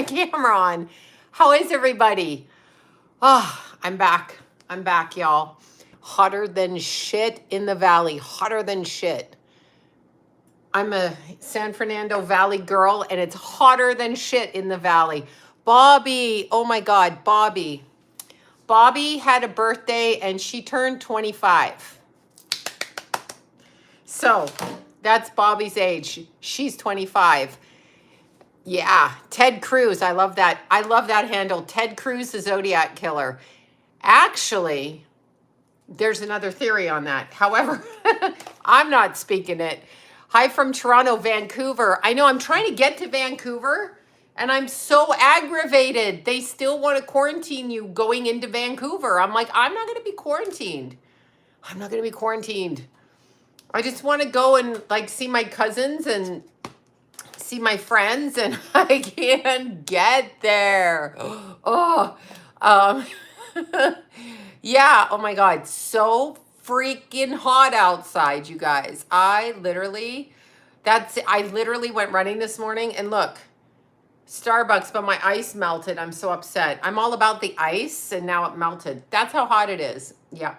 my camera on. How is everybody? Oh, I'm back. I'm back, y'all. Hotter than shit in the valley. Hotter than shit. I'm a San Fernando Valley girl, and it's hotter than shit in the valley. Bobby, oh my God, Bobby. Bobby had a birthday, and she turned 25. So that's Bobby's age. She's 25. Yeah, Ted Cruz. I love that. I love that handle. Ted Cruz, the Zodiac Killer. Actually, there's another theory on that. However, I'm not speaking it. Hi from Toronto, Vancouver. I know I'm trying to get to Vancouver, and I'm so aggravated. They still want to quarantine you going into Vancouver. I'm like, I'm not going to be quarantined. I'm not going to be quarantined. I just want to go and like see my cousins and see my friends, and I can't get there. Oh, yeah. Oh my God. So freaking hot outside, you guys. I literally went running this morning, and look, Starbucks, but my ice melted. I'm so upset. I'm all about the ice, and now it melted. That's how hot it is. Yeah.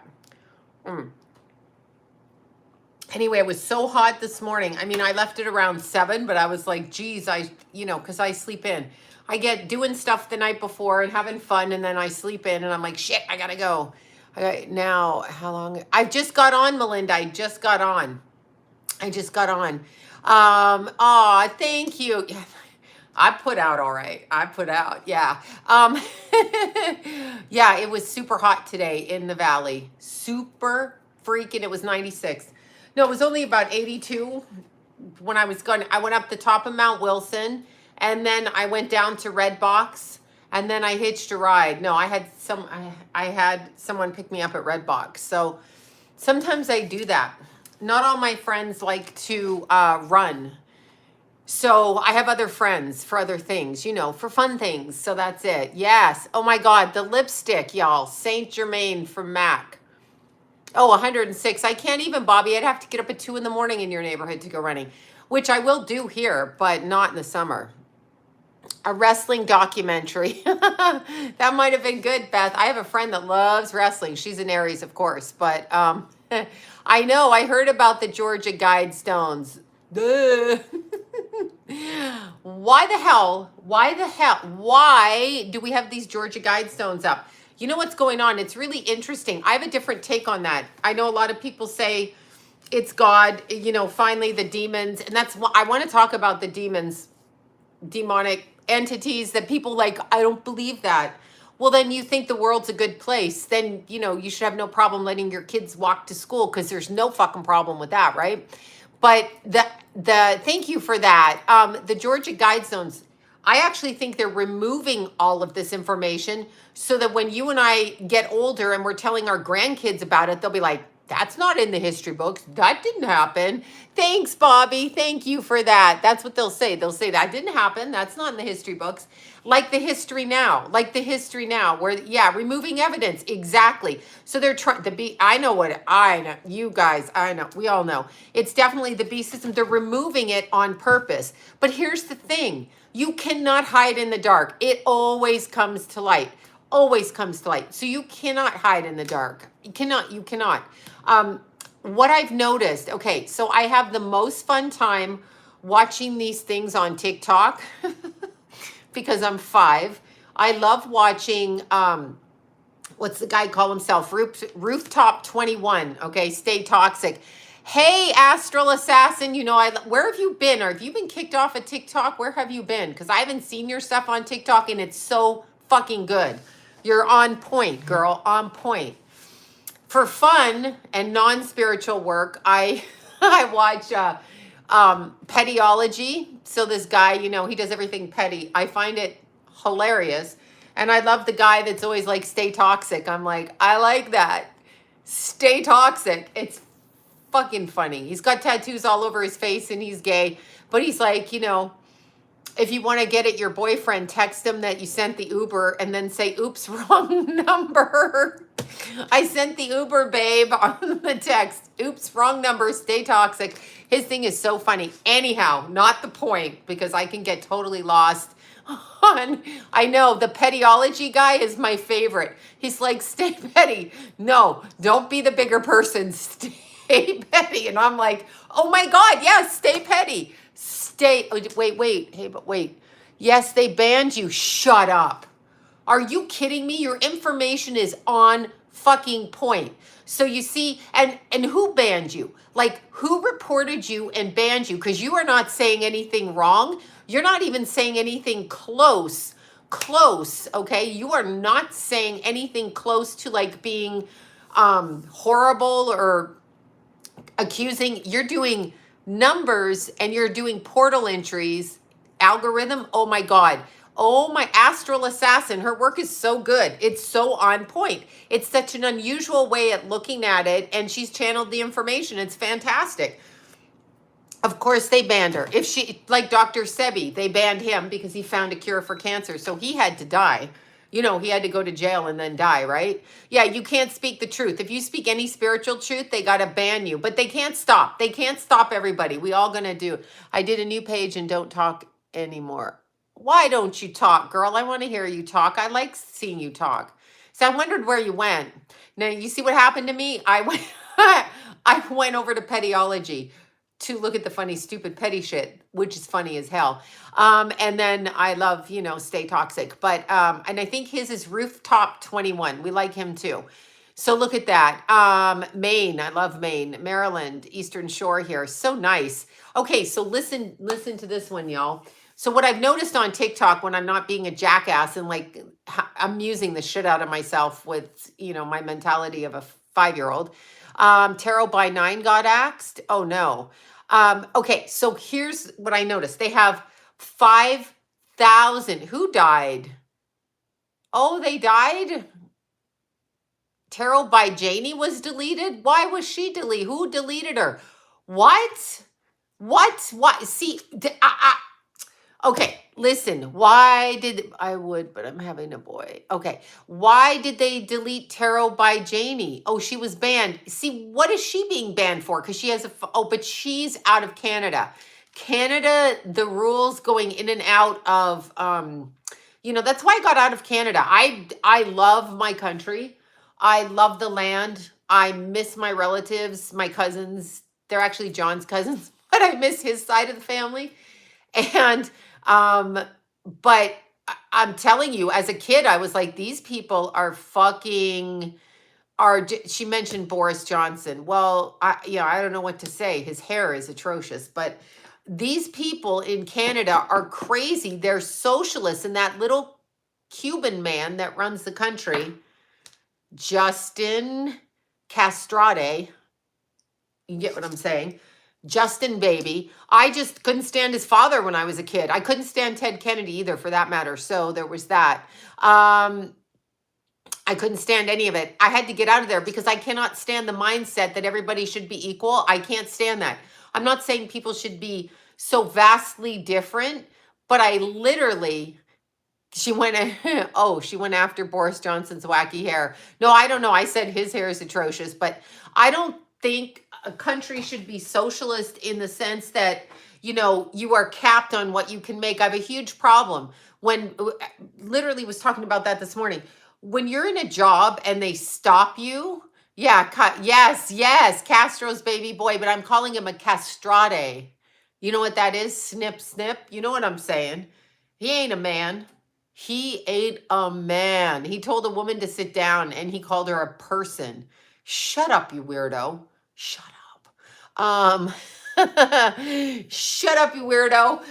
Anyway, it was so hot this morning. I mean, I left it around 7, but I was like, geez, because I sleep in. I get doing stuff the night before and having fun, and then I sleep in, and I'm like, shit, I gotta go. Now, how long? I just got on, Melinda. I just got on. Thank you. I put out all right. I put out, yeah. Yeah, it was super hot today in the valley. Super freaking, it was 96. No, it was only about 82 when I was going. I went up the top of Mount Wilson, and then I went down to Red Box, and then I hitched a ride. No, I had someone pick me up at Red Box. So sometimes I do that. Not all my friends like to run. So I have other friends for other things, for fun things. So that's it. Yes. Oh my God, the lipstick, y'all. Saint Germain from MAC. Oh, 106. I can't even, Bobby. I'd have to get up at 2 in the morning in your neighborhood to go running, which I will do here, but not in the summer. A wrestling documentary. That might have been good, Beth. I have a friend that loves wrestling. She's an Aries, of course, but I know. I heard about the Georgia Guidestones. Duh. Why the hell? Why do we have these Georgia Guidestones up? You know what's going on? It's really interesting. I have a different take on that. I know a lot of people say it's God, finally the demons. And that's what I want to talk about, the demons, demonic entities that people like, I don't believe that. Well, then you think the world's a good place. Then, you should have no problem letting your kids walk to school, because there's no fucking problem with that, right? But thank you for that. The Georgia Guidestones, I actually think they're removing all of this information so that when you and I get older and we're telling our grandkids about it, they'll be like, that's not in the history books. That didn't happen. Thanks, Bobby. Thank you for that. That's what they'll say. They'll say that didn't happen. That's not in the history books. Like the history now, where, yeah, removing evidence. Exactly. So they're trying to be, I know, you guys, I know, we all know. It's definitely the B system. They're removing it on purpose. But here's the thing. You cannot hide in the dark. It always comes to light. Always comes to light. So you cannot hide in the dark. You cannot. What I've noticed, okay, so I have the most fun time watching these things on TikTok because I'm 5. I love watching, what's the guy call himself? Rooftop 21, okay, Stay Toxic. Hey, Astral Assassin, where have you been? Or have you been kicked off of TikTok? Where have you been? Because I haven't seen your stuff on TikTok, and it's so fucking good. You're on point, girl, on point. For fun and non-spiritual work, I watch Pettyology. So this guy, he does everything petty. I find it hilarious. And I love the guy that's always like, stay toxic. I'm like, I like that. Stay toxic. It's fucking funny. He's got tattoos all over his face, and he's gay. But he's like, if you want to get at your boyfriend, text him that you sent the Uber and then say, oops, wrong number. I sent the Uber, babe, on the text. Oops, wrong number. Stay toxic. His thing is so funny. Anyhow, not the point, because I can get totally lost. I know the pettyology guy is my favorite. He's like, stay petty. No, don't be the bigger person. Stay petty. And I'm like, oh my God, yes, stay petty. Stay, oh, wait. Hey, but wait. Yes, they banned you. Shut up. Are you kidding me? Your information is on fucking point. So you see, and who banned you? Like, who reported you and banned you? Because you are not saying anything wrong. You're not even saying anything close, okay? You are not saying anything close to like being horrible or accusing. You're doing numbers and you're doing portal entries, algorithm. Oh my God. Oh, my astral assassin. Her work is so good. It's so on point. It's such an unusual way at looking at it. And she's channeled the information. It's fantastic. Of course, they banned her. If she, like Dr. Sebi, they banned him because he found a cure for cancer. So he had to die. You know, he had to go to jail and then die, right? Yeah, you can't speak the truth. If you speak any spiritual truth, they got to ban you. But they can't stop. They can't stop everybody. We all going to do. I did a new page and don't talk anymore. Why don't you talk, girl? I want to hear you talk. I like seeing you talk. So I wondered where you went. Now, you see what happened to me? I went, I went over to pettyology to look at the funny, stupid, petty shit, which is funny as hell. And then I love, you know, Stay Toxic. But, and I think his is Rooftop 21. We like him too. So look at that. Maine, I love Maine. Maryland, Eastern Shore here. So nice. Okay, so listen to this one, y'all. So what I've noticed on TikTok when I'm not being a jackass and like amusing the shit out of myself with, you know, my mentality of a 5-year-old, Tarot by 9 got axed. Oh no. Okay, so here's what I noticed. They have 5,000. Who died? Oh, they died? Tarot by Janie was deleted? Why was she deleted? Who deleted her? What? What? See, okay, listen. Why did I would, but I'm having a boy. Okay, why did they delete Tarot by Janie? Oh, she was banned. See, what is she being banned for? Because she has but she's out of Canada. Canada, the rules going in and out of, you know, that's why I got out of Canada. I love my country. I love the land. I miss my relatives, my cousins. They're actually John's cousins, but I miss his side of the family. And but I'm telling you, as a kid, I was like, these people are fucking she mentioned Boris Johnson. Well, I don't know what to say. His hair is atrocious, but these people in Canada are crazy. They're socialists, and that little Cuban man that runs the country, Justin Castrade, you get what I'm saying? Justin baby. I just couldn't stand his father when I was a kid. I couldn't stand Ted Kennedy either, for that matter. So there was that. I couldn't stand any of it. I had to get out of there because I cannot stand the mindset that everybody should be equal. I can't stand that. I'm not saying people should be so vastly different, but I literally, she went after Boris Johnson's wacky hair. No, I don't know. I said his hair is atrocious, but I don't think a country should be socialist in the sense that, you know, you are capped on what you can make. I have a huge problem when, literally was talking about that this morning. When you're in a job and they stop you, yes, Castro's baby boy, but I'm calling him a castrate. You know what that is? Snip, snip. You know what I'm saying? He ain't a man. He ain't a man. He told a woman to sit down and he called her a person. Shut up, you weirdo. Shut up. Shut up, you weirdo.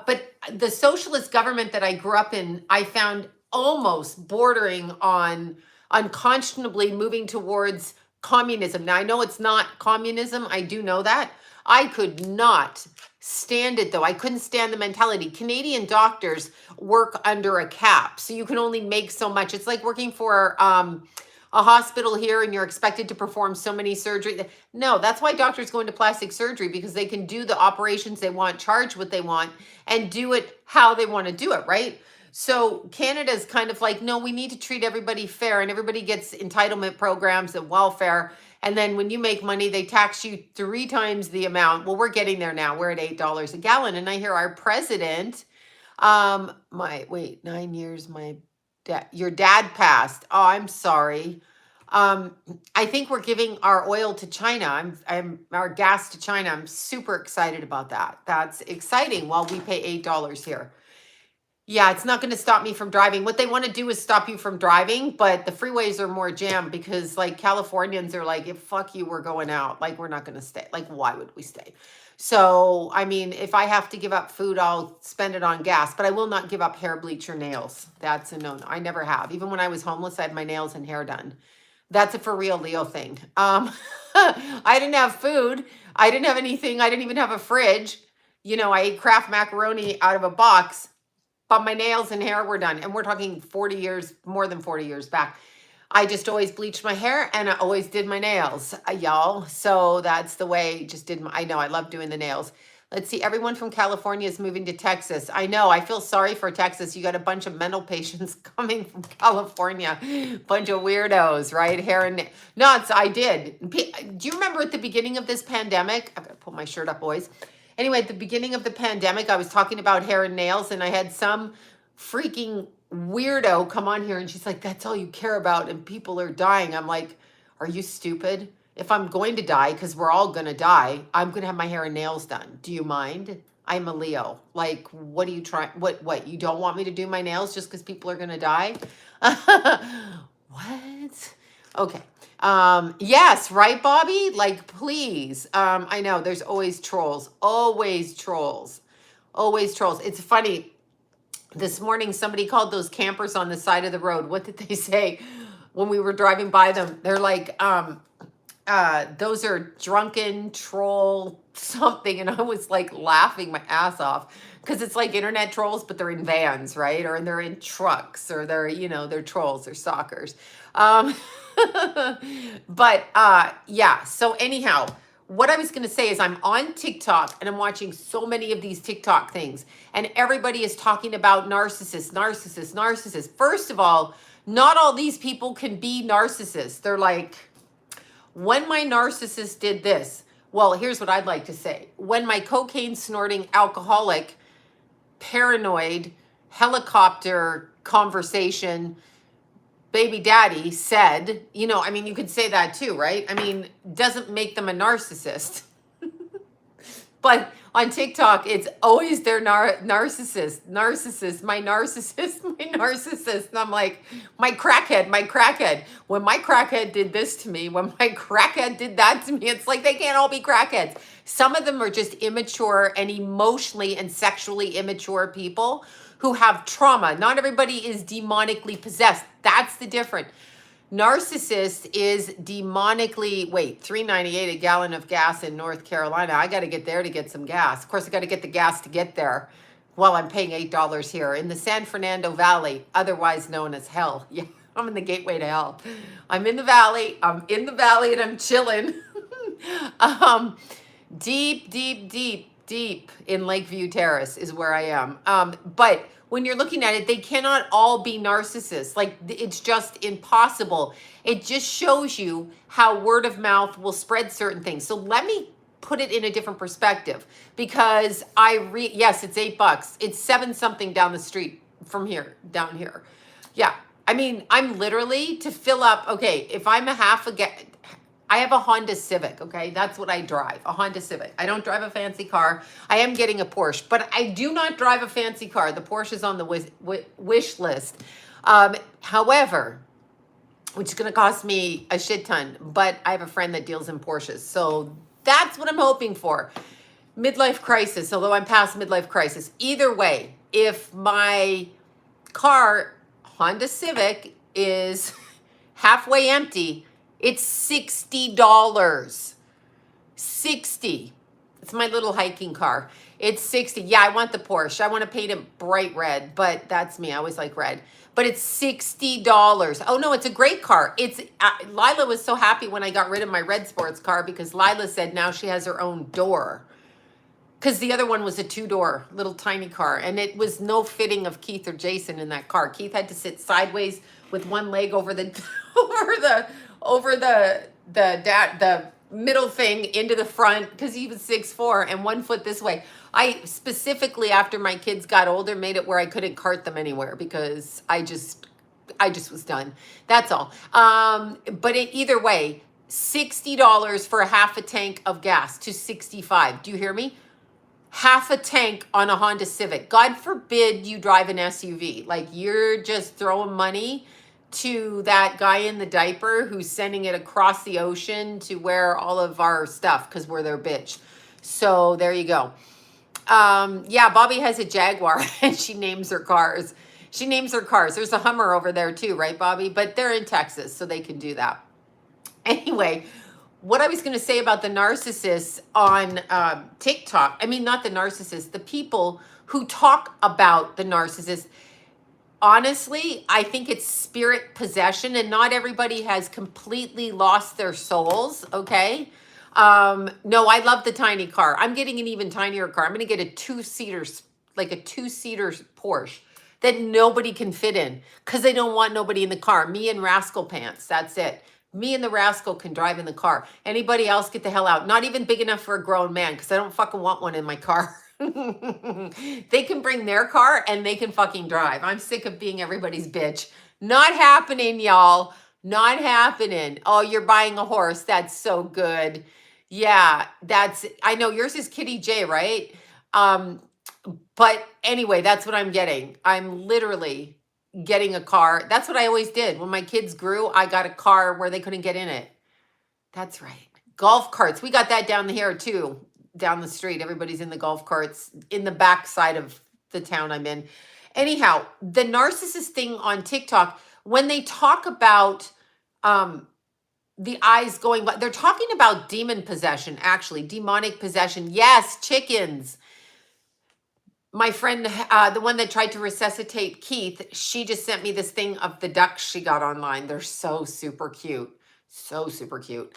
But the socialist government that I grew up in, I found almost bordering on unconscionably moving towards communism. Now, I know it's not communism. I do know that. I could not stand it, though. I couldn't stand the mentality. Canadian doctors work under a cap, so you can only make so much. It's like working for a hospital here and you're expected to perform so many surgeries. No, that's why doctors go into plastic surgery, because they can do the operations they want, charge what they want, and do it how they want to do it, right? So Canada's kind of like, no, we need to treat everybody fair, and everybody gets entitlement programs and welfare. And then when you make money, they tax you 3 times the amount. Well, we're getting there now. We're at $8 a gallon. And I hear our president Wait, 9 years, your dad passed. Oh, I'm sorry. Um, I think we're giving our oil to China. I'm our gas to China. I'm super excited about that. That's exciting. While we pay $8 here. Yeah, it's not going to stop me from driving. What they want to do is stop you from driving, but the freeways are more jammed because like Californians are like, if fuck you, we're going out. Like we're not going to stay. Like why would we stay? So, I mean, if I have to give up food, I'll spend it on gas, but I will not give up hair, bleach, or nails. That's a no. I never have. Even when I was homeless, I had my nails and hair done. That's a for real Leo thing. I didn't have food. I didn't have anything. I didn't even have a fridge. You know, I ate Kraft macaroni out of a box, but my nails and hair were done. And we're talking 40 years, more than 40 years back. I just always bleached my hair and I always did my nails, y'all. So that's the way, just did my, I know, I love doing the nails. Let's see, everyone from California is moving to Texas. I know, I feel sorry for Texas. You got a bunch of mental patients coming from California. Bunch of weirdos, right? Hair and nuts, I did. Do you remember at the beginning of this pandemic? I'm gonna pull my shirt up, boys. Anyway, at the beginning of the pandemic, I was talking about hair and nails and I had some freaking weirdo come on here and she's like, that's all you care about and people are dying. I'm like, are you stupid? If I'm going to die, because we're all going to die, I'm going to have my hair and nails done. Do you mind? I'm a Leo. Like, what are you trying? What? You don't want me to do my nails just because people are going to die? What? Okay. Yes, right, Bobby? Like, please. I know there's always trolls, always trolls, always trolls. It's funny. This morning, somebody called those campers on the side of the road. What did they say when we were driving by them? They're like, those are drunken troll something. And I was like laughing my ass off because it's like internet trolls, but they're in vans, right? Or they're in trucks or they're, you know, they're trolls, they're stalkers. But yeah, so anyhow, what I was going to say is I'm on TikTok and I'm watching so many of these TikTok things and everybody is talking about narcissists, narcissists, narcissists. First of all, not all these people can be narcissists. They're like, when my narcissist did this, well, here's what I'd like to say. When my cocaine snorting alcoholic, paranoid, helicopter conversation, baby daddy said, you know, I mean, you could say that too, right? I mean, doesn't make them a narcissist. But on TikTok, it's always their narcissist, my narcissist, my narcissist. And I'm like, my crackhead. When my crackhead did this to me, when my crackhead did that to me, it's like they can't all be crackheads. Some of them are just immature and emotionally and sexually immature people who have trauma. Not everybody is demonically possessed. That's the difference. Narcissist is demonically, wait, $3.98 a gallon of gas in North Carolina. I got to get there to get some gas. Of course, I got to get the gas to get there while I'm paying $8 here in the San Fernando Valley, otherwise known as hell. Yeah, I'm in the gateway to hell. I'm in the valley. And I'm chilling. Deep in Lakeview Terrace is where I am. But when you're looking at it, they cannot all be narcissists. Like, it's just impossible. It just shows you how word of mouth will spread certain things. So let me put it in a different perspective because yes, it's $8. It's 7 something down the street from here, down here. Yeah. I mean, I'm literally to fill up. Okay. If I'm I have a Honda Civic, okay? That's what I drive, a Honda Civic. I don't drive a fancy car. I am getting a Porsche, but I do not drive a fancy car. The Porsche is on the wish list. However, which is going to cost me a shit ton, but I have a friend that deals in Porsches. So that's what I'm hoping for. Midlife crisis, although I'm past midlife crisis. Either way, if my car, Honda Civic, is halfway empty, it's $60. 60. It's my little hiking car. It's 60. Yeah, I want the Porsche. I want to paint it bright red, but that's me. I always like red. But it's $60. Oh no, it's a great car. It's Lila was so happy when I got rid of my red sports car because Lila said now she has her own door. Because the other one was a 2-door little tiny car, and it was no fitting of Keith or Jason in that car. Keith had to sit sideways with one leg over the the middle thing into the front because he was 6'4" and 1 foot this way. I specifically, after my kids got older, made it where I couldn't cart them anywhere because I just was done. That's all. But either way, $60 for a half a tank of gas to 65. Do you hear me? Half a tank on a Honda Civic. God forbid you drive an SUV. Like, you're just throwing money to that guy in the diaper who's sending it across the ocean to wear all of our stuff because we're their bitch. So there you go. Yeah, Bobby has a Jaguar and she names her cars. She names her cars. There's a Hummer over there too, right, Bobby? But they're in Texas, so they can do that. Anyway, what I was going to say about the narcissists on TikTok, I mean, not the narcissists, the people who talk about the narcissist. Honestly, I think it's spirit possession, and not everybody has completely lost their souls, okay? No, I love the tiny car. I'm getting an even tinier car. I'm going to get a two-seater, like a two-seater Porsche that nobody can fit in because they don't want nobody in the car. Me and Rascal Pants, that's it. Me and the Rascal can drive in the car. Anybody else, get the hell out. Not even big enough for a grown man because I don't fucking want one in my car. They can bring their car and they can fucking drive. I'm sick of being everybody's bitch. Not happening, y'all. Not happening. Oh, you're buying a horse. That's so good. Yeah, I know yours is Kitty J, right? But anyway, that's what I'm getting. I'm literally getting a car. That's what I always did. When my kids grew, I got a car where they couldn't get in it. That's right. Golf carts. We got that down here too. Down the street. Everybody's in the golf carts in the back side of the town I'm in. Anyhow, the narcissist thing on TikTok, when they talk about the eyes going, but they're talking about demon possession, actually, demonic possession. Yes, chickens. My friend, the one that tried to resuscitate Keith, she just sent me this thing of the ducks she got online. They're so super cute. So super cute.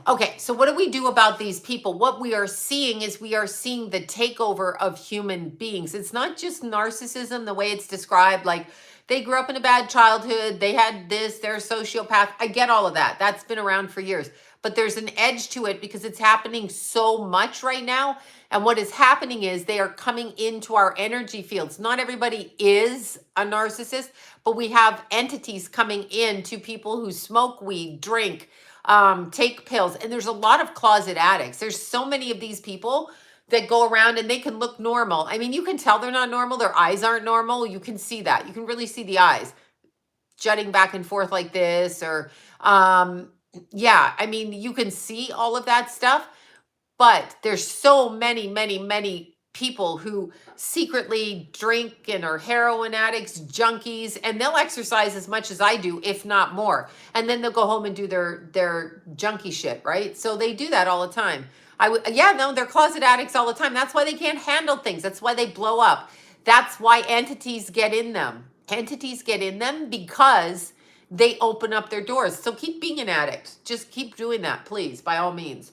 Okay, so what do we do about these people? What we are seeing is we are seeing the takeover of human beings. It's not just narcissism the way it's described, like they grew up in a bad childhood, they had this, they're a sociopath. I get all of that. That's been around for years. But there's an edge to it because it's happening so much right now. And what is happening is they are coming into our energy fields. Not everybody is a narcissist, but we have entities coming in to people who smoke weed, drink, take pills. And there's a lot of closet addicts. There's so many of these people that go around and they can look normal. I mean, you can tell they're not normal. Their eyes aren't normal. You can see that. You can really see the eyes jutting back and forth like this, or yeah, I mean, you can see all of that stuff, but there's so many people who secretly drink and are heroin addicts, junkies, and they'll exercise as much as I do, if not more. And then they'll go home and do their junkie shit, right? So they do that all the time. Yeah, no, they're closet addicts all the time. That's why they can't handle things. That's why they blow up. That's why entities get in them. Entities get in them because they open up their doors. So keep being an addict. Just keep doing that, please, by all means.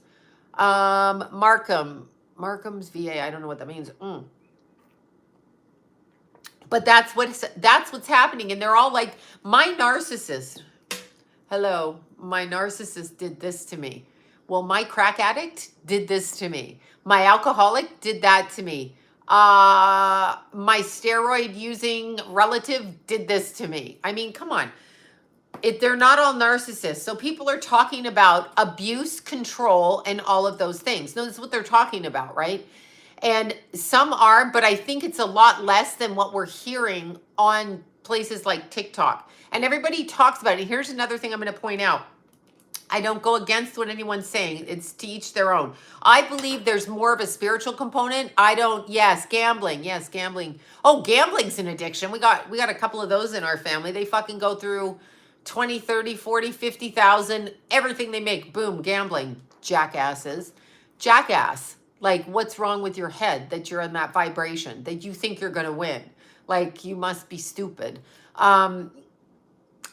Markham's VA. I don't know what that means. But that's what's happening. And they're all like, my narcissist. Hello, my narcissist did this to me. Well, my crack addict did this to me. My alcoholic did that to me. My steroid using relative did this to me. I mean, come on. They're not all narcissists. So people are talking about abuse, control, and all of those things. No, that's what they're talking about, right? And some are, but I think it's a lot less than what we're hearing on places like TikTok. And everybody talks about it. Here's another thing I'm going to point out. I don't go against what anyone's saying. It's to each their own. I believe there's more of a spiritual component. Yes, gambling. Yes, gambling. Oh, gambling's an addiction. We got a couple of those in our family. They fucking go through 20, 30, 40, 50,000, everything they make, boom, gambling. Jackasses. Jackass. Like, what's wrong with your head that you're in that vibration, that you think you're going to win? Like, you must be stupid.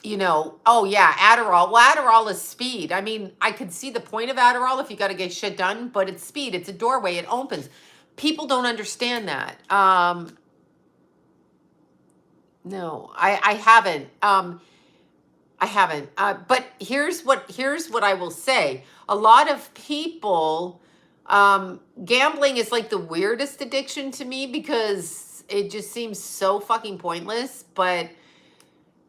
You know, oh yeah, Adderall. Well, Adderall is speed. I mean, I could see the point of Adderall if you got to get shit done, but it's speed. It's a doorway. It opens. People don't understand that. No, I haven't. I haven't. But here's what I will say. A lot of people Gambling is like the weirdest addiction to me because it just seems so fucking pointless. But,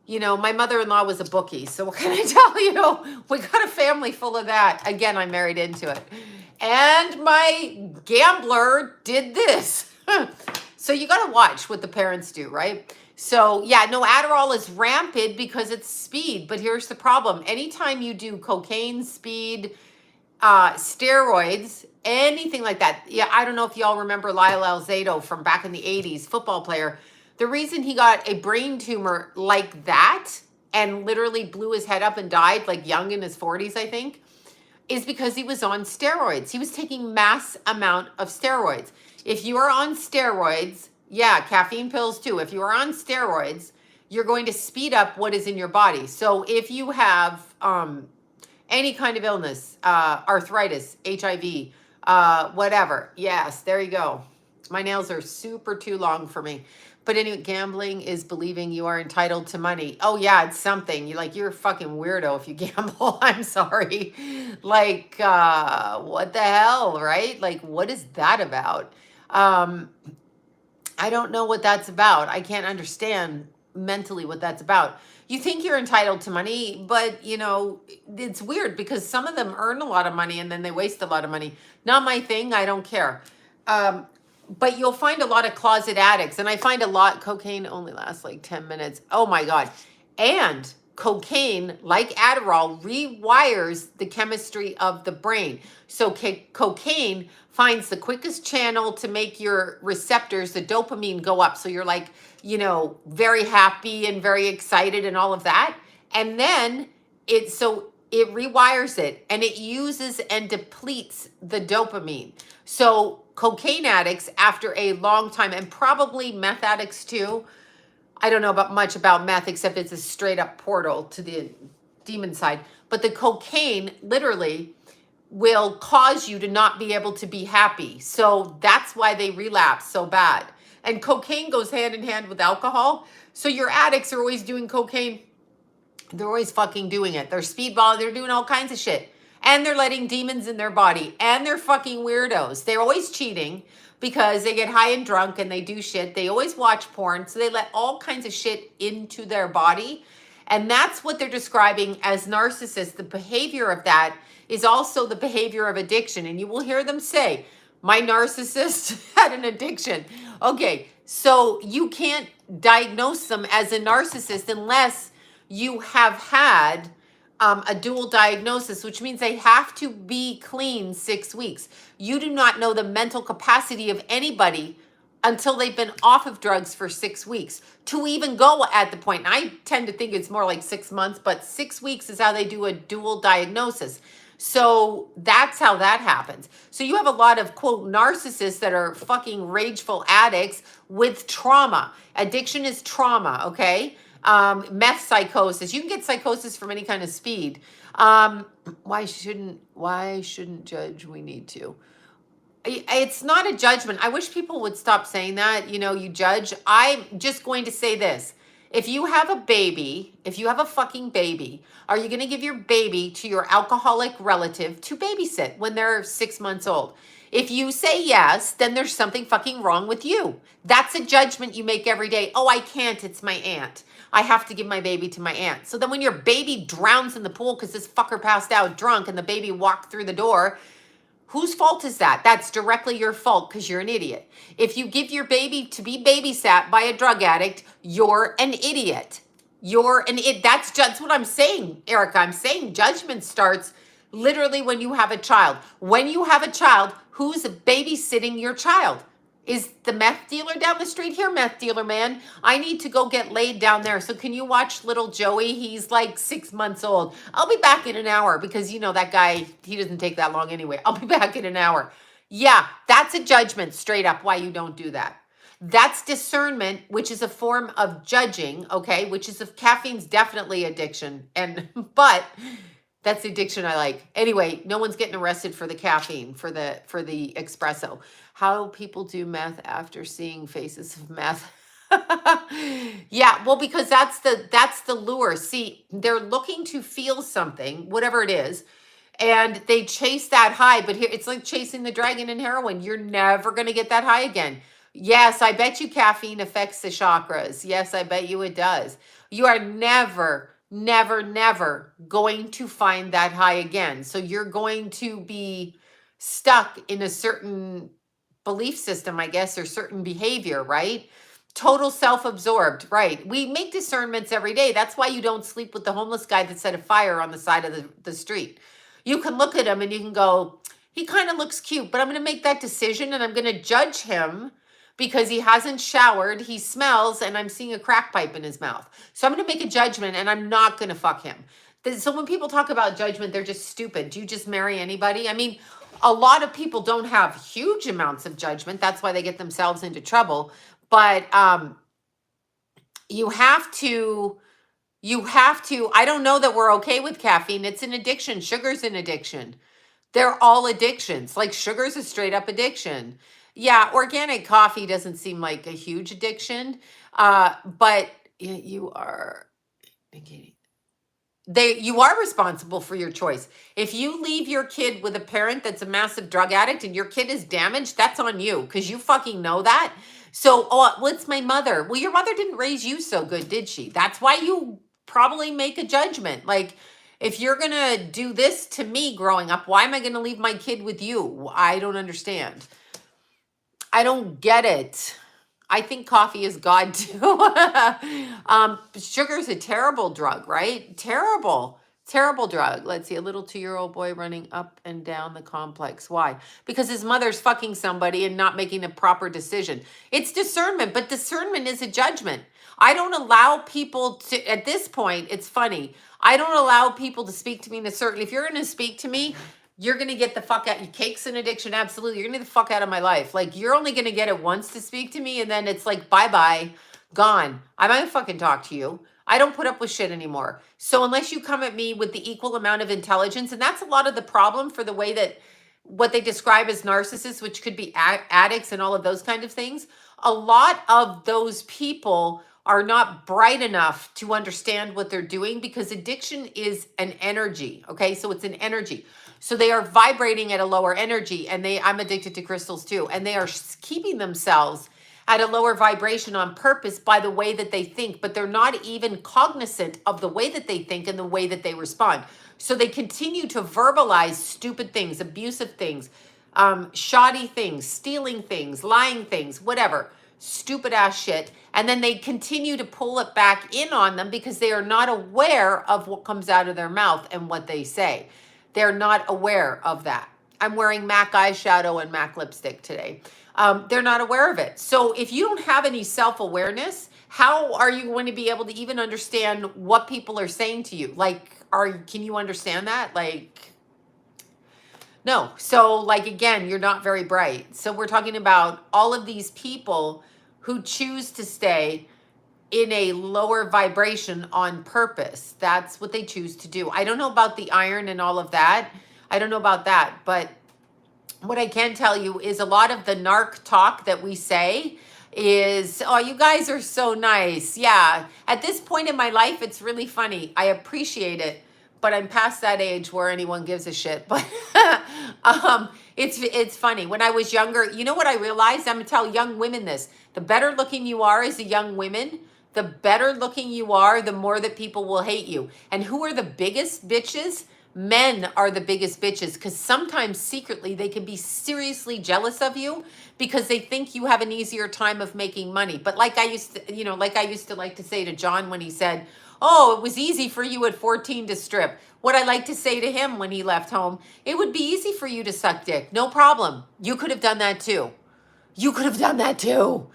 you know, my mother-in-law was a bookie. So what can I tell you? We got a family full of that. Again, I married into it. And my gambler did this. So you got to watch what the parents do, right? So yeah, no, Adderall is rampant because it's speed. But here's the problem. Anytime you do cocaine, speed, steroids, anything like that. Yeah, I don't know if y'all remember Lyle Alzado from back in the 80s, football player. The reason he got a brain tumor like that and literally blew his head up and died like young in his 40s, I think, is because he was on steroids. He was taking mass amount of steroids. If you are on steroids, yeah, caffeine pills too. If you are on steroids, you're going to speed up what is in your body. So if you have any kind of illness, arthritis, HIV, whatever. Yes, there you go. My nails are super too long for me. But anyway, gambling is believing you are entitled to money. Oh yeah, it's something. You're a fucking weirdo if you gamble. I'm sorry. Like, what the hell, right? Like, what is that about? I don't know what that's about. I can't understand mentally what that's about. You think you're entitled to money, but you know, it's weird because some of them earn a lot of money and then they waste a lot of money. Not my thing. I don't care. But you'll find a lot of closet addicts, and I find a lot, cocaine only lasts like 10 minutes. Oh my God. And cocaine, like Adderall, rewires the chemistry of the brain. So cocaine finds the quickest channel to make your receptors, the dopamine, go up. So you're like, you know, very happy and very excited and all of that. And then it rewires it and it uses and depletes the dopamine. So cocaine addicts, after a long time, and probably meth addicts too. I don't know much about meth, except it's a straight up portal to the demon side. But the cocaine literally will cause you to not be able to be happy. So that's why they relapse so bad. And cocaine goes hand in hand with alcohol. So your addicts are always doing cocaine. They're always fucking doing it. They're speedballing. They're doing all kinds of shit. And they're letting demons in their body. And they're fucking weirdos. They're always cheating because they get high and drunk and they do shit. They always watch porn. So they let all kinds of shit into their body. And that's what they're describing as narcissists. The behavior of that is also the behavior of addiction. And you will hear them say, my narcissist had an addiction. Okay, so you can't diagnose them as a narcissist unless you have had a dual diagnosis, which means they have to be clean 6 weeks. You do not know the mental capacity of anybody until they've been off of drugs for 6 weeks to even go at the point. And I tend to think it's more like 6 months, but 6 weeks is how they do a dual diagnosis. So that's how that happens. So you have a lot of, quote, narcissists that are fucking rageful addicts with trauma. Addiction is trauma, okay? Meth psychosis. You can get psychosis from any kind of speed. Why shouldn't judge? We need to. It's not a judgment. I wish people would stop saying that. You know, you judge. I'm just going to say this. If you have a baby, if you have a fucking baby, are you going to give your baby to your alcoholic relative to babysit when they're 6 months old? If you say yes, then there's something fucking wrong with you. That's a judgment you make every day. Oh, I can't. It's my aunt. I have to give my baby to my aunt. So then when your baby drowns in the pool because this fucker passed out drunk and the baby walked through the door, whose fault is that? That's directly your fault because you're an idiot. If you give your baby to be babysat by a drug addict, you're an idiot. That's what I'm saying, Erica. I'm saying judgment starts literally when you have a child. When you have a child, who's babysitting your child? Is the meth dealer down the street? Here, meth dealer man, I need to go get laid down there. So can you watch little Joey? He's like 6 months old. I'll be back in an hour because, you know, that guy, he doesn't take that long anyway. I'll be back in an hour. Yeah, that's a judgment straight up why you don't do that. That's discernment, which is a form of judging, okay? Caffeine's definitely addiction. But that's the addiction I like. Anyway, no one's getting arrested for the caffeine, for the espresso. How people do meth after seeing faces of meth. Yeah, well, because that's the lure. See, they're looking to feel something, whatever it is, and they chase that high. But here, it's like chasing the dragon in heroin. You're never going to get that high again. Yes, I bet you caffeine affects the chakras. Yes, I bet you it does. You are never, never, never going to find that high again. So you're going to be stuck in a certain belief system, I guess, or certain behavior, right? Total self-absorbed, right? We make discernments every day. That's why you don't sleep with the homeless guy that set a fire on the side of the street. You can look at him and you can go, he kind of looks cute, but I'm going to make that decision and I'm going to judge him because he hasn't showered, he smells, and I'm seeing a crack pipe in his mouth. So I'm going to make a judgment and I'm not going to fuck him. So when people talk about judgment, they're just stupid. Do you just marry anybody? I mean, a lot of people don't have huge amounts of judgment. That's why they get themselves into trouble. But you have to, I don't know that we're okay with caffeine. It's an addiction. Sugar's an addiction. They're all addictions. Like sugar's a straight up addiction. Yeah, organic coffee doesn't seem like a huge addiction. But you are, you are responsible for your choice. If you leave your kid with a parent that's a massive drug addict and your kid is damaged, that's on you because you fucking know that. So, oh, what's my mother? Well, your mother didn't raise you so good, did she? That's why you probably make a judgment. Like, if you're going to do this to me growing up, why am I going to leave my kid with you? I don't understand. I don't get it. I think coffee is God too. Sugar is a terrible drug, right? Terrible drug. Let's see, a little 2-year-old boy running up and down the complex. Why? Because his mother's fucking somebody and not making a proper decision. It's discernment, but discernment is a judgment. I don't allow people to, at this point, it's funny. I don't allow people to speak to me in a certain, if you're going to speak to me, you're going to get the fuck out. Cake's an addiction. Absolutely. You're going to get the fuck out of my life. Like, you're only going to get it once to speak to me. And then it's like, bye-bye, gone. I might fucking talk to you. I don't put up with shit anymore. So unless you come at me with the equal amount of intelligence, and that's a lot of the problem for the way that what they describe as narcissists, which could be addicts and all of those kind of things, a lot of those people are not bright enough to understand what they're doing because addiction is an energy. Okay. So it's an energy. So they are vibrating at a lower energy, and I'm addicted to crystals too. And they are keeping themselves at a lower vibration on purpose by the way that they think, but they're not even cognizant of the way that they think and the way that they respond. So they continue to verbalize stupid things, abusive things, shoddy things, stealing things, lying things, whatever, stupid ass shit. And then they continue to pull it back in on them because they are not aware of what comes out of their mouth and what they say. They're not aware of that. I'm wearing MAC eyeshadow and MAC lipstick today. They're not aware of it. So if you don't have any self-awareness, how are you going to be able to even understand what people are saying to you? Like, can you understand that? Like, no. So like, again, you're not very bright. So we're talking about all of these people who choose to stay in a lower vibration on purpose. That's what they choose to do. I don't know about the iron and all of that. I don't know about that. But what I can tell you is a lot of the narc talk that we say is, oh, you guys are so nice. Yeah. At this point in my life, it's really funny. I appreciate it, but I'm past that age where anyone gives a shit. But it's funny. When I was younger, you know what I realized? I'm going to tell young women this. The better looking you are as a young woman, the better looking you are, the more that people will hate you. And who are the biggest bitches? Men are the biggest bitches, because sometimes secretly they can be seriously jealous of you because they think you have an easier time of making money. But like I used to, like to say to John when he said, oh, it was easy for you at 14 to strip. What I like to say to him when he left home, it would be easy for you to suck dick. No problem. You could have done that too. You could have done that too.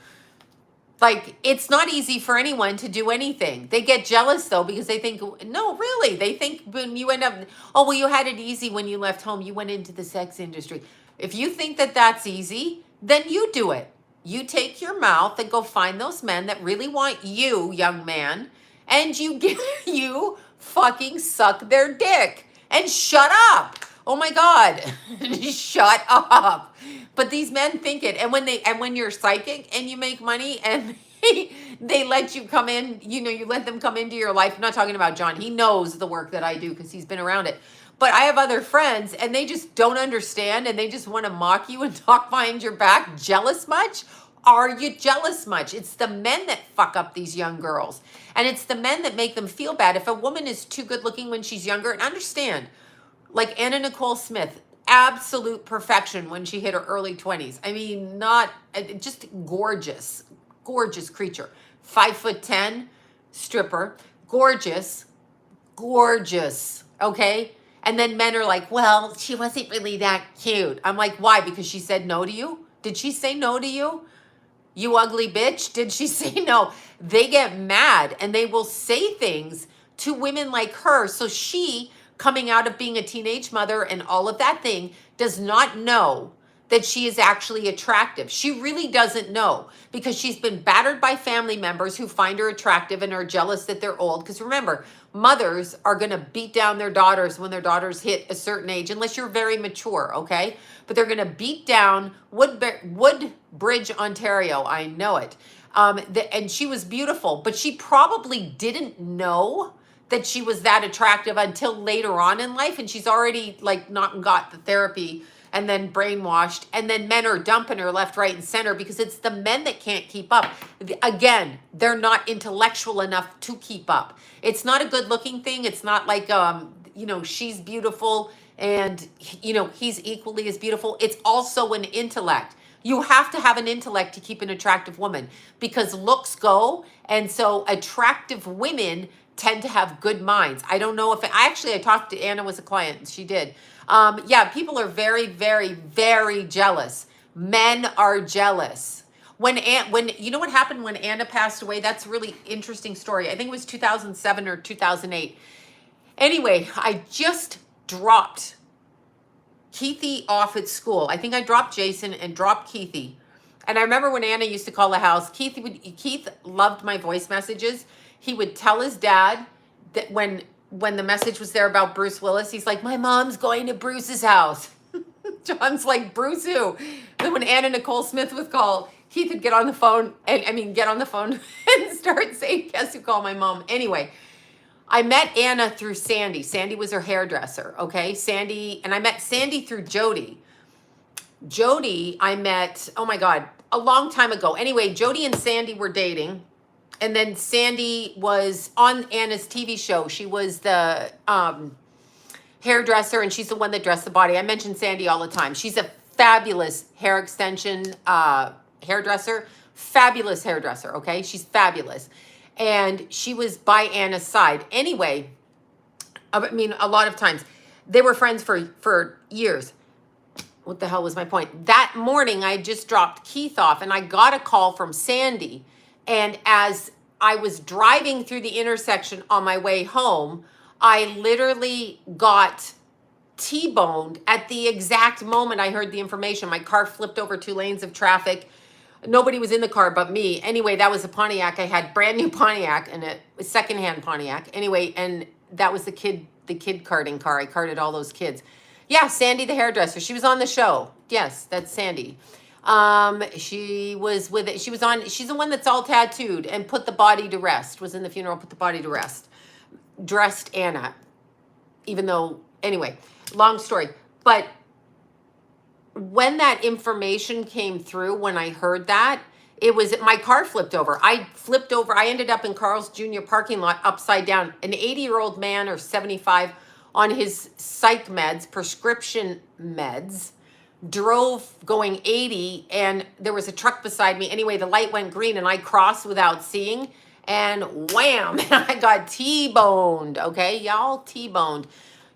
Like, it's not easy for anyone to do anything. They get jealous, though, because they think, no, really. They think when you end up, oh, well, you had it easy when you left home. You went into the sex industry. If you think that that's easy, then you do it. You take your mouth and go find those men that really want you, young man, and you fucking suck their dick. And shut up. Oh, my God. Shut up. But these men think it. And when you're psychic and you make money and they let you come in, you let them come into your life. I'm not talking about John. He knows the work that I do because he's been around it. But I have other friends and they just don't understand and they just want to mock you and talk behind your back. Jealous much? Are you jealous much? It's the men that fuck up these young girls. And it's the men that make them feel bad. If a woman is too good looking when she's younger, and understand, like Anna Nicole Smith, absolute perfection when she hit her early 20s. I mean, not just gorgeous, gorgeous creature. 5'10", stripper, gorgeous, gorgeous, okay? And then men are like, well, she wasn't really that cute. I'm like, why? Because she said no to you? Did she say no to you? You ugly bitch? Did she say no? They get mad and they will say things to women like her. So she, coming out of being a teenage mother and all of that thing, does not know that she is actually attractive. She really doesn't know because she's been battered by family members who find her attractive and are jealous that they're old. Because remember, mothers are going to beat down their daughters when their daughters hit a certain age, unless you're very mature, okay? But they're going to beat down Woodbridge, Ontario. I know it. And she was beautiful, but she probably didn't know that she was that attractive until later on in life. And she's already like not got the therapy and then brainwashed, and then men are dumping her left, right, and center because it's the men that can't keep up. Again, they're not intellectual enough to keep up. It's not a good looking thing. It's not like, she's beautiful and, he's equally as beautiful. It's also an intellect. You have to have an intellect to keep an attractive woman because looks go. And so attractive women tend to have good minds. I don't know if I talked to Anna, was a client. She did. People are very, very, very jealous. Men are jealous. When you know what happened when Anna passed away? That's a really interesting story. I think it was 2007 or 2008. Anyway, I just dropped Keithy off at school. I think I dropped Jason and dropped Keithy. And I remember when Anna used to call the house, Keith loved my voice messages. He would tell his dad that when the message was there about Bruce Willis, he's like, my mom's going to Bruce's house. John's like, Bruce who? And when Anna Nicole Smith would call, Keith would get on the phone and start saying, guess who called my mom? Anyway, I met Anna through Sandy. Sandy was her hairdresser, okay? And I met Sandy through Jody. Jody, I met, oh my God, a long time ago. Anyway, Jody and Sandy were dating. And then Sandy was on Anna's TV show. She was the hairdresser, and she's the one that dressed the body. I mention Sandy all the time. She's a fabulous hair extension hairdresser. Fabulous hairdresser, okay? She's fabulous. And she was by Anna's side. Anyway, I mean, a lot of times. They were friends for years. What the hell was my point? That morning, I just dropped Keith off, and I got a call from Sandy. And as I was driving through the intersection on my way home, I literally got T-boned at the exact moment I heard the information. My car flipped over 2 lanes of traffic. Nobody was in the car but me. Anyway, that was a Pontiac. I had brand new Pontiac and a secondhand Pontiac. Anyway, and that was the kid karting car. I karted all those kids. Yeah, Sandy the hairdresser. She was on the show. Yes, that's Sandy. She's the one that's all tattooed and put the body to rest, was in the funeral, put the body to rest, dressed Anna, even though, anyway, long story. But when that information came through, when I heard that, my car flipped over. I ended up in Carl's Jr. parking lot upside down. An 80-year-old man or 75 on his psych meds, prescription meds, drove going 80, and there was a truck beside me. Anyway, the light went green and I crossed without seeing, and wham, I got T-boned. Okay, y'all, T-boned.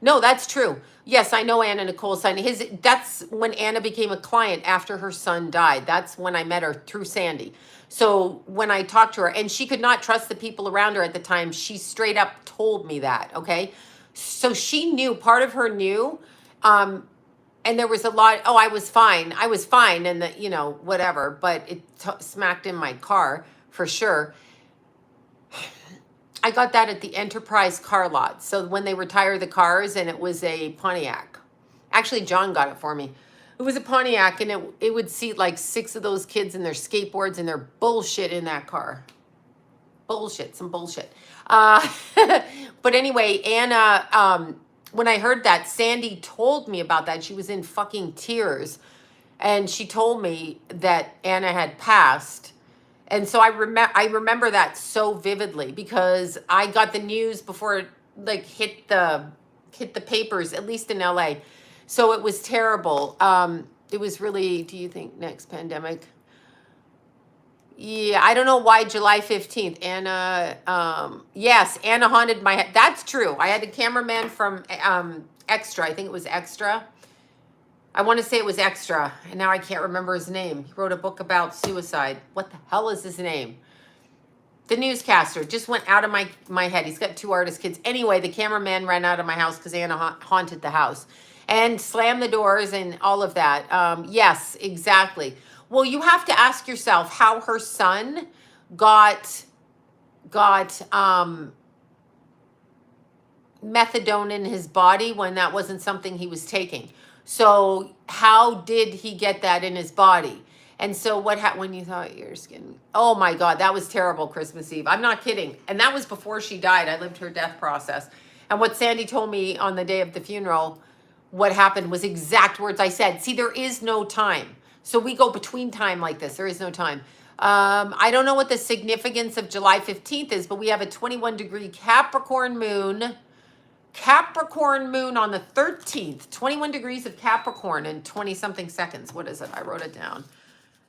No, that's true. Yes, I know Anna Nicole's son. That's when Anna became a client after her son died. That's when I met her through Sandy. So when I talked to her, and she could not trust the people around her at the time, she straight up told me that, okay? So she knew, part of her knew, and there was a lot, I was fine, and whatever, but it smacked in my car, for sure. I got that at the Enterprise car lot. So when they retire the cars, and it was a Pontiac. Actually, John got it for me. It was a Pontiac, and it would seat like 6 of those kids and their skateboards and their bullshit in that car. Some bullshit. But anyway, Anna, when I heard that, Sandy told me about that. She was in fucking tears. And she told me that Anna had passed. And so I remember that so vividly because I got the news before it like hit the papers, at least in LA. So it was terrible. It was really, do you think next pandemic? Yeah, I don't know why July 15th. Anna, yes, Anna haunted my head. That's true. I had a cameraman from Extra. I think it was Extra. I want to say it was Extra, and now I can't remember his name. He wrote a book about suicide. What the hell is his name? The newscaster just went out of my head. He's got 2 artist kids. Anyway, the cameraman ran out of my house because Anna haunted the house and slammed the doors and all of that. Yes, exactly. Well, you have to ask yourself how her son got methadone in his body when that wasn't something he was taking. So how did he get that in his body? And so what happened when you thought your skin? Oh my God, that was terrible Christmas Eve. I'm not kidding. And that was before she died. I lived her death process. And what Sandy told me on the day of the funeral, what happened was exact words I said. See, there is no time. So we go between time like this. There is no time. I don't know what the significance of July 15th is, but we have a 21-degree Capricorn moon on the 13th, 21 degrees of Capricorn in 20 something seconds. What is it? I wrote it down.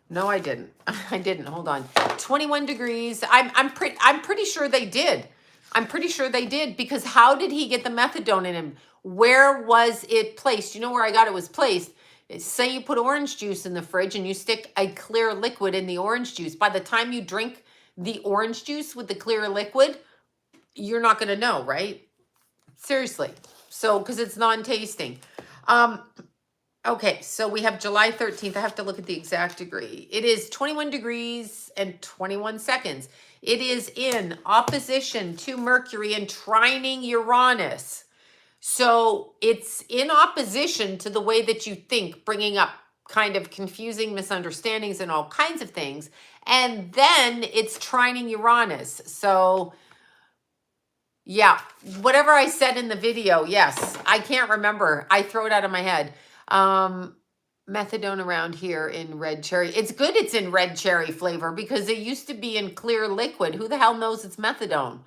No, I didn't. I didn't. Hold on. 21 degrees. I'm pretty sure they did. I'm pretty sure they did because how did he get the methadone in him? Where was it placed? You know where I got it was placed? Say you put orange juice in the fridge and you stick a clear liquid in the orange juice. By the time you drink the orange juice with the clear liquid, you're not going to know, right? Seriously. So, because it's non-tasting. Okay, so we have July 13th. I have to look at the exact degree. It is 21 degrees and 21 seconds. It is in opposition to Mercury and trining Uranus. So it's in opposition to the way that you think, bringing up kind of confusing misunderstandings and all kinds of things. And then it's trining Uranus. So yeah, whatever I said in the video, yes, I can't remember. I throw it out of my head. Methadone around here in red cherry. It's good it's in red cherry flavor because it used to be in clear liquid. Who the hell knows it's methadone?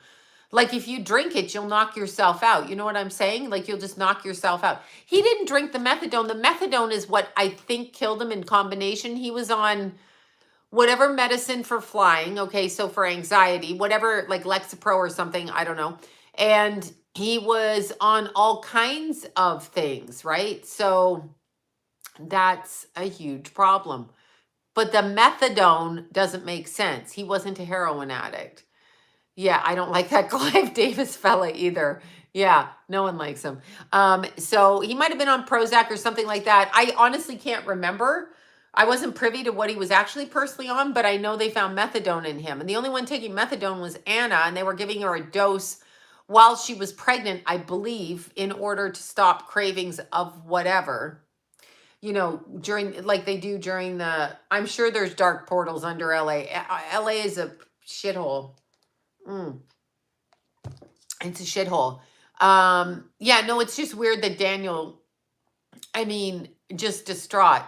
Like if you drink it, you'll knock yourself out. You know what I'm saying? Like you'll just knock yourself out. He didn't drink the methadone. The methadone is what I think killed him in combination. He was on whatever medicine for flying. Okay, so for anxiety, whatever, like Lexapro or something, I don't know. And he was on all kinds of things, right? So that's a huge problem. But the methadone doesn't make sense. He wasn't a heroin addict. Yeah, I don't like that Clive Davis fella either. Yeah, no one likes him. So he might have been on Prozac or something like that. I honestly can't remember. I wasn't privy to what he was actually personally on, but I know they found methadone in him. And the only one taking methadone was Anna, and they were giving her a dose while she was pregnant, I believe, in order to stop cravings of whatever. You know, during, like they do during the, I'm sure there's dark portals under LA. LA is a shithole. It's a shithole. Yeah, no, it's just weird that Daniel, I mean, just distraught.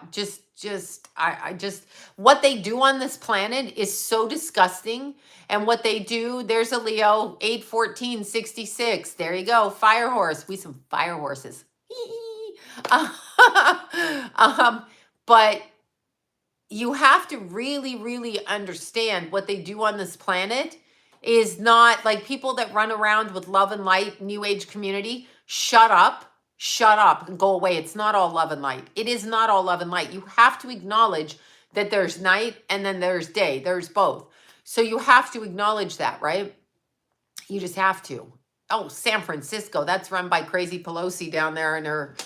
I just, what they do on this planet is so disgusting. And what they do, there's a Leo, 8/14/66. There you go. Fire horse. We some fire horses. But you have to really, really understand what they do on this planet is not like people that run around with love and light, new age community. Shut up and go away. It's not all love and light. It is not all love and light. You have to acknowledge that there's night and then there's day. There's both. So you have to acknowledge that, right? You just have to. Oh, San Francisco, that's run by crazy Pelosi down there and her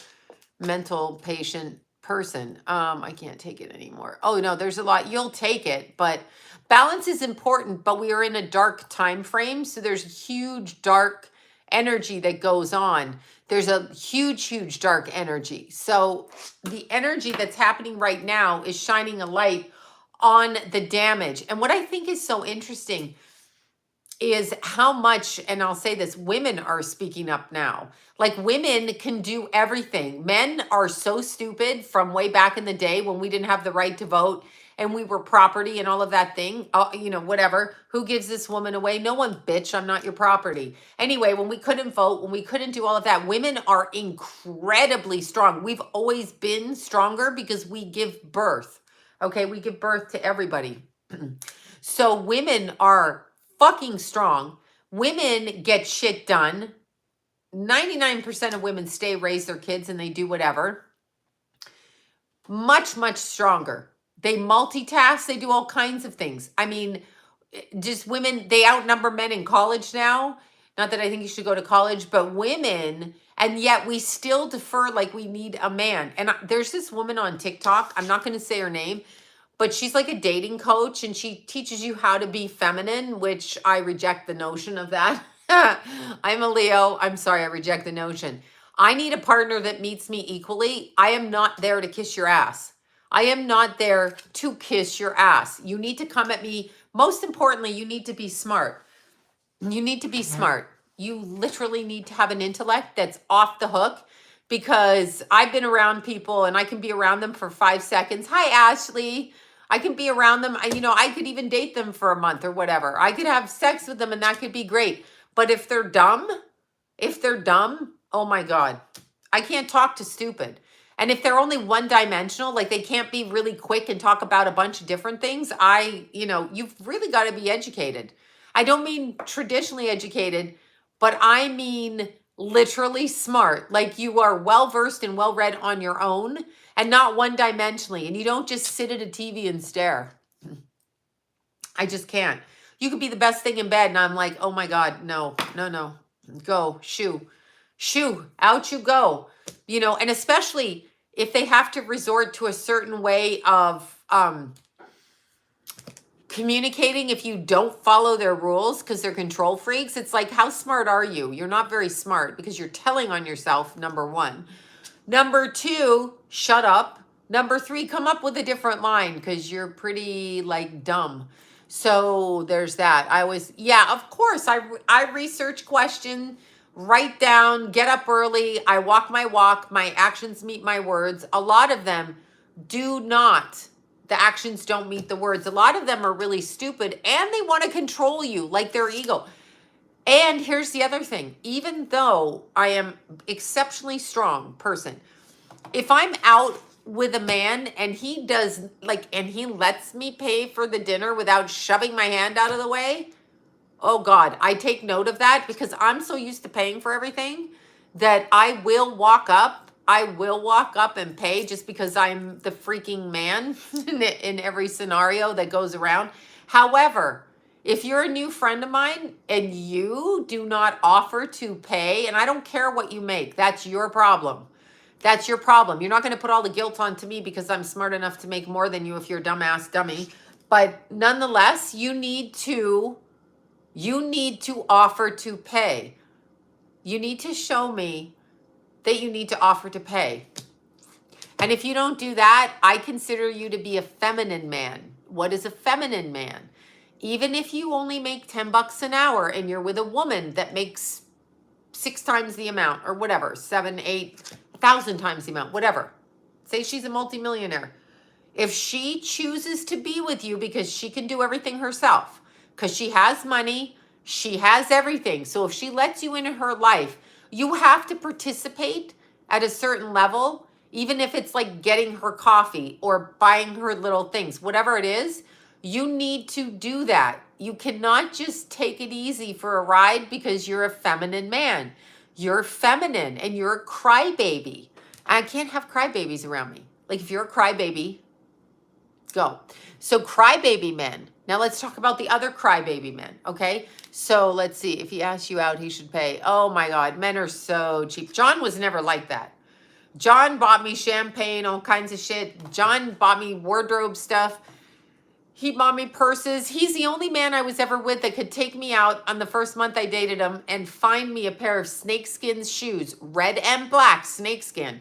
mental patient person. I can't take it anymore. Oh no, there's a lot. You'll take it, but balance is important, but we are in a dark time frame. So there's huge dark energy that goes on. There's a huge dark energy. So the energy that's happening right now is shining a light on the damage. And what I think is so interesting is how much, and I'll say this, women are speaking up now. Like, women can do everything. Men are so stupid from way back in the day when we didn't have the right to vote and we were property and all of that thing. Whatever. Who gives this woman away? No one, bitch. I'm not your property. Anyway, when we couldn't vote, when we couldn't do all of that, women are incredibly strong. We've always been stronger because we give birth. Okay, we give birth to everybody. So women are fucking strong. Women get shit done. 99% of women stay, raise their kids, and they do whatever. Much, much stronger. They multitask. They do all kinds of things. I mean, just women, they outnumber men in college now. Not that I think you should go to college, but women, and yet we still defer like we need a man. And there's this woman on TikTok. I'm not going to say her name, but she's like a dating coach and she teaches you how to be feminine, which I reject the notion of that. I'm a Leo. I'm sorry, I reject the notion. I need a partner that meets me equally. I am not there to kiss your ass. I am not there to kiss your ass. You need to come at me. Most importantly, you need to be smart. You need to be smart. You literally need to have an intellect that's off the hook, because I've been around people and I can be around them for 5 seconds. Hi, Ashley. I can be around them. I could even date them for a month or whatever. I could have sex with them and that could be great. But if they're dumb, oh my God, I can't talk to stupid. And if they're only one dimensional, like they can't be really quick and talk about a bunch of different things, you've really got to be educated. I don't mean traditionally educated, but I mean literally smart. Like you are well-versed and well-read on your own and not one-dimensionally. And you don't just sit at a TV and stare. I just can't. You could be the best thing in bed and I'm like, oh my God, no. Go, shoo, out you go. And especially if they have to resort to a certain way of communicating if you don't follow their rules because they're control freaks. It's like, how smart are you? You're not very smart because you're telling on yourself, number one. Number two, shut up. Number three, come up with a different line because you're pretty dumb. So there's that. Of course, I research question, write down, get up early. I walk my walk. My actions meet my words. A lot of them do not. The actions don't meet the words. A lot of them are really stupid and they want to control you like their ego. And here's the other thing. Even though I am exceptionally strong person, if I'm out with a man and he does and he lets me pay for the dinner without shoving my hand out of the way, oh God, I take note of that because I'm so used to paying for everything that I will walk up and pay just because I'm the freaking man in every scenario that goes around. However, if you're a new friend of mine and you do not offer to pay, and I don't care what you make, that's your problem. That's your problem. You're not going to put all the guilt onto me because I'm smart enough to make more than you if you're a dumbass dummy. But nonetheless, you need to offer to pay. You need to show me that you need to offer to pay. And if you don't do that, I consider you to be a feminine man. What is a feminine man? Even if you only make $10 an hour and you're with a woman that makes 6 times the amount or whatever, 7, 8, 1,000 times the amount, whatever. Say she's a multimillionaire. If she chooses to be with you because she can do everything herself, because she has money, she has everything. So if she lets you into her life, you have to participate at a certain level, even if it's like getting her coffee or buying her little things, whatever it is, you need to do that. You cannot just take it easy for a ride because you're a feminine man. You're feminine and you're a crybaby. I can't have crybabies around me. Like if you're a crybaby, go. So crybaby men. Now let's talk about the other crybaby men, okay? So let's see. If he asks you out, he should pay. Oh my God, men are so cheap. John was never like that. John bought me champagne, all kinds of shit. John bought me wardrobe stuff. He bought me purses. He's the only man I was ever with that could take me out on the first month I dated him and find me a pair of snakeskin shoes, red and black snakeskin.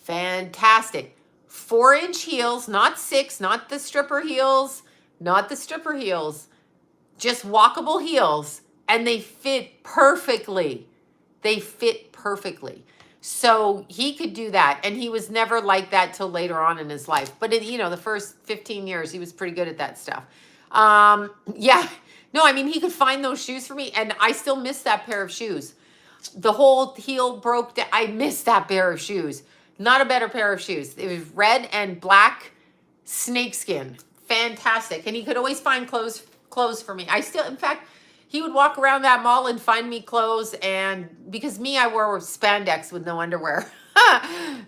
Fantastic. 4-inch heels, not 6, not the stripper heels, just walkable heels and they fit perfectly. They fit perfectly. So he could do that. And he was never like that till later on in his life. But in, the first 15 years, he was pretty good at that stuff. Yeah. No, I mean, he could find those shoes for me. And I still miss that pair of shoes. The whole heel broke down. I miss that pair of shoes. Not a better pair of shoes. It was red and black snakeskin. Fantastic. And he could always find clothes for me. In fact, he would walk around that mall and find me clothes, and because I wore spandex with no underwear.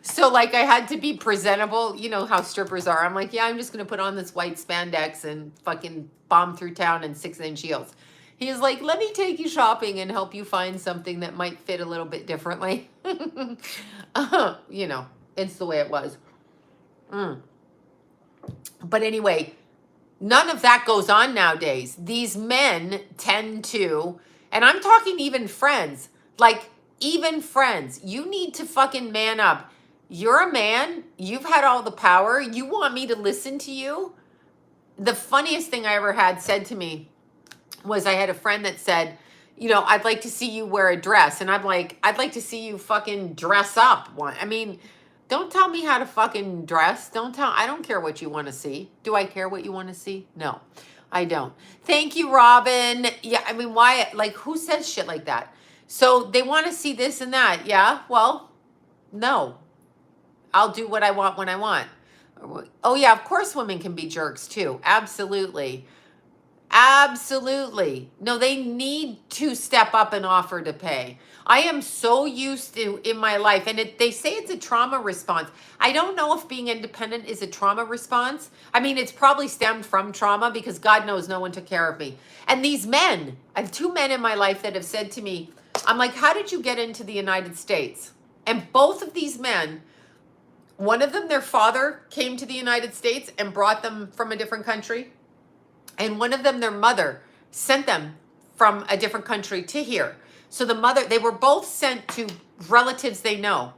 So like I had to be presentable. You know how strippers are. I'm like, yeah, I'm just going to put on this white spandex and fucking bomb through town in 6-inch heels. He's like, let me take you shopping and help you find something that might fit a little bit differently. It's the way it was. But anyway, none of that goes on nowadays. These men tend to, and I'm talking even friends, like even friends, you need to fucking man up. You're a man. You've had all the power. You want me to listen to you? The funniest thing I ever had said to me was I had a friend that said, I'd like to see you wear a dress. And I'm like, I'd like to see you fucking dress up. I mean, don't tell me how to fucking dress. I don't care what you want to see. Do I care what you want to see? No, I don't. Thank you, Robin. Yeah, I mean, why? Like, who says shit like that? So they want to see this and that. Yeah, well, no. I'll do what I want when I want. Oh, yeah, of course women can be jerks too. Absolutely. Absolutely. No, they need to step up and offer to pay. I am so used to in my life, and they say it's a trauma response. I don't know if being independent is a trauma response. I mean, it's probably stemmed from trauma because God knows no one took care of me. And these men, I have 2 men in my life that have said to me, I'm like, how did you get into the United States? And both of these men, one of them, their father came to the United States and brought them from a different country. And one of them, their mother, sent them from a different country to here. So the mother, they were both sent to relatives they know.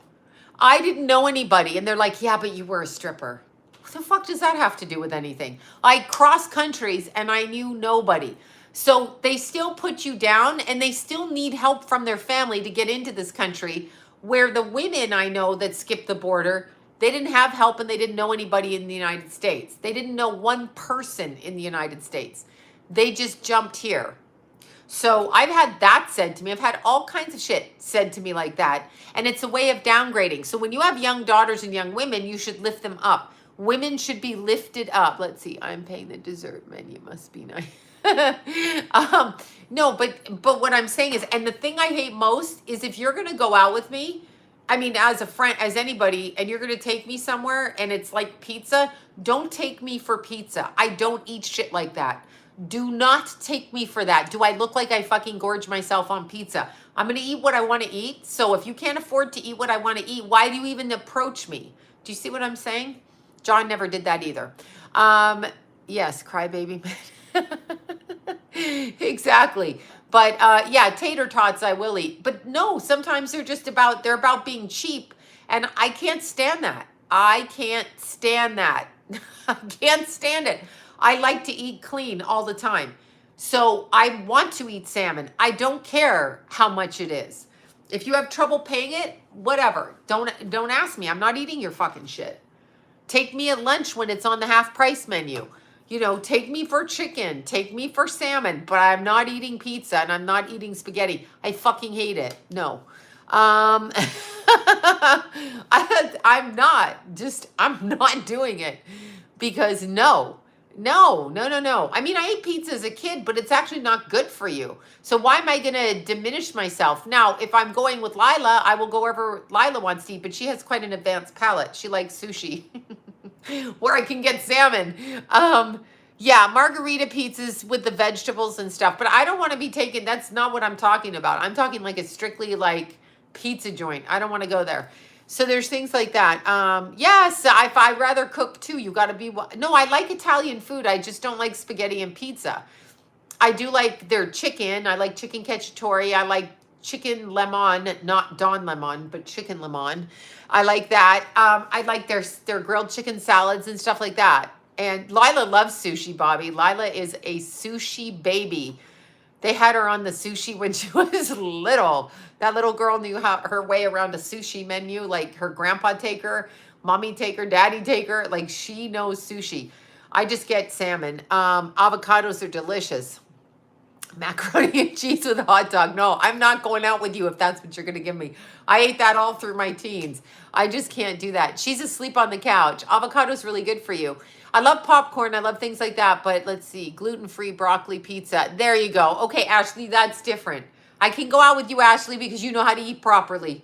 I didn't know anybody. And they're like, yeah, but you were a stripper. What the fuck does that have to do with anything? I crossed countries and I knew nobody. So they still put you down, and they still need help from their family to get into this country, where the women I know that skipped the border, they didn't have help and they didn't know anybody in the United States. They didn't know one person in the United States. They just jumped here. So I've had that said to me. I've had all kinds of shit said to me like that. And it's a way of downgrading. So when you have young daughters and young women, you should lift them up. Women should be lifted up. Let's see. I'm paying the dessert menu. Must be nice. No, but what I'm saying is, and the thing I hate most is if you're going to go out with me, I mean, as a friend, as anybody, and you're going to take me somewhere and it's like pizza, don't take me for pizza. I don't eat shit like that. Do not take me for that. Do I look like I fucking gorge myself on pizza? I'm going to eat what I want to eat. So if you can't afford to eat what I want to eat, why do you even approach me? Do you see what I'm saying? John never did that either. Yes, crybaby. Exactly. But yeah, tater tots I will eat. But no, sometimes they're about being cheap. And I can't stand that. I can't stand that. I can't stand it. I like to eat clean all the time. So I want to eat salmon. I don't care how much it is. If you have trouble paying it, whatever. Don't ask me. I'm not eating your fucking shit. Take me at lunch when it's on the half price menu. Take me for chicken, take me for salmon, but I'm not eating pizza and I'm not eating spaghetti. I fucking hate it. No. I'm not doing it because no. I mean, I ate pizza as a kid, but it's actually not good for you. So why am I going to diminish myself? Now, if I'm going with Lila, I will go wherever Lila wants to eat, but she has quite an advanced palate. She likes sushi. Where I can get salmon. Yeah, margarita pizzas with the vegetables and stuff. But I don't want to be taken. That's not what I'm talking about. I'm talking like a strictly like pizza joint. I don't want to go there. So there's things like that. Yes, if I'd rather cook too, you got to be. No, I like Italian food. I just don't like spaghetti and pizza. I do like their chicken. I like chicken cacciatore. I like chicken lemon, not Don Lemon, but chicken lemon. I like that. I like their grilled chicken salads and stuff like that. And Lila loves sushi, Bobby. Lila is a sushi baby. They had her on the sushi when she was little. That little girl knew how her way around a sushi menu. Like her grandpa take her, mommy take her, daddy take her. Like she knows sushi. I just get salmon. Avocados are delicious. Macaroni and cheese with a hot dog. No, I'm not going out with you if that's what you're going to give me. I ate that all through my teens. I just can't do that. She's asleep on the couch. Avocado's really good for you. I love popcorn. I love things like that. But let's see. Gluten-free broccoli pizza. There you go. Okay, Ashley, that's different. I can go out with you, Ashley, because you know how to eat properly.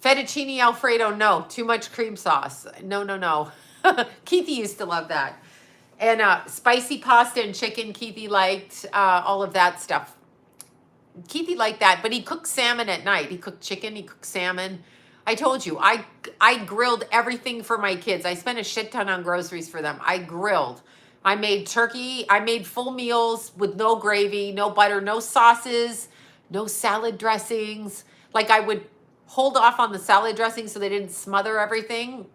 Fettuccine Alfredo, no. Too much cream sauce. No, no, no. Keithy used to love that. And spicy pasta and chicken, Keithy liked all of that stuff. Keithy liked that, but he cooked salmon at night. He cooked chicken, he cooked salmon. I told you, I grilled everything for my kids. I spent a shit ton on groceries for them. I grilled. I made turkey. I made full meals with no gravy, no butter, no sauces, no salad dressings. Like I would hold off on the salad dressing so they didn't smother everything.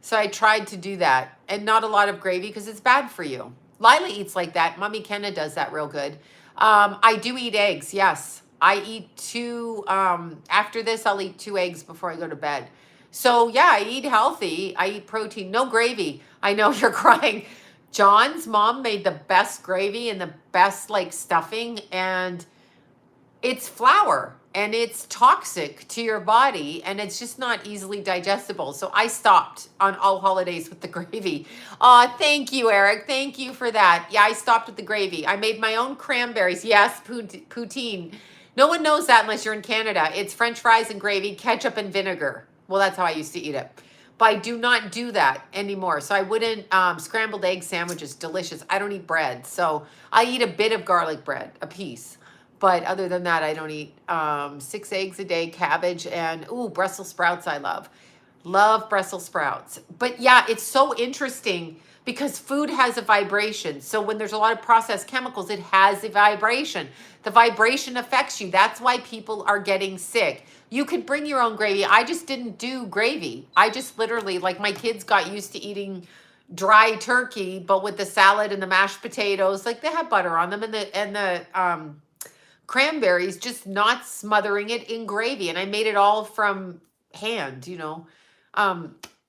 So I tried to do that, and not a lot of gravy because it's bad for you. Lila eats like that. Mommy Kenna does that real good. I do eat eggs. Yes. I eat 2, after this, I'll eat 2 eggs before I go to bed. So yeah, I eat healthy. I eat protein, no gravy. I know you're crying. John's mom made the best gravy and the best like stuffing, and it's flour and it's toxic to your body and it's just not easily digestible. So I stopped on all holidays with the gravy. Thank you, Eric. Thank you for that. Yeah, I stopped with the gravy. I made my own cranberries. Yes, poutine. No one knows that unless you're in Canada. It's French fries and gravy, ketchup and vinegar. Well, that's how I used to eat it. But I do not do that anymore. So I wouldn't, scrambled egg sandwiches, delicious. I don't eat bread. So I eat a bit of garlic bread, a piece. But other than that, I don't eat 6 eggs a day, cabbage, and Brussels sprouts I love. Love Brussels sprouts. But yeah, it's so interesting because food has a vibration. So when there's a lot of processed chemicals, it has a vibration. The vibration affects you. That's why people are getting sick. You could bring your own gravy. I just didn't do gravy. I just literally, like my kids got used to eating dry turkey, but with the salad and the mashed potatoes, like they had butter on them, and the cranberries, just not smothering it in gravy. And I made it all from hand,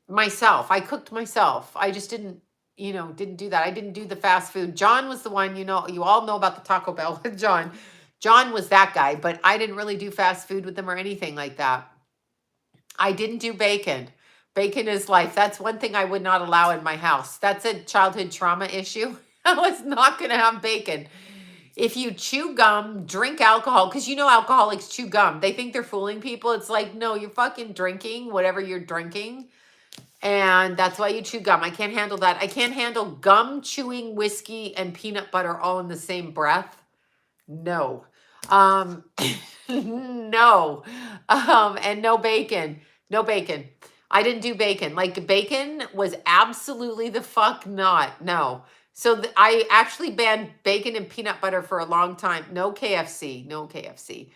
myself. I cooked myself. I just didn't do that. I didn't do the fast food. John was the one, you all know about the Taco Bell with John. John was that guy, but I didn't really do fast food with him or anything like that. I didn't do bacon. Bacon is life. That's one thing I would not allow in my house. That's a childhood trauma issue. I was not going to have bacon. If you chew gum, drink alcohol, because alcoholics chew gum. They think they're fooling people. It's like, no, you're fucking drinking whatever you're drinking. And that's why you chew gum. I can't handle that. I can't handle gum, chewing, whiskey, and peanut butter all in the same breath. No. No. And no bacon. No bacon. I didn't do bacon. Like bacon was absolutely the fuck not. No. So I actually banned bacon and peanut butter for a long time. No KFC. No KFC.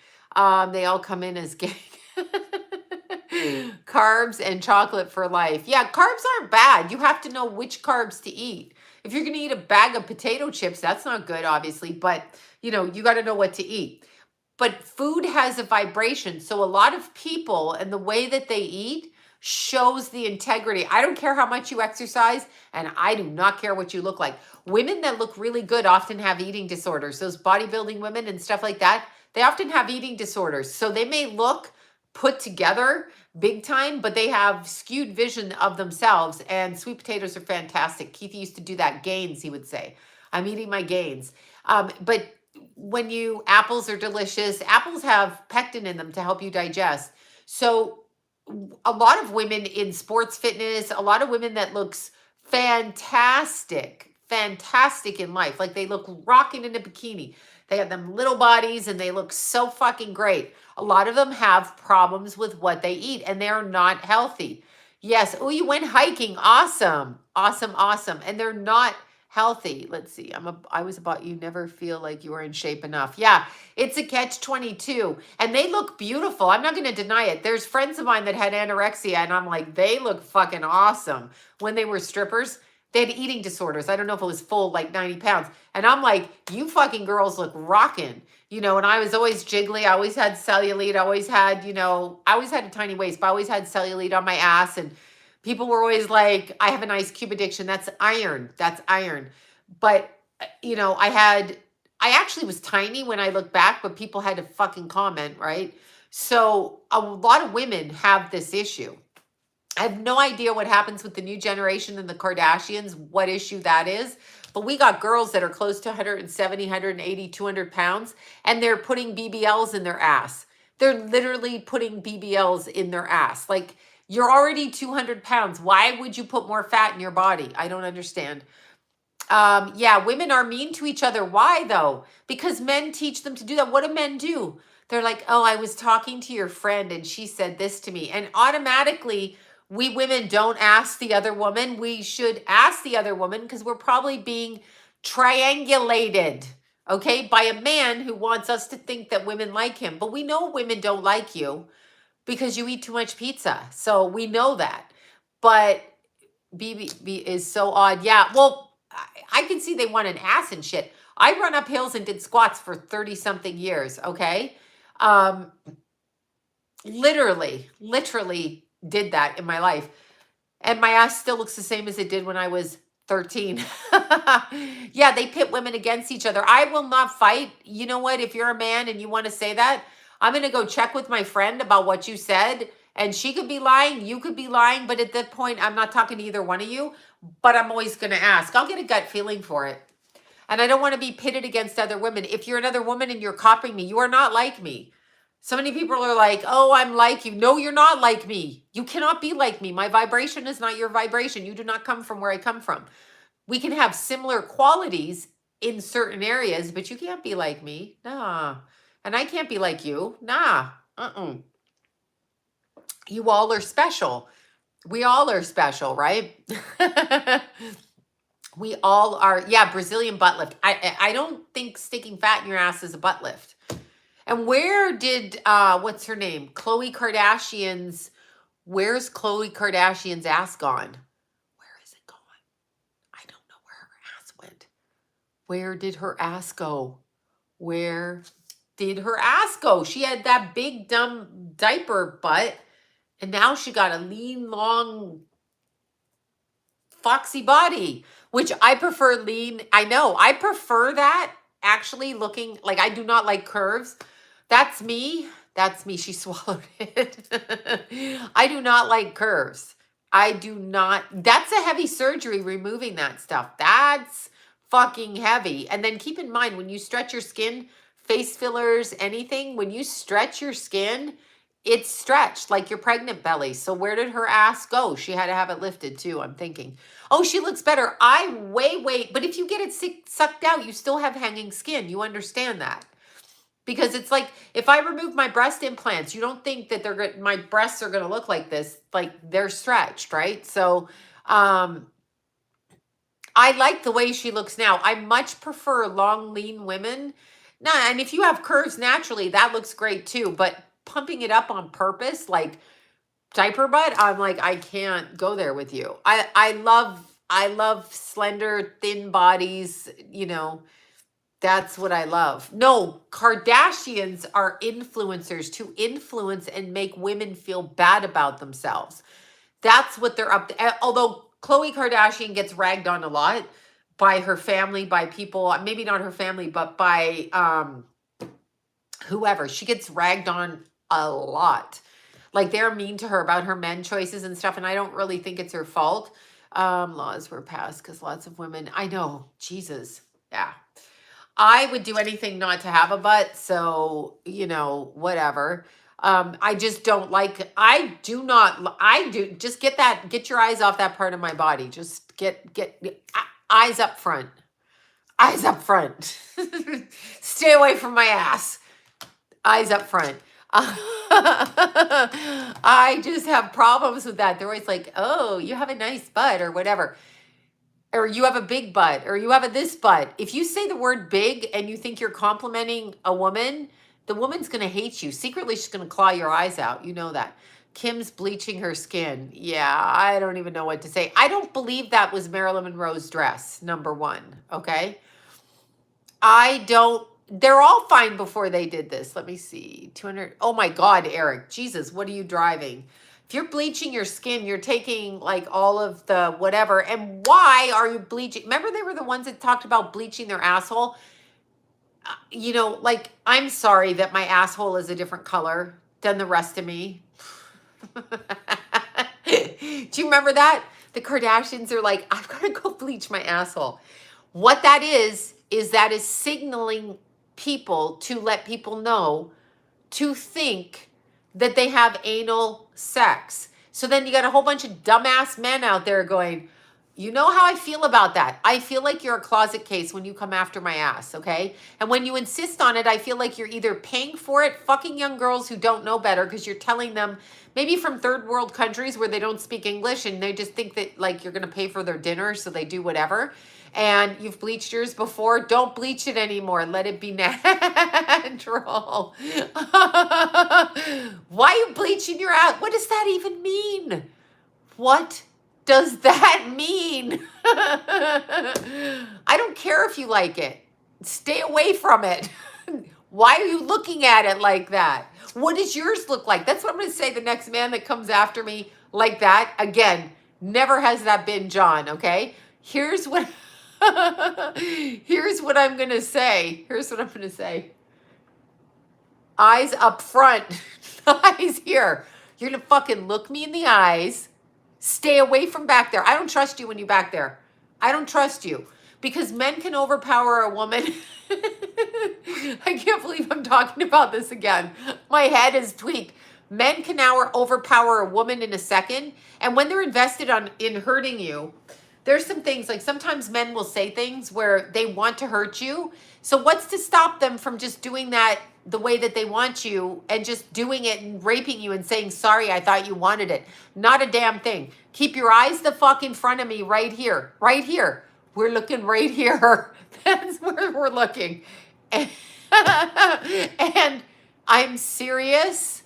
They all come in as gang. Carbs and chocolate for life. Yeah, carbs aren't bad. You have to know which carbs to eat. If you're going to eat a bag of potato chips, that's not good, obviously. But, you got to know what to eat. But food has a vibration. So a lot of people and the way that they eat shows the integrity. I don't care how much you exercise, and I do not care what you look like. Women that look really good often have eating disorders. Those bodybuilding women and stuff like that, they often have eating disorders. So they may look put together big time, but they have skewed vision of themselves, and sweet potatoes are fantastic. Keith used to do that. Gains, he would say. I'm eating my gains. But when apples are delicious. Apples have pectin in them to help you digest. So a lot of women in sports fitness, a lot of women that looks fantastic in life. Like they look rocking in a bikini. They have them little bodies and they look so fucking great. A lot of them have problems with what they eat and they're not healthy. Yes. Oh, you went hiking. Awesome. Awesome. Awesome. And they're not healthy. Let's see. I was about, you never feel like you are in shape enough. Yeah. It's a catch-22 and they look beautiful. I'm not going to deny it. There's friends of mine that had anorexia and I'm like, they look fucking awesome when they were strippers. They had eating disorders. I don't know if it was full, like 90 pounds. And I'm like, you fucking girls look rocking. You know, and I was always jiggly. I always had cellulite. I always had, you know, I always had a tiny waist, but I always had cellulite on my ass. And people were always like, I have an ice cube addiction. That's iron. That's iron. But, you know, I actually was tiny when I look back, but people had to fucking comment, right? So a lot of women have this issue. I have no idea what happens with the new generation and the Kardashians, what issue that is. But we got girls that are close to 170, 180, 200 pounds, and they're putting BBLs in their ass. They're literally putting BBLs in their ass. Like, you're already 200 pounds. Why would you put more fat in your body? I don't understand. Yeah, women are mean to each other. Why though? Because men teach them to do that. What do men do? They're like, oh, I was talking to your friend and she said this to me. And automatically, we women don't ask the other woman. We should ask the other woman because we're probably being triangulated, okay, by a man who wants us to think that women like him. But we know women don't like you because you eat too much pizza. So we know that. But BB is so odd. Yeah, well, I can see they want an ass and shit. I run up hills and did squats for 30 something years, okay? Literally did that in my life. And my ass still looks the same as it did when I was 13. Yeah, they pit women against each other. I will not fight. You know what? If you're a man and you want to say that, I'm going to go check with my friend about what you said. And she could be lying. You could be lying. But at that point, I'm not talking to either one of you. But I'm always going to ask. I'll get a gut feeling for it. And I don't want to be pitted against other women. If you're another woman and you're copying me, you are not like me. So many people are like, oh, I'm like you. No, you're not like me. You cannot be like me. My vibration is not your vibration. You do not come from where I come from. We can have similar qualities in certain areas, but you can't be like me. Nah. And I can't be like you. Nah. You all are special. We all are special, right? We all are. Yeah, Brazilian butt lift. I don't think sticking fat in your ass is a butt lift. And where did, what's her name? Khloe Kardashian's, where's Khloe Kardashian's ass gone? Where is it going? I don't know where her ass went. Where did her ass go? Where did her ass go? She had that big dumb diaper butt. And now she got a lean, long, foxy body, which I prefer lean. I know. I prefer that actually looking like I do not like curves. That's me. That's me. She swallowed it. I do not like curves. I do not. That's a heavy surgery removing that stuff. That's fucking heavy. And then keep in mind when you stretch your skin, face fillers, anything, when you stretch your skin, it's stretched like your pregnant belly. So where did her ass go? She had to have it lifted too, I'm thinking. Oh, she looks better. But if you get it sucked out, you still have hanging skin. You understand that. Because it's like, if I remove my breast implants, you don't think that my breasts are going to look like this. Like they're stretched, right? So I like the way she looks now. I much prefer long, lean women. Nah, and if you have curves naturally, that looks great too. But pumping it up on purpose, like diaper butt, I'm like, I can't go there with you. I love slender, thin bodies, you know. That's what I love. No, Kardashians are influencers to influence and make women feel bad about themselves. That's what they're up to. Although Khloe Kardashian gets ragged on a lot by her family, by people, maybe not her family, but by whoever. She gets ragged on a lot. Like they're mean to her about her men choices and stuff. And I don't really think it's her fault. Laws were passed because lots of women, I know, Jesus. Yeah. I would do anything not to have a butt. So, you know, whatever. I just don't like, just get your eyes off that part of my body. Just get eyes up front. Eyes up front. Stay away from my ass. Eyes up front. I just have problems with that. They're always like, oh, you have a nice butt or whatever. Or you have a big butt, or you have a this butt. If you say the word big and you think you're complimenting a woman, the woman's going to hate you. Secretly, she's going to claw your eyes out. You know that. Kim's bleaching her skin. Yeah, I don't even know what to say. I don't believe that was Marilyn Monroe's dress, number one. Okay. I don't, they're all fine before they did this. Let me see. 200. Oh my God, Eric. Jesus, what are you driving? If you're bleaching your skin, you're taking like all of the whatever. And why are you bleaching? Remember, they were the ones that talked about bleaching their asshole? You know, like, I'm sorry that my asshole is a different color than the rest of me. Do you remember that? The Kardashians are like, I've got to go bleach my asshole. What that is that is signaling people to let people know to think that they have anal sex. So then you got a whole bunch of dumbass men out there going, you know how I feel about that. I feel like you're a closet case when you come after my ass, okay? And when you insist on it, I feel like you're either paying for it, fucking young girls who don't know better because you're telling them, maybe from third world countries where they don't speak English and they just think that like you're going to pay for their dinner, so they do whatever. And you've bleached yours before. Don't bleach it anymore. Let it be natural. Why are you bleaching your ass? What does that even mean? What does that mean? I don't care if you like it. Stay away from it. Why are you looking at it like that? What does yours look like? That's what I'm going to say the next man that comes after me like that. Again, never has that been John, okay? Here's what here's what I'm going to say. Here's what I'm going to say. Eyes up front. Eyes here. You're going to fucking look me in the eyes. Stay away from back there. I don't trust you when you back there. I don't trust you. Because men can overpower a woman. I can't believe I'm talking about this again. My head is tweaked. Men can now overpower a woman in a second. And when they're invested in hurting you, there's some things, like sometimes men will say things where they want to hurt you. So what's to stop them from just doing that the way that they want you and just doing it and raping you and saying, sorry, I thought you wanted it? Not a damn thing. Keep your eyes the fuck in front of me right here. Right here. We're looking right here. That's where we're looking. And, and I'm serious.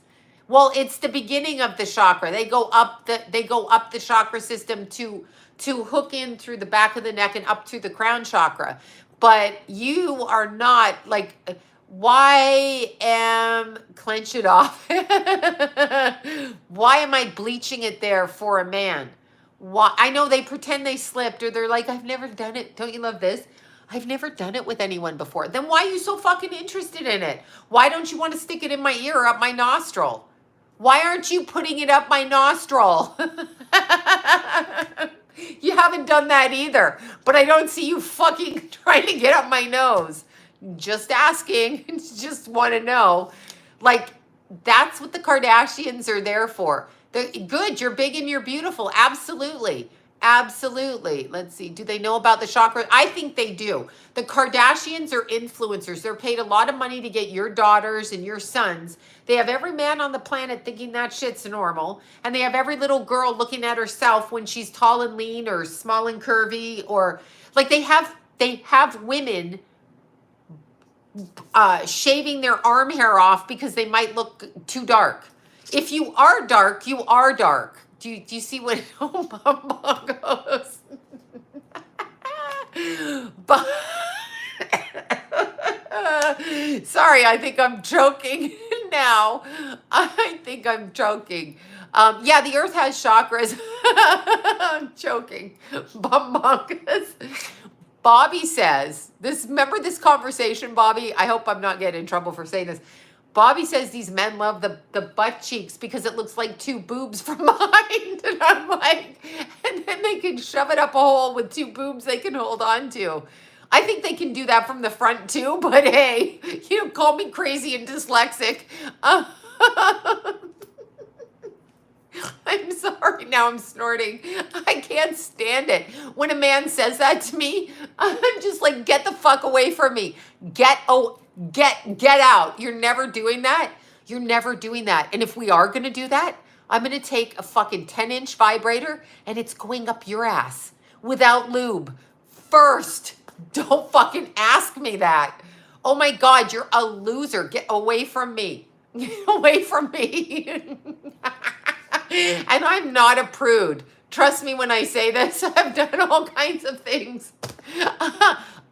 Well, it's the beginning of the chakra. They go up the chakra system to hook in through the back of the neck and up through the crown chakra. But you are not like, clench it off. Why am I bleaching it there for a man? Why? I know they pretend they slipped, or they're like, I've never done it. Don't you love this? I've never done it with anyone before. Then why are you so fucking interested in it? Why don't you want to stick it in my ear or up my nostril? Why aren't you putting it up my nostril? You haven't done that either. But I don't see you fucking trying to get up my nose. Just asking. Just want to know. Like, that's what the Kardashians are there for. They're good. You're big and you're beautiful. Absolutely. Absolutely. Let's see. Do they know about the chakra? I think they do. The Kardashians are influencers. They're paid a lot of money to get your daughters and your sons. They have every man on the planet thinking that shit's normal. And they have every little girl looking at herself when she's tall and lean or small and curvy, or like they have women shaving their arm hair off because they might look too dark. If you are dark, you are dark. Do you see what Mama goes? But sorry, I think I'm joking now. I think I'm joking. Yeah, the earth has chakras. I'm joking. Bumbuncas. Bobby says, remember this conversation, Bobby? I hope I'm not getting in trouble for saying this. Bobby says these men love the butt cheeks because it looks like two boobs from behind. And I'm like, and then they can shove it up a hole with two boobs they can hold on to. I think they can do that from the front too, but hey, you call me crazy and dyslexic. I'm sorry, now I'm snorting. I can't stand it. When a man says that to me, I'm just like, get the fuck away from me. Get out. You're never doing that. You're never doing that. And if we are going to do that, I'm going to take a fucking 10-inch vibrator and it's going up your ass without lube. First, don't fucking ask me that. Oh my God, you're a loser. Get away from me. Get away from me. And I'm not a prude. Trust me when I say this. I've done all kinds of things.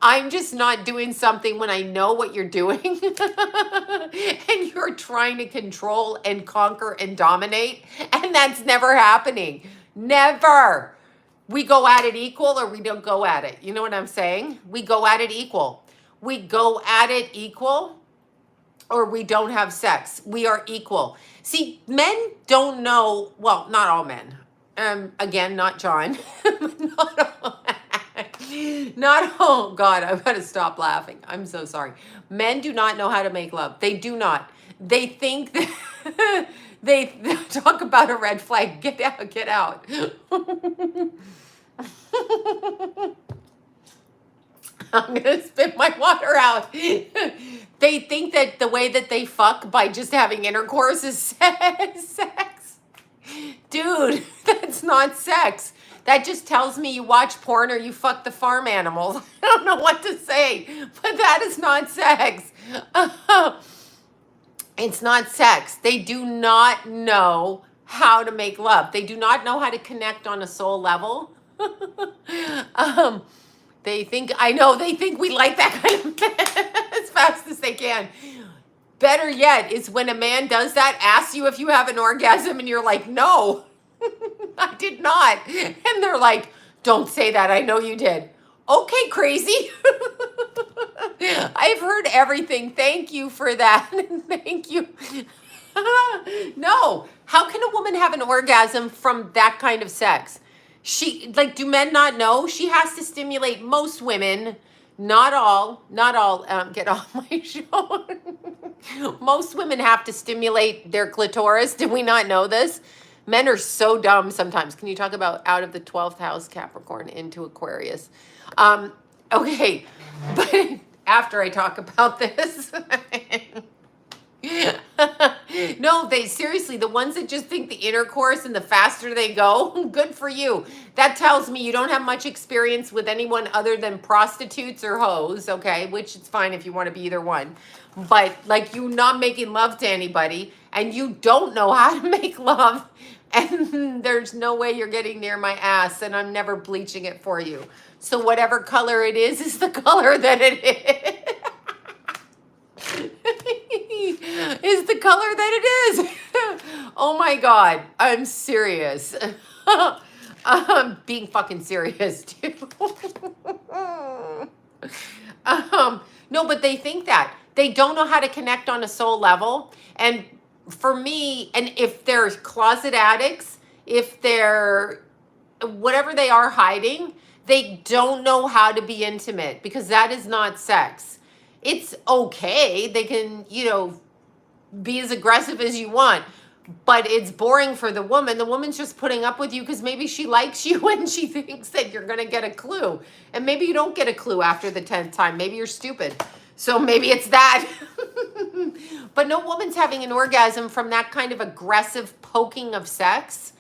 I'm just not doing something when I know what you're doing. And you're trying to control and conquer and dominate. And that's never happening. Never. We go at it equal or we don't go at it. You know what I'm saying? We go at it equal. We go at it equal or we don't have sex. We are equal. See, men don't know, well, not all men. Again, not John. Not all, not all, God, I've got to stop laughing. I'm so sorry. Men do not know how to make love. They do not. They think that they talk about a red flag. Get out, get out. I'm going to spit my water out. They think that the way that they fuck by just having intercourse is sex. Dude, that's not sex. That just tells me you watch porn or you fuck the farm animals. I don't know what to say, but that is not sex. It's not sex. They do not know how to make love. They do not know how to connect on a soul level. They think, I know, they think we like that kind of as fast as they can. Better yet is when a man does that, asks you if you have an orgasm, and you're like, no, I did not. And they're like, don't say that. I know you did. Okay, crazy. I've heard everything. Thank you for that. Thank you. No. How can a woman have an orgasm from that kind of sex? Do men not know? She has to stimulate most women, not all, get off my show. Most women have to stimulate their clitoris. Did we not know this? Men are so dumb sometimes. Can you talk about out of the 12th house, Capricorn into Aquarius? Okay, but after I talk about this, no, they seriously, the ones that just think the intercourse and the faster they go, good for you. That tells me you don't have much experience with anyone other than prostitutes or hoes, okay? Which it's fine if you want to be either one. But like you not making love to anybody and you don't know how to make love and there's no way you're getting near my ass and I'm never bleaching it for you. So whatever color it is the color that it is. Is the color that it is. Oh my God, I'm serious. I'm being fucking serious too. No, but they think that. They don't know how to connect on a soul level. And for me, and if they're closet addicts, if they're whatever they are hiding, they don't know how to be intimate because that is not sex. It's okay. They can, be as aggressive as you want, but it's boring for the woman. The woman's just putting up with you because maybe she likes you and she thinks that you're going to get a clue. And maybe you don't get a clue after the 10th time. Maybe you're stupid. So maybe it's that. But no woman's having an orgasm from that kind of aggressive poking of sex.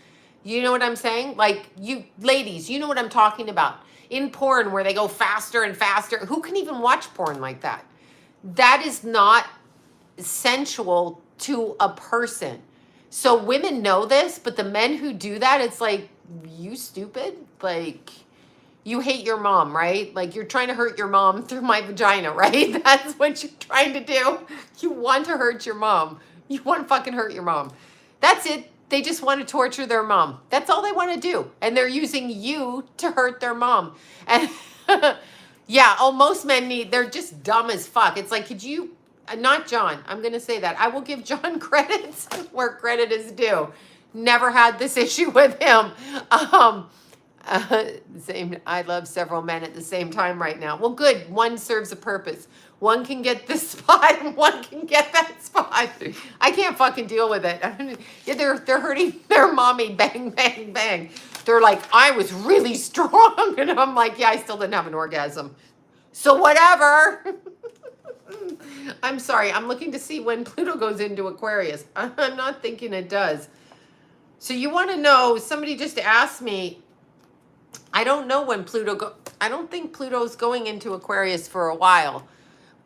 You know what I'm saying? Like you ladies, you know what I'm talking about. In porn where they go faster and faster. Who can even watch porn like that? That is not sensual to a person. So women know this, but the men who do that, it's like, you stupid? Like, you hate your mom, right? Like, you're trying to hurt your mom through my vagina, right? That's what you're trying to do. You want to hurt your mom. You want to fucking hurt your mom. That's it. They just want to torture their mom. That's all they want to do. And they're using you to hurt their mom. And yeah, most men they're just dumb as fuck. It's like, could you, not John, I'm going to say that. I will give John credit where credit is due. Never had this issue with him. I love several men at the same time right now. Well, good. One serves a purpose. One can get this spot and one can get that spot. I can't fucking deal with it. Yeah, they're hurting their mommy. Bang, bang, bang. They're like, I was really strong. And I'm like, yeah, I still didn't have an orgasm. So whatever. I'm sorry. I'm looking to see when Pluto goes into Aquarius. I'm not thinking it does. So you want to know, somebody just asked me, I don't know when I don't think Pluto's going into Aquarius for a while.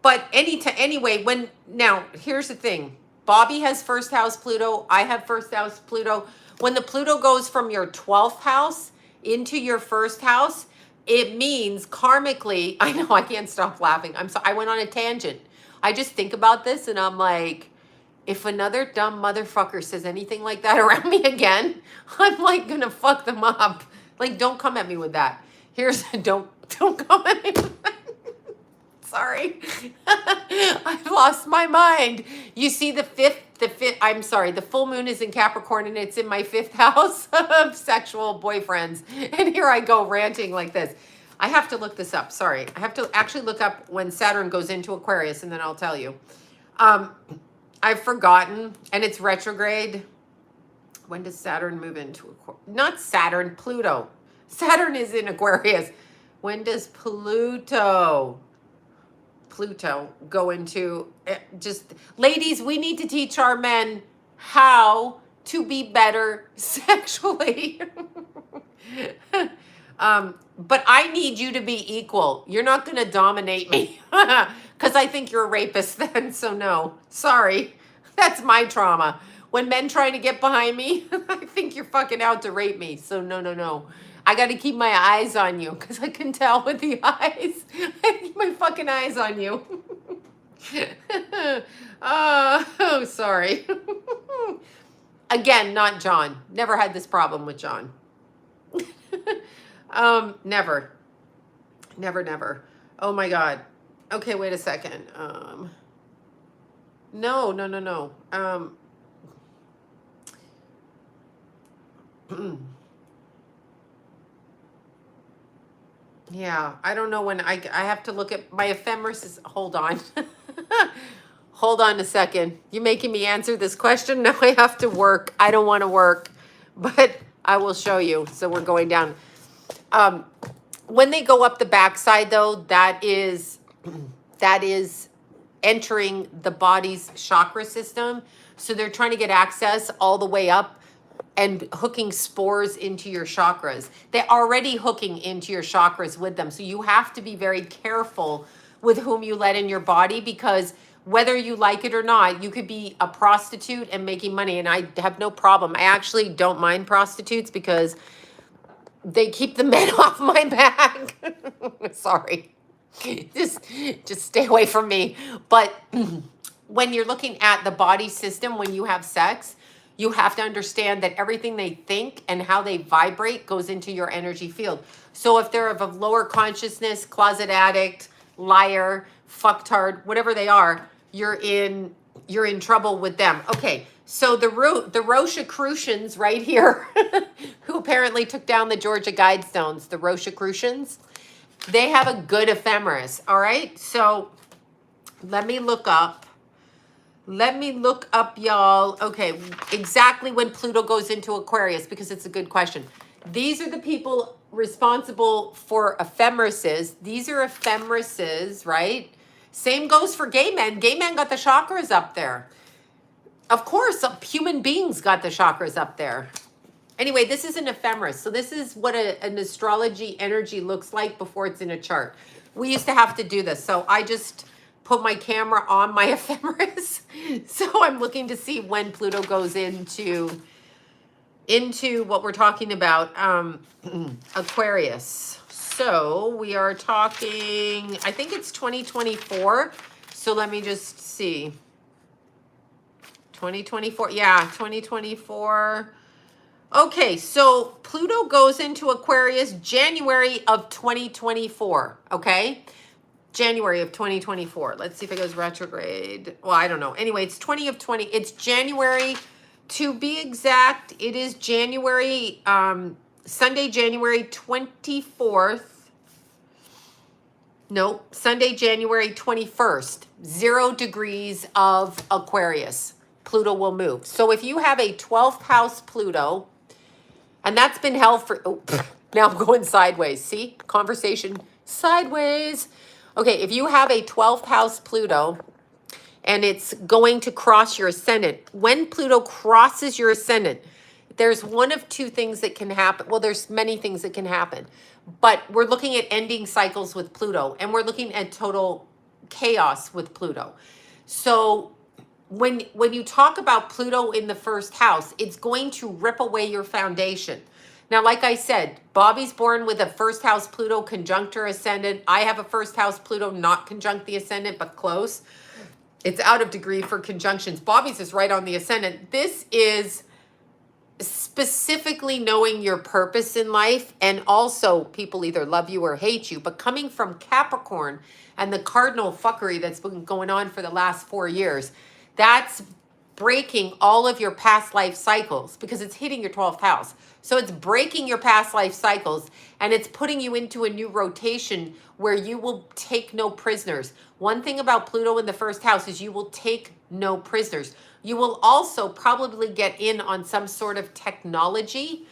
But anyway, now here's the thing. Bobby has first house Pluto. I have first house Pluto. When the Pluto goes from your 12th house into your first house, it means karmically, I know I can't stop laughing. I went on a tangent. I just think about this and I'm like, if another dumb motherfucker says anything like that around me again, I'm like gonna fuck them up. Like, don't come at me with that. Don't come at me with that. Sorry. I've lost my mind. You see the full moon is in Capricorn and it's in my 5th house of sexual boyfriends. And here I go ranting like this. I have to look this up. Sorry. I have to actually look up when Saturn goes into Aquarius and then I'll tell you. I've forgotten and it's retrograde. When does Saturn move into Aquarius? Not Saturn, Pluto. Saturn is in Aquarius. When does Pluto go into, ladies, we need to teach our men how to be better sexually. But I need you to be equal. You're not going to dominate me because I think you're a rapist then. So no, sorry. That's my trauma. When men try to get behind me, I think you're fucking out to rape me. So no. I got to keep my eyes on you because I can tell with the eyes. I keep my fucking eyes on you. Oh, sorry. Again, not John. Never had this problem with John. Never. Oh my God. Okay, wait a second. No. Yeah, I don't know when I have to look at my ephemeris. Hold on. Hold on a second. You're making me answer this question. Now I have to work. I don't want to work, but I will show you. So we're going down. When they go up the backside though, that is entering the body's chakra system. So they're trying to get access all the way up and hooking spores into your chakras. They're already hooking into your chakras with them. So you have to be very careful with whom you let in your body, because whether you like it or not, you could be a prostitute and making money. And I have no problem. I actually don't mind prostitutes because they keep the men off my back. Sorry. Just stay away from me. But when you're looking at the body system, when you have sex, you have to understand that everything they think and how they vibrate goes into your energy field. So if they're of a lower consciousness, closet addict, liar, fucktard, whatever they are, you're in trouble with them. Okay, so the Rosicrucians right here, who apparently took down the Georgia Guidestones, the Rosicrucians, they have a good ephemeris, all right? So let me look up, y'all. Okay, exactly when Pluto goes into Aquarius, because it's a good question. These are the people responsible for ephemerises. These are ephemerises, right? Same goes for gay men. Gay men got the chakras up there. Of course, human beings got the chakras up there. Anyway, this is an ephemeris. So this is what an astrology energy looks like before it's in a chart. We used to have to do this. So I just put my camera on my ephemeris. So I'm looking to see when Pluto goes into what we're talking about, Aquarius. So we are talking, I think it's 2024. So let me just see. 2024. Yeah, 2024. Okay, so Pluto goes into Aquarius January of 2024, okay? January of 2024. Let's see if it goes retrograde. Well, I don't know. Anyway, it's it's January. To be exact, it is January, Sunday, January 24th. No, Sunday, January 21st. 0 degrees of Aquarius. Pluto will move. So if you have a 12th house Pluto, and that's been held for, now I'm going sideways. See, conversation sideways. Okay, if you have a 12th house Pluto and it's going to cross your ascendant, when Pluto crosses your ascendant, there's one of two things that can happen. Well, there's many things that can happen, but we're looking at ending cycles with Pluto, and we're looking at total chaos with Pluto. So when you talk about Pluto in the first house, it's going to rip away your foundation. Now, like I said, Bobby's born with a first house Pluto conjunct her ascendant. I have a first house Pluto not conjunct the ascendant, but close. It's out of degree for conjunctions. Bobby's is right on the ascendant. This is specifically knowing your purpose in life, and also people either love you or hate you, but coming from Capricorn and the cardinal fuckery that's been going on for the last 4 years, that's breaking all of your past life cycles because it's hitting your 12th house. So it's breaking your past life cycles, and it's putting you into a new rotation where you will take no prisoners. One thing about Pluto in the first house is you will take no prisoners. You will also probably get in on some sort of technology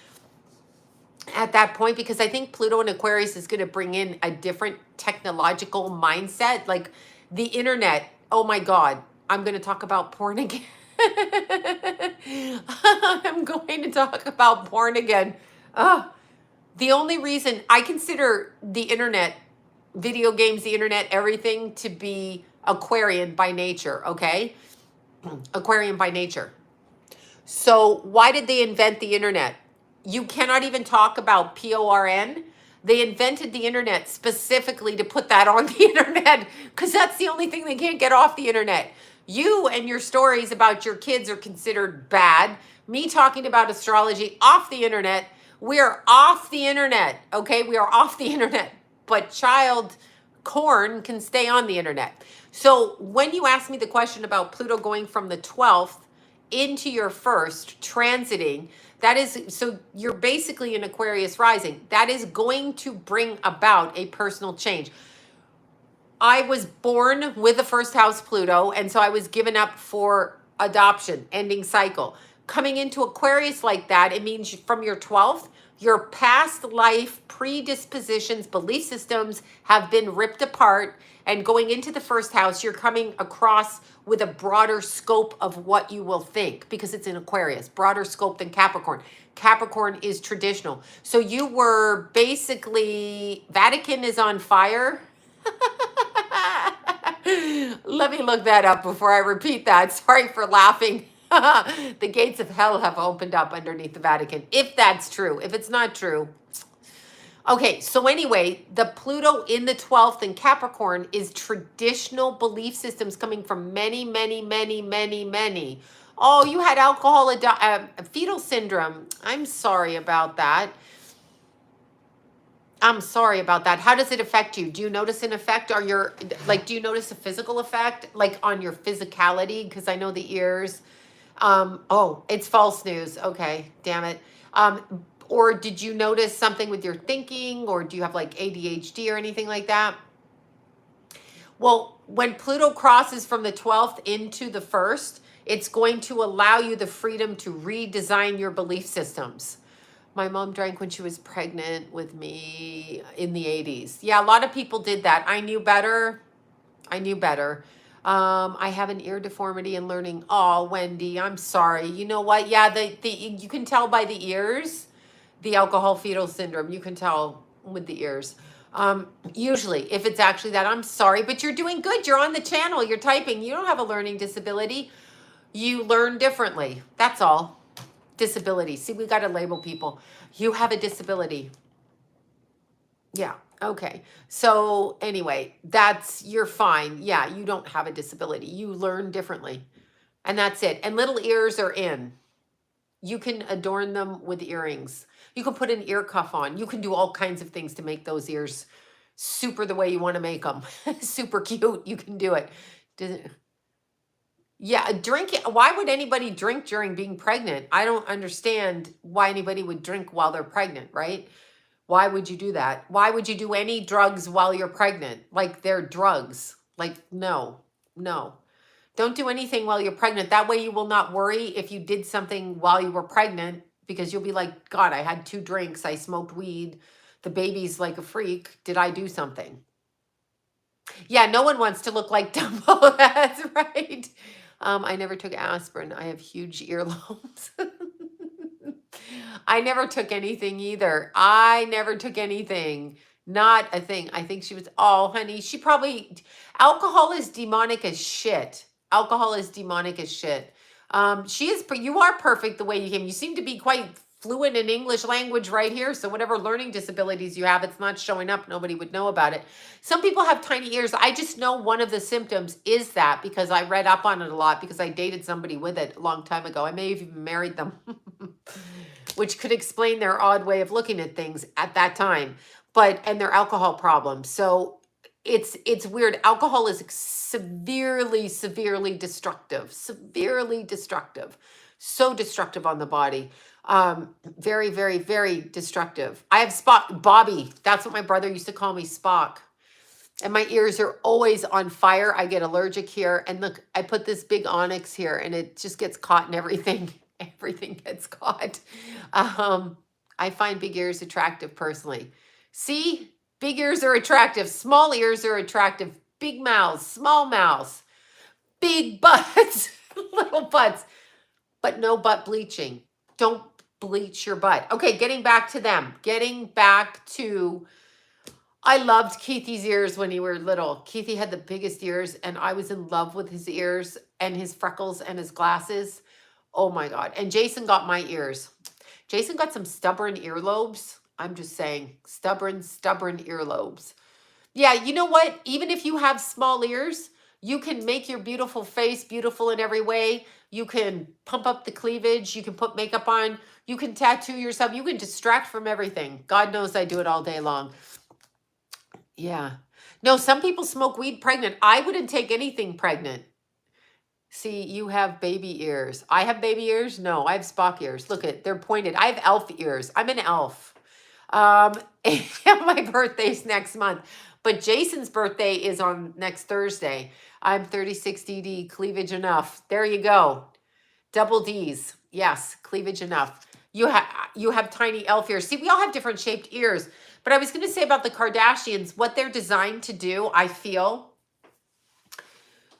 at that point, because I think Pluto in Aquarius is going to bring in a different technological mindset, like the internet. Oh my God, I'm going to talk about porn again. I'm going to talk about porn again. The only reason I consider the internet, video games, the internet, everything to be Aquarian by nature, okay? Aquarian by nature. So why did they invent the internet? You cannot even talk about PORN. They invented the internet specifically to put that on the internet because that's the only thing they can't get off the internet. You and your stories about your kids are considered bad. Me talking about astrology off the internet. We are off the internet, okay? We are off the internet. But child corn can stay on the internet. So when you ask me the question about Pluto going from the 12th into your first, transiting, that is, so you're basically in Aquarius rising. That is going to bring about a personal change. I was born with a first house Pluto, and so I was given up for adoption, ending cycle. Coming into Aquarius like that, it means from your 12th, your past life predispositions, belief systems have been ripped apart, and going into the first house, you're coming across with a broader scope of what you will think, because it's in Aquarius, broader scope than Capricorn. Capricorn is traditional. So you were basically, Vatican is on fire. Let me look that up before I repeat that. Sorry for laughing. The gates of hell have opened up underneath the Vatican. If that's true. If it's not true. Okay, so anyway, the Pluto in the 12th in Capricorn is traditional belief systems coming from many, many, many, many, many. Oh, you had fetal syndrome. I'm sorry about that. I'm sorry about that. How does it affect you? Do you notice an effect? Do you notice a physical effect, like on your physicality? Because I know the ears. Oh, it's false news. Okay, damn it. Or did you notice something with your thinking, or do you have like ADHD or anything like that? Well, when Pluto crosses from the 12th into the 1st, it's going to allow you the freedom to redesign your belief systems. My mom drank when she was pregnant with me in the 80s. Yeah, a lot of people did that. I knew better. I knew better. I have an ear deformity and learning. Oh, Wendy, I'm sorry. You know what? Yeah, you can tell by the ears, the alcohol fetal syndrome. You can tell with the ears. Usually, if it's actually that, I'm sorry, but you're doing good. You're on the channel. You're typing. You don't have a learning disability. You learn differently. That's all. Disability. See, we got to label people. You have a disability. Yeah. Okay. So anyway, you're fine. Yeah, you don't have a disability. You learn differently. And that's it. And little ears are in. You can adorn them with earrings. You can put an ear cuff on. You can do all kinds of things to make those ears super the way you want to make them. Super cute. You can do it. Yeah, drinking. Why would anybody drink during being pregnant? I don't understand why anybody would drink while they're pregnant, right? Why would you do that? Why would you do any drugs while you're pregnant? Like they're drugs. Like, no. Don't do anything while you're pregnant. That way you will not worry if you did something while you were pregnant, because you'll be like, God, I had 2 drinks. I smoked weed. The baby's like a freak. Did I do something? Yeah, no one wants to look like Dumbo. That's right. I never took aspirin. I have huge earlobes. I never took anything either. I never took anything. Not a thing. I think she was, oh, honey, alcohol is demonic as shit. Alcohol is demonic as shit. She is, but you are perfect the way you came. You seem to be quite fluent in English language right here. So whatever learning disabilities you have, it's not showing up. Nobody would know about it. Some people have tiny ears. I just know one of the symptoms is that because I read up on it a lot because I dated somebody with it a long time ago. I may have even married them, which could explain their odd way of looking at things at that time, and their alcohol problems. So it's weird. Alcohol is severely destructive, so destructive on the body. Very destructive. I have Bobby. That's what my brother used to call me, Spock. And my ears are always on fire. I get allergic here. And look, I put this big onyx here and it just gets caught in everything. Everything gets caught. I find big ears attractive personally. See? Big ears are attractive. Small ears are attractive. Big mouths, small mouths, big butts, little butts, but no butt bleaching. Don't bleach your butt. Okay, getting back to them. I loved Keithy's ears when he were little. Keithy had the biggest ears, and I was in love with his ears and his freckles and his glasses. Oh my God. And Jason got my ears. Jason got some stubborn earlobes. I'm just saying, stubborn earlobes. Yeah, you know what? Even if you have small ears, you can make your beautiful face beautiful in every way. You can pump up the cleavage. You can put makeup on. You can tattoo yourself. You can distract from everything. God knows I do it all day long. Yeah. No, some people smoke weed pregnant. I wouldn't take anything pregnant. See, you have baby ears. I have baby ears? No, I have Spock ears. Look at, they're pointed. I have elf ears. I'm an elf. My birthday's next month, but Jason's birthday is on next Thursday. I'm 36 DD, cleavage enough. There you go. Double D's. Yes, cleavage enough. You have tiny elf ears. See, we all have different shaped ears. But I was going to say about the Kardashians, what they're designed to do, I feel,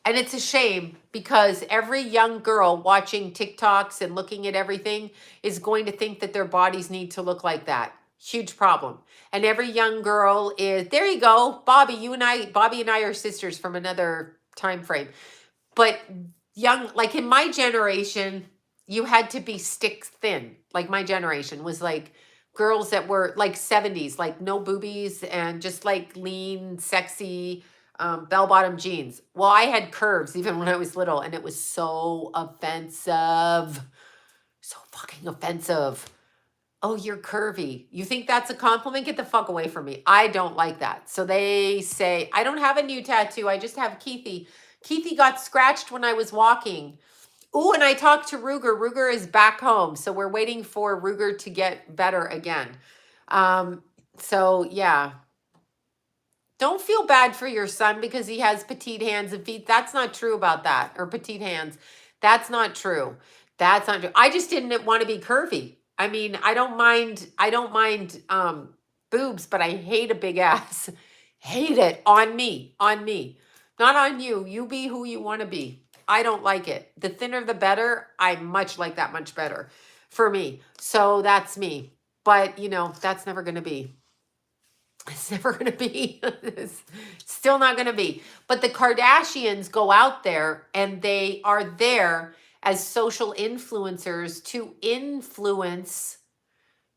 and it's a shame because every young girl watching TikToks and looking at everything is going to think that their bodies need to look like that. Huge problem. And every young girl is, there you go, Bobby and I are sisters from another time frame. But young, like in my generation, you had to be stick thin. Like my generation was like girls that were like 70s, like no boobies and just like lean, sexy, bell-bottom jeans. Well, I had curves even when I was little, and it was so offensive. So fucking offensive. Oh, you're curvy. You think that's a compliment? Get the fuck away from me. I don't like that. So they say, I don't have a new tattoo. I just have Keithy. Keithy got scratched when I was walking. Ooh, and I talked to Ruger. Ruger is back home. So we're waiting for Ruger to get better again. So yeah. Don't feel bad for your son because he has petite hands and feet. That's not true about that. Or petite hands. That's not true. That's not true. I just didn't want to be curvy. I mean, I don't mind boobs, but I hate a big ass. Hate it on me, not on you. You be who you want to be. I don't like it. The thinner, the better. I much like that much better for me. So that's me. But you know, that's never going to be. It's never going to be. It's still not going to be. But the Kardashians go out there and they are there as social influencers to influence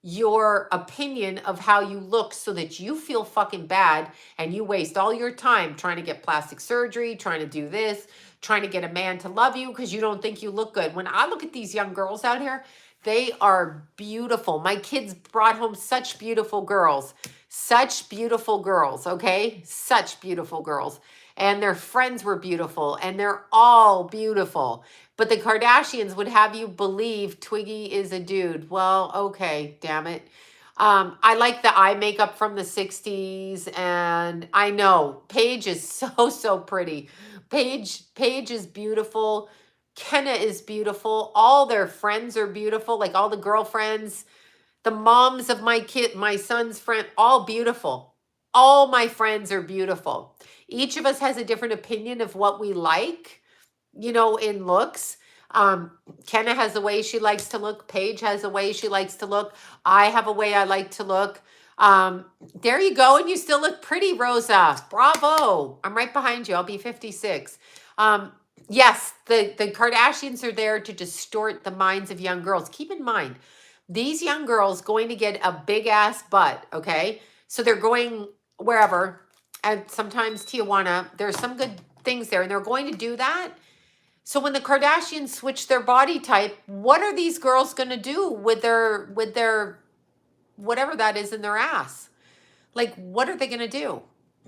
your opinion of how you look so that you feel fucking bad and you waste all your time trying to get plastic surgery, trying to do this, trying to get a man to love you because you don't think you look good. When I look at these young girls out here, they are beautiful. My kids brought home such beautiful girls, okay? Such beautiful girls. And their friends were beautiful and they're all beautiful. But the Kardashians would have you believe Twiggy is a dude. Well, okay, damn it. I like the eye makeup from the 60s. And I know Paige is so pretty. Paige is beautiful. Kenna is beautiful. All their friends are beautiful. Like all the girlfriends, the moms of my son's friend, all beautiful. All my friends are beautiful. Each of us has a different opinion of what we like, you know, in looks. Kenna has a way she likes to look. Paige has a way she likes to look. I have a way I like to look. There you go. And you still look pretty, Rosa. Bravo. I'm right behind you. I'll be 56. Yes, the Kardashians are there to distort the minds of young girls. Keep in mind, these young girls going to get a big ass butt, okay? So they're going wherever, and sometimes Tijuana, there's some good things there, and they're going to do that. So when the Kardashians switch their body type, what are these girls going to do with their whatever that is in their ass? Like, what are they going to do?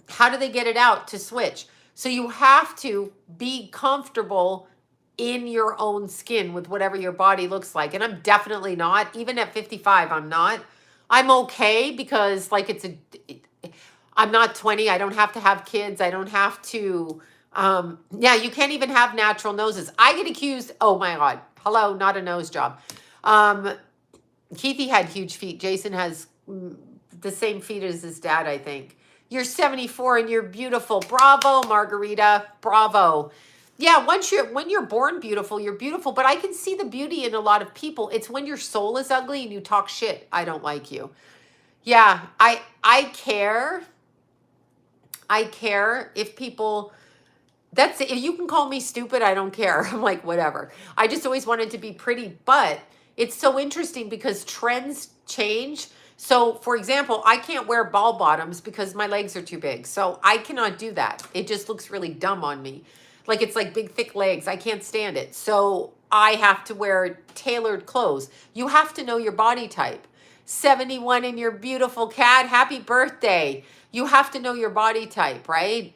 How do they get it out to switch? So you have to be comfortable in your own skin with whatever your body looks like. And I'm definitely not. Even at 55, I'm not. I'm okay because like I'm not 20. I don't have to have kids. I don't have to yeah, you can't even have natural noses. I get accused, oh my God. Hello, not a nose job. Keithy had huge feet. Jason has the same feet as his dad, I think. You're 74 and you're beautiful. Bravo, Margarita. Bravo. Yeah, when you're born beautiful, you're beautiful. But I can see the beauty in a lot of people. It's when your soul is ugly and you talk shit. I don't like you. Yeah, I care. I care if people. That's it. If you can call me stupid, I don't care. I'm like, whatever. I just always wanted to be pretty, but it's so interesting because trends change. So, for example, I can't wear ball bottoms because my legs are too big. So I cannot do that. It just looks really dumb on me. Like it's like big, thick legs. I can't stand it. So I have to wear tailored clothes. You have to know your body type. 71 and you're beautiful, cat. Happy birthday. You have to know your body type, right?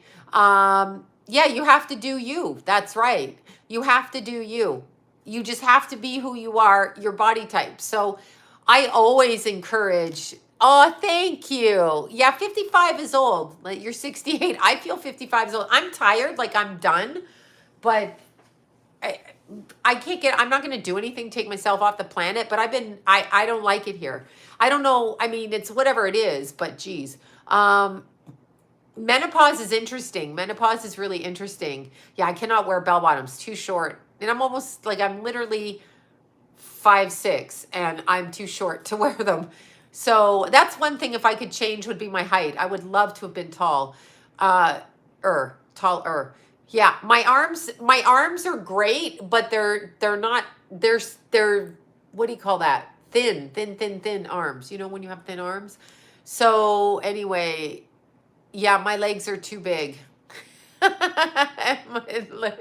Yeah, you have to do you. That's right. You have to do you. You just have to be who you are, your body type. So I always encourage, oh, thank you. Yeah, 55 is old. Like you're 68. I feel 55 is old. I'm tired, like I'm done, but I can't get, I'm not going to do anything, take myself off the planet, but I don't like it here. I don't know. I mean, it's whatever it is, but geez. Menopause is interesting. Menopause is really interesting. Yeah, I cannot wear bell bottoms, too short. And I'm almost like I'm literally 5'6" and I'm too short to wear them. So that's one thing if I could change would be my height. I would love to have been tall. Taller. Yeah, my arms are great, but they're not they're what do you call that? Thin arms. You know when you have thin arms? So anyway, yeah, my legs are too big. My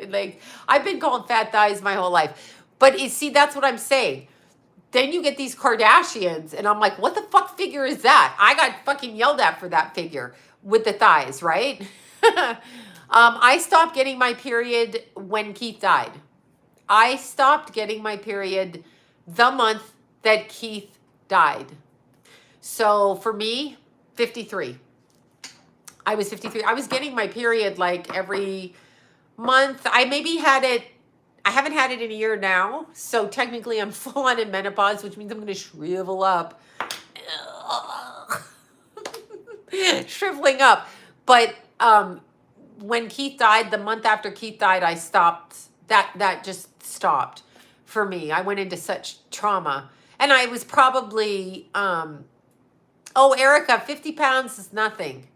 legs. I've been called fat thighs my whole life. But you see, that's what I'm saying. Then you get these Kardashians, and I'm like, what the fuck figure is that? I got fucking yelled at for that figure with the thighs, right? I stopped getting my period when Keith died. I stopped getting my period the month that Keith died. So for me, 53. I was 53. I was getting my period like every month. I haven't had it in a year now. So technically I'm full on in menopause, which means I'm going to shrivel up. Shriveling up. But when Keith died, the month after Keith died, I stopped. That just stopped for me. I went into such trauma. And I was probably, oh, Erica, 50 pounds is nothing.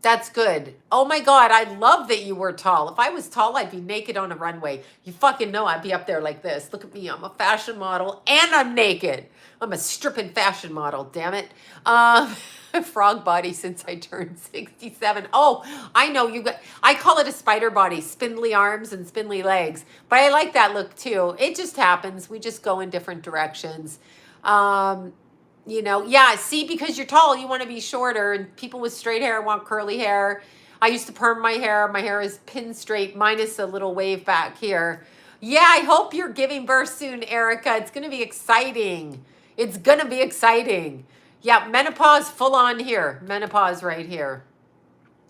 That's good. Oh my God, I love that you were tall. If I was tall, I'd be naked on a runway. You fucking know I'd be up there like this. Look at me, I'm a fashion model and I'm naked. I'm a stripping fashion model, damn it. Frog body since I turned 67. Oh, I know you got, I call it a spider body, spindly arms and spindly legs. But I like that look too. It just happens. We just go in different directions. You know, yeah, see, because you're tall, you want to be shorter, and people with straight hair want curly hair. I used to perm my hair. My hair is pin straight, minus a little wave back here. Yeah, I hope you're giving birth soon, Erica. It's going to be exciting. It's going to be exciting. Yeah, menopause full on here. Menopause right here.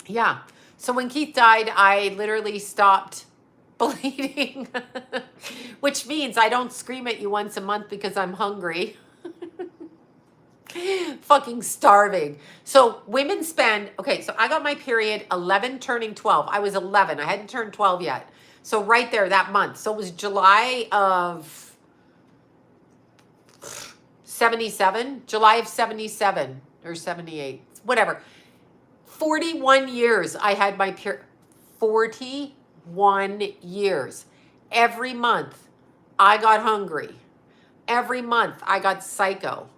Yeah. So when Keith died, I literally stopped bleeding, which means I don't scream at you once a month because I'm hungry. Fucking starving. So women spend, okay, so I got my period 11 turning 12. I was 11. I hadn't turned 12 yet. So right there that month. So it was July of 77, July of 77 or 78, whatever. 41 years I had my period. 41 41 years. Every month I got hungry. Every month I got psycho.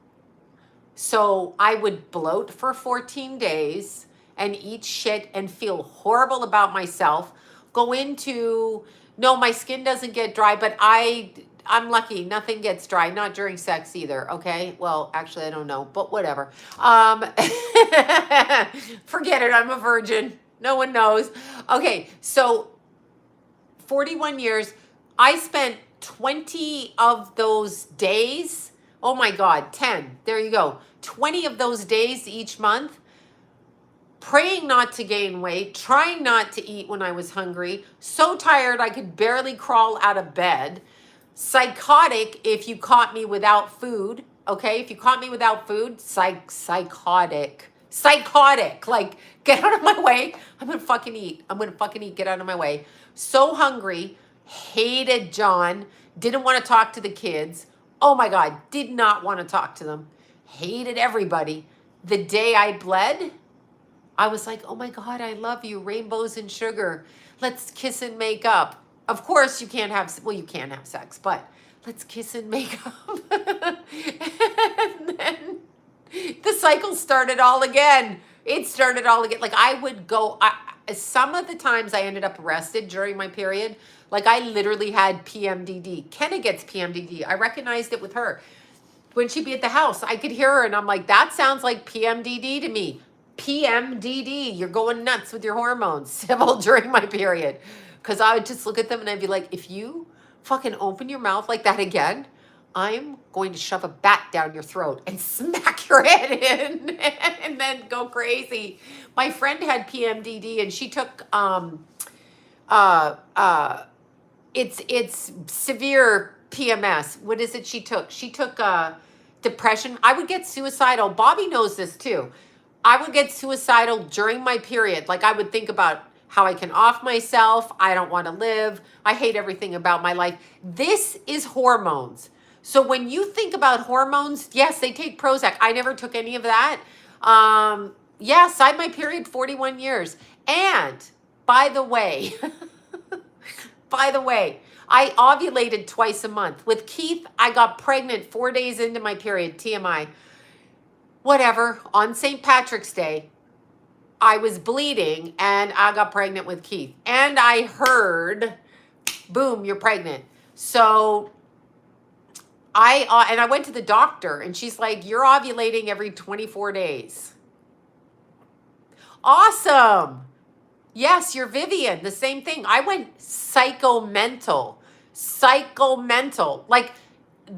So I would bloat for 14 days and eat shit and feel horrible about myself. Go into, no, my skin doesn't get dry, but I'm lucky. Nothing gets dry, not during sex either. Okay. Well, actually, I don't know, but whatever. Forget it. I'm a virgin. No one knows. Okay. So 41 years, I spent 20 of those days. Oh my God, 10. There you go. 20 of those days each month, praying not to gain weight, trying not to eat when I was hungry, so tired I could barely crawl out of bed, psychotic if you caught me without food, okay? If you caught me without food, psychotic. Like, get out of my way. I'm gonna fucking eat. Get out of my way. So hungry, hated John, didn't want to talk to the kids. Oh my God, did not want to talk to them. Hated everybody. The day I bled, I was like, oh my God, I love you. Rainbows and sugar. Let's kiss and make up. Of course you can't have, well, you can have sex, but let's kiss and make up. And then the cycle started all again. It started all again. Like I would go, some of the times I ended up arrested during my period. Like I literally had PMDD. Kenna gets PMDD. I recognized it with her. When she'd be at the house, I could hear her and I'm like, that sounds like PMDD to me. PMDD, you're going nuts with your hormones, Sybil, during my period. Because I would just look at them and I'd be like, if you fucking open your mouth like that again, I'm going to shove a bat down your throat and smack your head in and then go crazy. My friend had PMDD and she took, it's severe PMS. What is it she took? She took depression. I would get suicidal. Bobby knows this too. I would get suicidal during my period. Like I would think about how I can off myself. I don't want to live. I hate everything about my life. This is hormones. So when you think about hormones, yes, they take Prozac. I never took any of that. Yes, I had my period 41 years. And by the way, I ovulated twice a month. With Keith, I got pregnant 4 days into my period, TMI. Whatever, on St. Patrick's Day, I was bleeding and I got pregnant with Keith. And I heard, boom, you're pregnant. So I went to the doctor and she's like, you're ovulating every 24 days. Awesome. Yes, you're Vivian. The same thing. I went psychomental. Like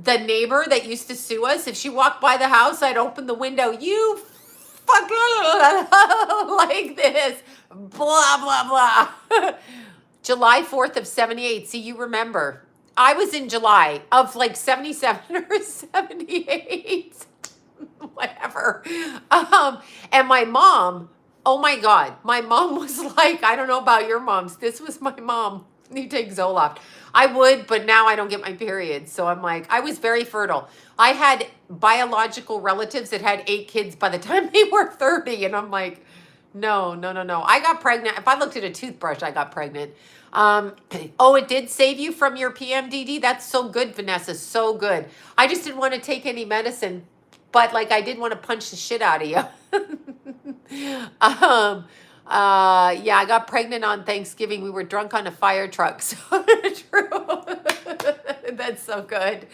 the neighbor that used to sue us, if she walked by the house, I'd open the window. You fuck like this. Blah, blah, blah. July 4th of 78. See, you remember. I was in July of like 77 or 78. Whatever. And my mom, oh my God, my mom was like, I don't know about your moms. This was my mom. You take Zoloft. I would, but now I don't get my period. So I'm like, I was very fertile. I had biological relatives that had 8 kids by the time they were 30. And I'm like, no. I got pregnant. If I looked at a toothbrush, I got pregnant. Oh, it did save you from your PMDD? That's so good, Vanessa. So good. I just didn't want to take any medicine, but like I did want to punch the shit out of you. Yeah, I got pregnant on Thanksgiving. We were drunk on a fire truck. So true. That's so good.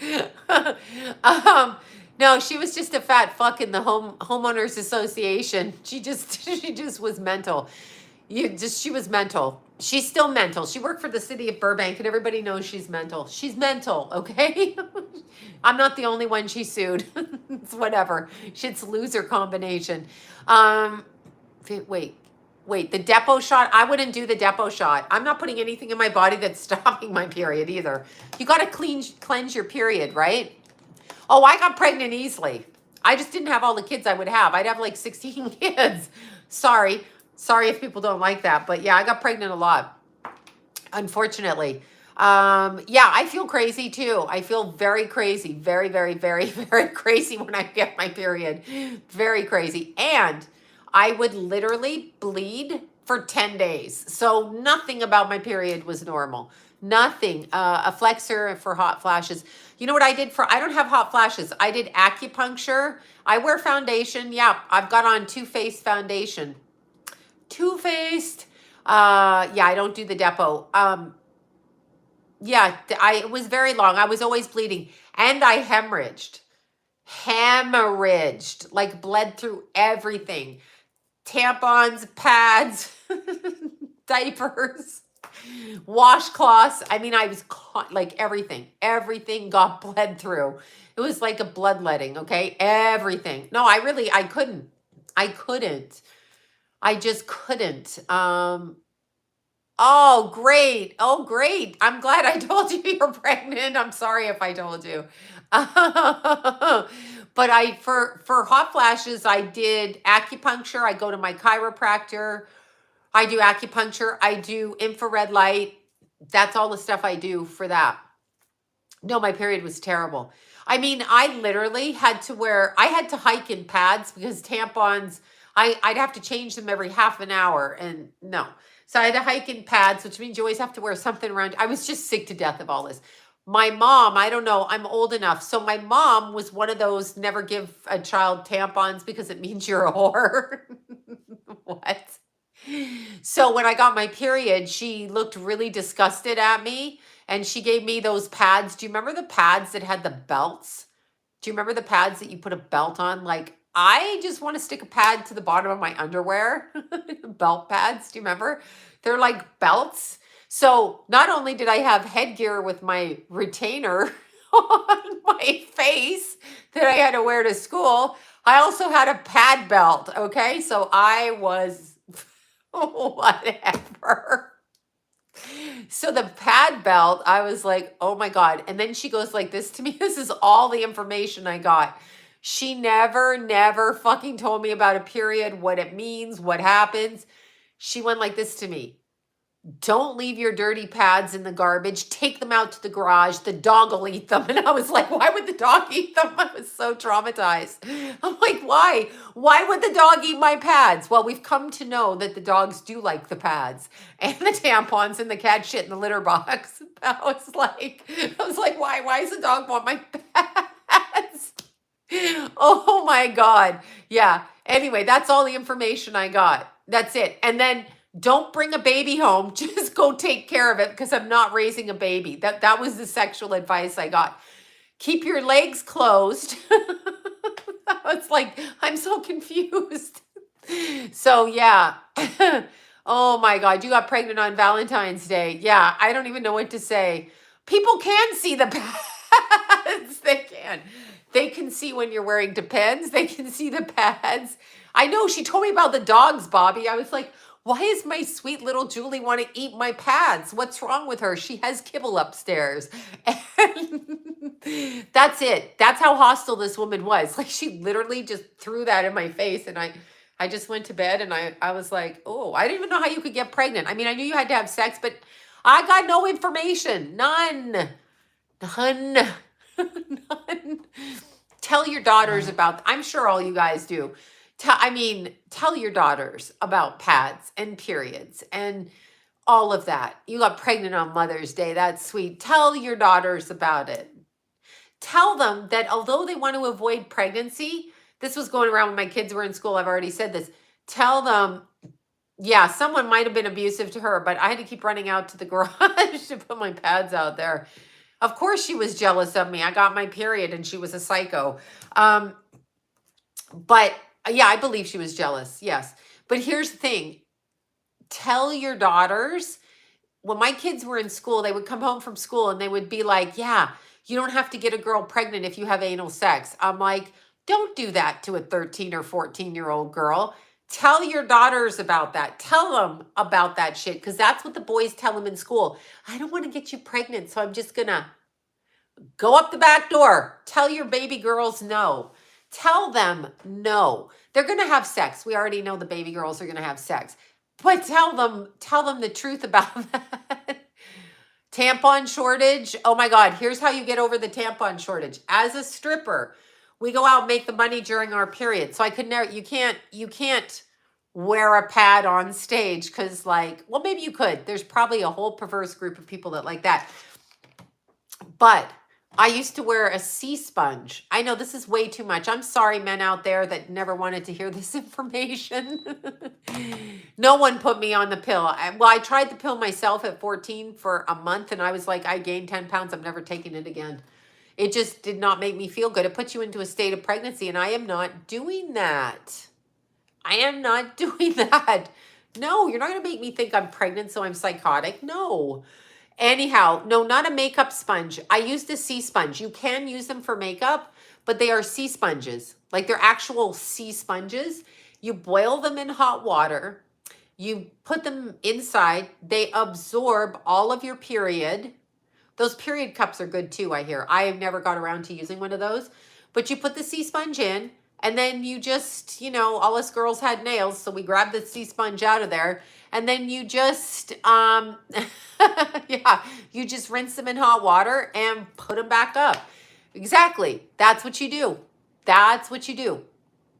No, she was just a fat fuck in the homeowners association. She just was mental. She was mental. She's still mental. She worked for the city of Burbank and everybody knows she's mental. She's mental, okay? I'm not the only one she sued. It's whatever. It's loser combination. Wait, the depot shot? I wouldn't do the depot shot. I'm not putting anything in my body that's stopping my period either. You got to cleanse your period, right? Oh, I got pregnant easily. I just didn't have all the kids I would have. I'd have like 16 kids. Sorry if people don't like that. But yeah, I got pregnant a lot, unfortunately. Yeah, I feel crazy too. I feel very crazy. Very, very, very, very crazy when I get my period. Very crazy. And I would literally bleed for 10 days. So nothing about my period was normal. Nothing. A flexor for hot flashes. You know what I did for, I don't have hot flashes. I did acupuncture. I wear foundation. Yeah, I've got on Too Faced foundation. Too Faced. Yeah, I don't do the depot. Yeah, it was very long. I was always bleeding and I hemorrhaged, like bled through everything. Tampons, pads, diapers, washcloths. I mean, I was caught, like everything got bled through. It was like a bloodletting, okay? Everything. No, I couldn't. I just couldn't. Oh, great. Oh, great. I'm glad I told you you're pregnant. I'm sorry if I told you. But for hot flashes, I did acupuncture. I go to my chiropractor. I do acupuncture. I do infrared light. That's all the stuff I do for that. No, my period was terrible. I mean, I literally had to hike in pads because tampons, I'd have to change them every half an hour. And no. So I had to hike in pads, which means you always have to wear something around. I was just sick to death of all this. My mom, I don't know, I'm old enough. So my mom was one of those never give a child tampons because it means you're a whore. What? So when I got my period, she looked really disgusted at me and she gave me those pads. Do you remember the pads that had the belts? Do you remember the pads that you put a belt on? Like, I just want to stick a pad to the bottom of my underwear. Belt pads, do you remember? They're like belts. So not only did I have headgear with my retainer on my face that I had to wear to school, I also had a pad belt, okay? So I was whatever. So the pad belt, I was like, oh my God. And then she goes like this to me. This is all the information I got. She never fucking told me about a period, what it means, what happens. She went like this to me. Don't leave your dirty pads in the garbage. Take them out to the garage. The dog will eat them. And I was like, why would the dog eat them? I was so traumatized. I'm like, why? Why would the dog eat my pads? Well, we've come to know that the dogs do like the pads and the tampons and the cat shit in the litter box. I was like, why? Why does the dog want my pads? Oh my God. Yeah. Anyway, that's all the information I got. That's it. And then don't bring a baby home. Just go take care of it because I'm not raising a baby. That was the sexual advice I got. Keep your legs closed. It's like, I'm so confused. So yeah. Oh my God. You got pregnant on Valentine's Day. Yeah. I don't even know what to say. People can see the pads. They can. They can see when you're wearing Depends. They can see the pads. I know. She told me about the dogs, Bobby. I was like, why is my sweet little Julie want to eat my pads? What's wrong with her? She has kibble upstairs. And that's it. That's how hostile this woman was. Like she literally just threw that in my face. And I just went to bed and I was like, oh, I didn't even know how you could get pregnant. I mean, I knew you had to have sex, but I got no information. None. None. Tell your daughters about, I'm sure all you guys do. Tell your daughters about pads and periods and all of that. You got pregnant on Mother's Day. That's sweet. Tell your daughters about it. Tell them that although they want to avoid pregnancy, this was going around when my kids were in school. I've already said this. Tell them, yeah, someone might have been abusive to her, but I had to keep running out to the garage to put my pads out there. Of course she was jealous of me. I got my period and she was a psycho. But yeah, I believe she was jealous. Yes. But here's the thing. Tell your daughters, when my kids were in school, they would come home from school and they would be like, yeah, you don't have to get a girl pregnant if you have anal sex. I'm like, don't do that to a 13 or 14-year-old girl. Tell your daughters about that. Tell them about that shit because that's what the boys tell them in school. I don't want to get you pregnant, so I'm just going to go up the back door. Tell your baby girls no. Tell them no. They're going to have sex. We already know the baby girls are going to have sex. But tell them the truth about that. Tampon shortage. Oh my God. Here's how you get over the tampon shortage. As a stripper, we go out and make the money during our period. So I could never, you can't wear a pad on stage because, like, well, maybe you could. There's probably a whole perverse group of people that like that. But I used to wear a sea sponge. I know this is way too much. I'm sorry, men out there that never wanted to hear this information. No one put me on the pill. I tried the pill myself at 14 for a month, and I was like, I gained 10 pounds. I'm never taking it again. It just did not make me feel good. It puts you into a state of pregnancy, and I am not doing that. I am not doing that. No, you're not going to make me think I'm pregnant, so I'm psychotic. No. Anyhow, no, not a makeup sponge. I used a sea sponge. You can use them for makeup, but they are sea sponges. Like they're actual sea sponges. You boil them in hot water. You put them inside. They absorb all of your period. Those period cups are good too, I hear. I have never got around to using one of those. But you put the sea sponge in, and then you just, you know, all us girls had nails, so we grabbed the sea sponge out of there. And then you just, yeah, you just rinse them in hot water and put them back up. Exactly. That's what you do. That's what you do.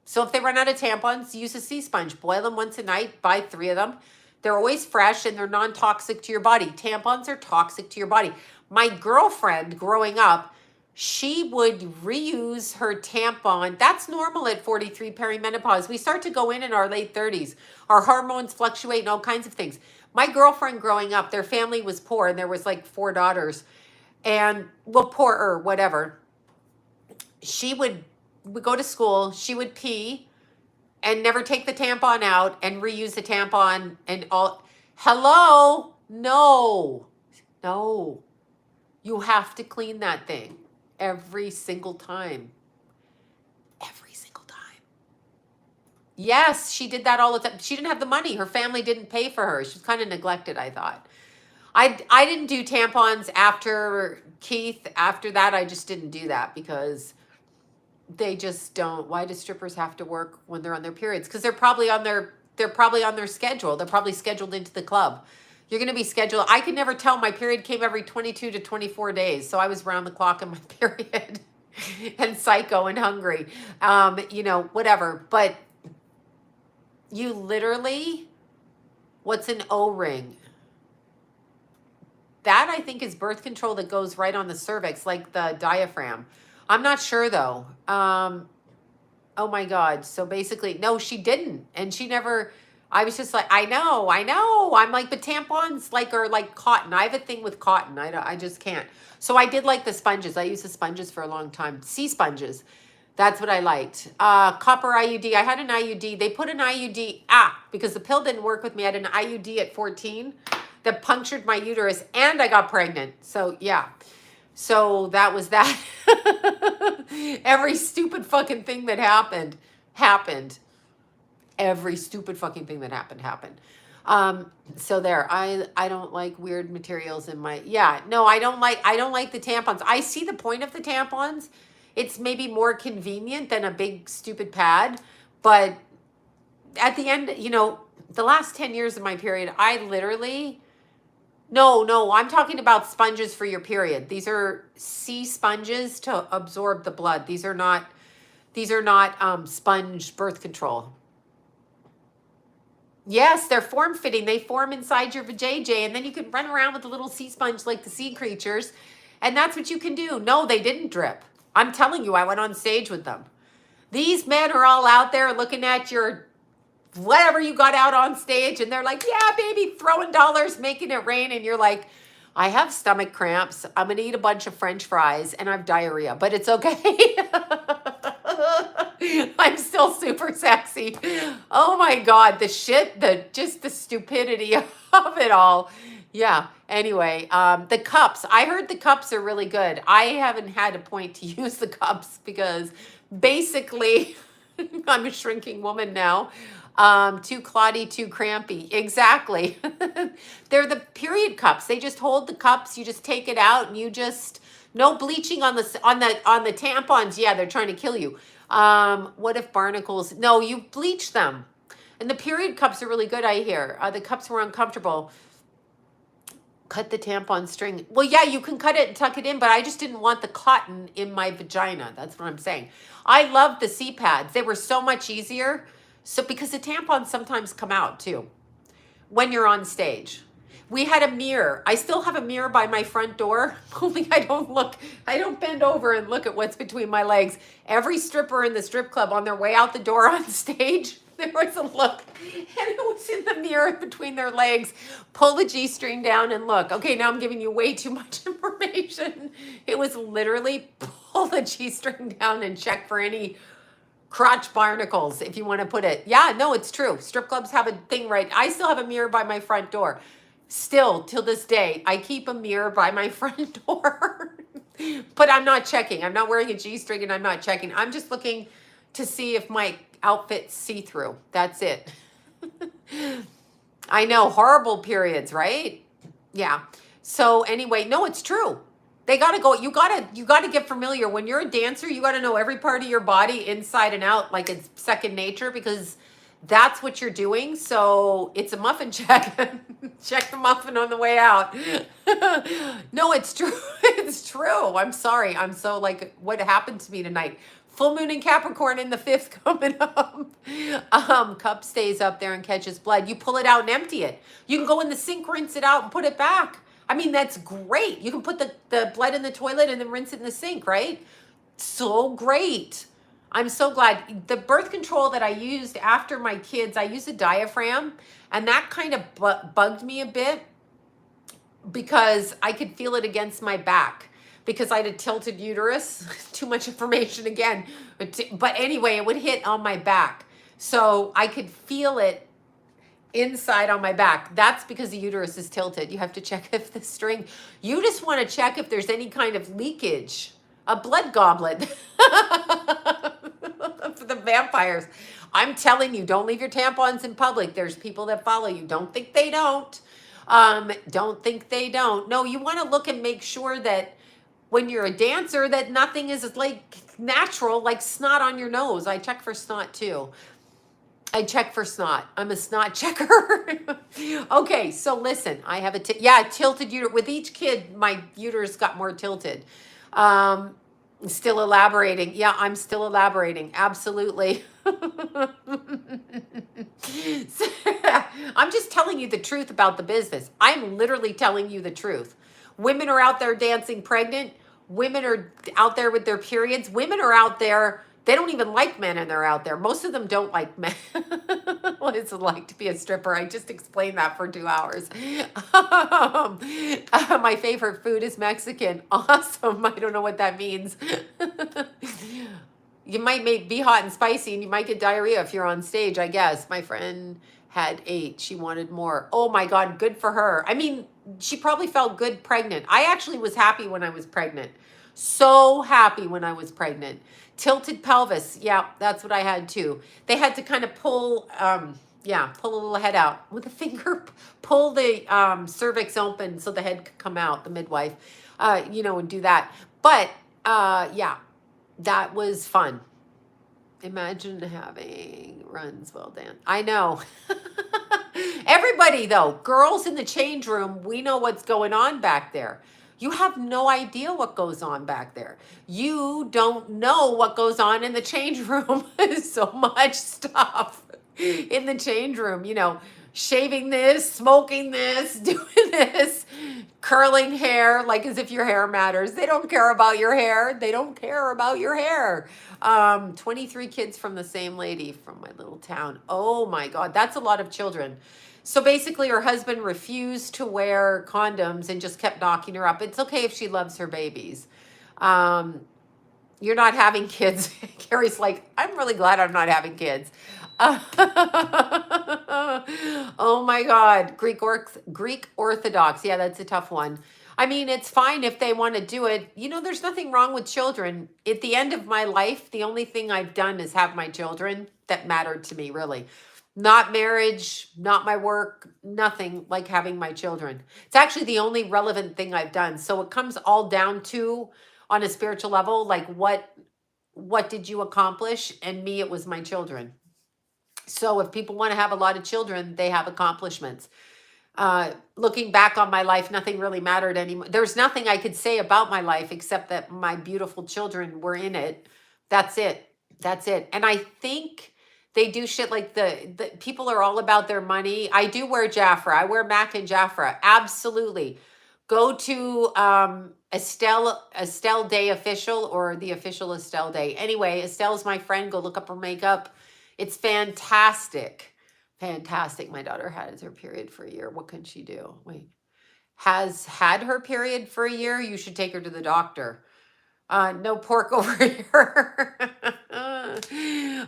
So if they run out of tampons, use a sea sponge. Boil them once a night. Buy 3 of them. They're always fresh and they're non-toxic to your body. Tampons are toxic to your body. My girlfriend growing up, she would reuse her tampon. That's normal at 43 perimenopause. We start to go in our late 30s. Our hormones fluctuate and all kinds of things. My girlfriend growing up, their family was poor and there was like 4 daughters. And, well, poor or whatever. She would go to school, she would pee and never take the tampon out and reuse the tampon and all. Hello? No. No. You have to clean that thing every single time. Every single time. Yes, she did that all the time. She didn't have the money. Her family didn't pay for her. She was kind of neglected, I thought. I didn't do tampons after Keith. After that, I just didn't do that because they just don't. Why do strippers have to work when they're on their periods? Because they're probably on their schedule. They're probably scheduled into the club. You're going to be scheduled. I could never tell. My period came every 22 to 24 days. So I was round the clock in my period and psycho and hungry. You know, whatever. But you literally, what's an O-ring? That I think is birth control that goes right on the cervix, like the diaphragm. I'm not sure though. Oh my God. So basically, no, she didn't. And she never, I was just like, I know. I'm like, but tampons are like cotton. I have a thing with cotton. I just can't. So I did like the sponges. I used the sponges for a long time. Sea sponges. That's what I liked. Copper IUD. I had an IUD. They put an IUD, because the pill didn't work with me. I had an IUD at 14 that punctured my uterus and I got pregnant. So yeah. So that was that. Every stupid fucking thing that happened. Every stupid fucking thing that happened. So there, I don't like weird materials in my, I don't like the tampons. I see the point of the tampons. It's maybe more convenient than a big stupid pad, but at the end, you know, the last 10 years of my period, I literally, no, I'm talking about sponges for your period. These are sea sponges to absorb the blood. These are not sponge birth control. Yes, they're form-fitting. They form inside your vajayjay, and then you can run around with a little sea sponge like the sea creatures, and that's what you can do. No, they didn't drip. I'm telling you, I went on stage with them. These men are all out there looking at your whatever you got out on stage, and they're like, yeah, baby, throwing dollars, making it rain, and you're like, I have stomach cramps. I'm going to eat a bunch of French fries, and I have diarrhea, but it's okay. I'm still super sexy. Oh my God, the stupidity of it all. Yeah. Anyway, the cups. I heard the cups are really good. I haven't had a point to use the cups because basically I'm a shrinking woman now. Too clotty, too crampy. Exactly. They're the period cups. They just hold the cups. You just take it out and you just, no bleaching on the tampons. Yeah, they're trying to kill you. What if barnacles? No, you bleach them. And the period cups are really good, I hear. The cups were uncomfortable. Cut the tampon string. Well, yeah, you can cut it and tuck it in, but I just didn't want the cotton in my vagina. That's what I'm saying. I loved the C pads. They were so much easier So because the tampons sometimes come out too when you're on stage. We had a mirror. I still have a mirror by my front door. Only I don't bend over and look at what's between my legs. Every stripper in the strip club on their way out the door on stage, there was a look, and it was in the mirror between their legs. Pull the G-string down and look. Okay, now I'm giving you way too much information. It was literally pull the G-string down and check for any crotch barnacles, if you want to put it. Yeah, no, it's true. Strip clubs have a thing, right? I still have a mirror by my front door. Still, till this day, I keep a mirror by my front door. But I'm not checking. I'm not wearing a G-string and I'm not checking. I'm just looking to see if my outfit's see-through. That's it. I know, horrible periods, right? Yeah. So anyway, no, it's true. They gotta go. You gotta get familiar. When you're a dancer, you gotta know every part of your body inside and out, like it's second nature, because that's what you're doing. So it's a muffin check. Check the muffin on the way out. No, it's true. It's true. I'm sorry. I'm so like, what happened to me tonight? Full moon in Capricorn in the 5th coming up. Cup stays up there and catches blood. You pull it out and empty it. You can go in the sink, rinse it out, and put it back. I mean, that's great. You can put the blood in the toilet and then rinse it in the sink, right? So great. I'm so glad. The birth control that I used after my kids, I used a diaphragm, and that kind of bugged me a bit because I could feel it against my back because I had a tilted uterus. Too much information again. But anyway, it would hit on my back. So I could feel it inside on my back. That's because the uterus is tilted. You have to check if the string, you just want to check if there's any kind of leakage, a blood goblet for the vampires. I'm telling you, don't leave your tampons in public. There's people that follow you. Don't think they don't. Don't think they don't. No, you want to look and make sure that when you're a dancer that nothing is like natural, like snot on your nose. I check for snot too. I check for snot. I'm a snot checker. Okay, so listen, I have tilted uterus. With each kid, my uterus got more tilted. Still elaborating. Yeah, I'm still elaborating. Absolutely. I'm just telling you the truth about the business. I'm literally telling you the truth. Women are out there dancing pregnant. Women are out there with their periods. Women are out there. They don't even like men and they're out there. Most of them don't like men. What is it like to be a stripper? I just explained that for 2 hours. My favorite food is Mexican. Awesome. I don't know what that means. You might be hot and spicy and you might get diarrhea if you're on stage, I guess. My friend had 8. She wanted more. Oh my God, good for her. I mean, she probably felt good pregnant. I actually was happy when I was pregnant. So happy when I was pregnant. Tilted pelvis. Yeah, that's what I had too. They had to kind of pull a little head out with a finger, pull the cervix open so the head could come out, the midwife, and do that. But yeah, that was fun. Imagine having runs well done. I know. Everybody though, girls in the change room, we know what's going on back there. You have no idea what goes on back there. You don't know what goes on in the change room. So much stuff in the change room, shaving this, smoking this, doing this, curling hair, like as if your hair matters. They don't care about your hair. They don't care about your hair. 23 kids from the same lady from my little town. Oh my God, that's a lot of children. So basically her husband refused to wear condoms and just kept knocking her up. It's okay if she loves her babies. You're not having kids. Carrie's like, I'm really glad I'm not having kids. Oh my God. Greek Orthodox. Yeah, that's a tough one. I mean, it's fine if they want to do it. There's nothing wrong with children. At the end of my life, the only thing I've done is have my children that mattered to me, really. Not marriage, not my work, nothing like having my children. It's actually the only relevant thing I've done. So it comes all down to, on a spiritual level, like what did you accomplish? And me, it was my children. So if people want to have a lot of children, they have accomplishments. Looking back on my life, nothing really mattered anymore. There's nothing I could say about my life except that my beautiful children were in it. That's it. That's it. And I think They do shit like the people are all about their money. I do wear Jaffra. I wear Mac and Jaffra. Absolutely. Go to Estelle Day Official or the official Estelle Day. Anyway, Estelle's my friend. Go look up her makeup. It's fantastic. Fantastic. My daughter has her period for a year. What can she do? Wait. Has had her period for a year. You should take her to the doctor. No pork over here.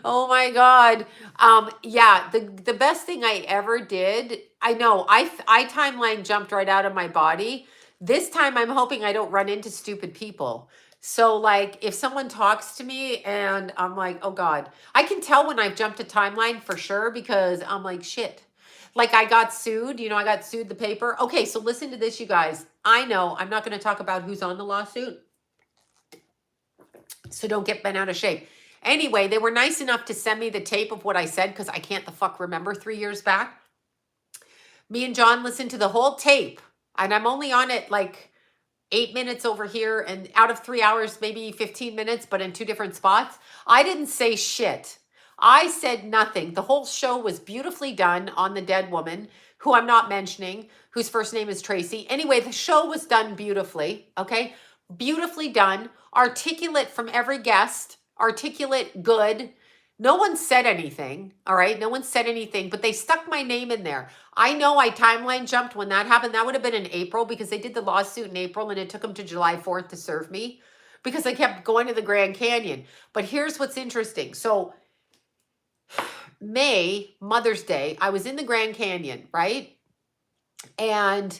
Oh my God. Yeah, the best thing I ever did, I know, I timeline jumped right out of my body. This time I'm hoping I don't run into stupid people. So like if someone talks to me and I'm like, oh God, I can tell when I've jumped a timeline for sure because I'm like, shit. Like I got sued, I got sued the paper. Okay, so listen to this, you guys. I know I'm not going to talk about who's on the lawsuit. So don't get bent out of shape. Anyway, they were nice enough to send me the tape of what I said because I can't the fuck remember 3 years back. Me and John listened to the whole tape and I'm only on it like 8 minutes over here and out of 3 hours, maybe 15 minutes, but in 2 different spots. I didn't say shit. I said nothing. The whole show was beautifully done on the dead woman, who I'm not mentioning, whose first name is Tracy. Anyway, the show was done beautifully, okay? Beautifully done, articulate from every guest, articulate, good. No one said anything, all right? No one said anything, but they stuck my name in there. I know I timeline jumped when that happened. That would have been in April because they did the lawsuit in April and it took them to July 4th to serve me because I kept going to the Grand Canyon. But here's what's interesting. So May, Mother's Day, I was in the Grand Canyon, right? And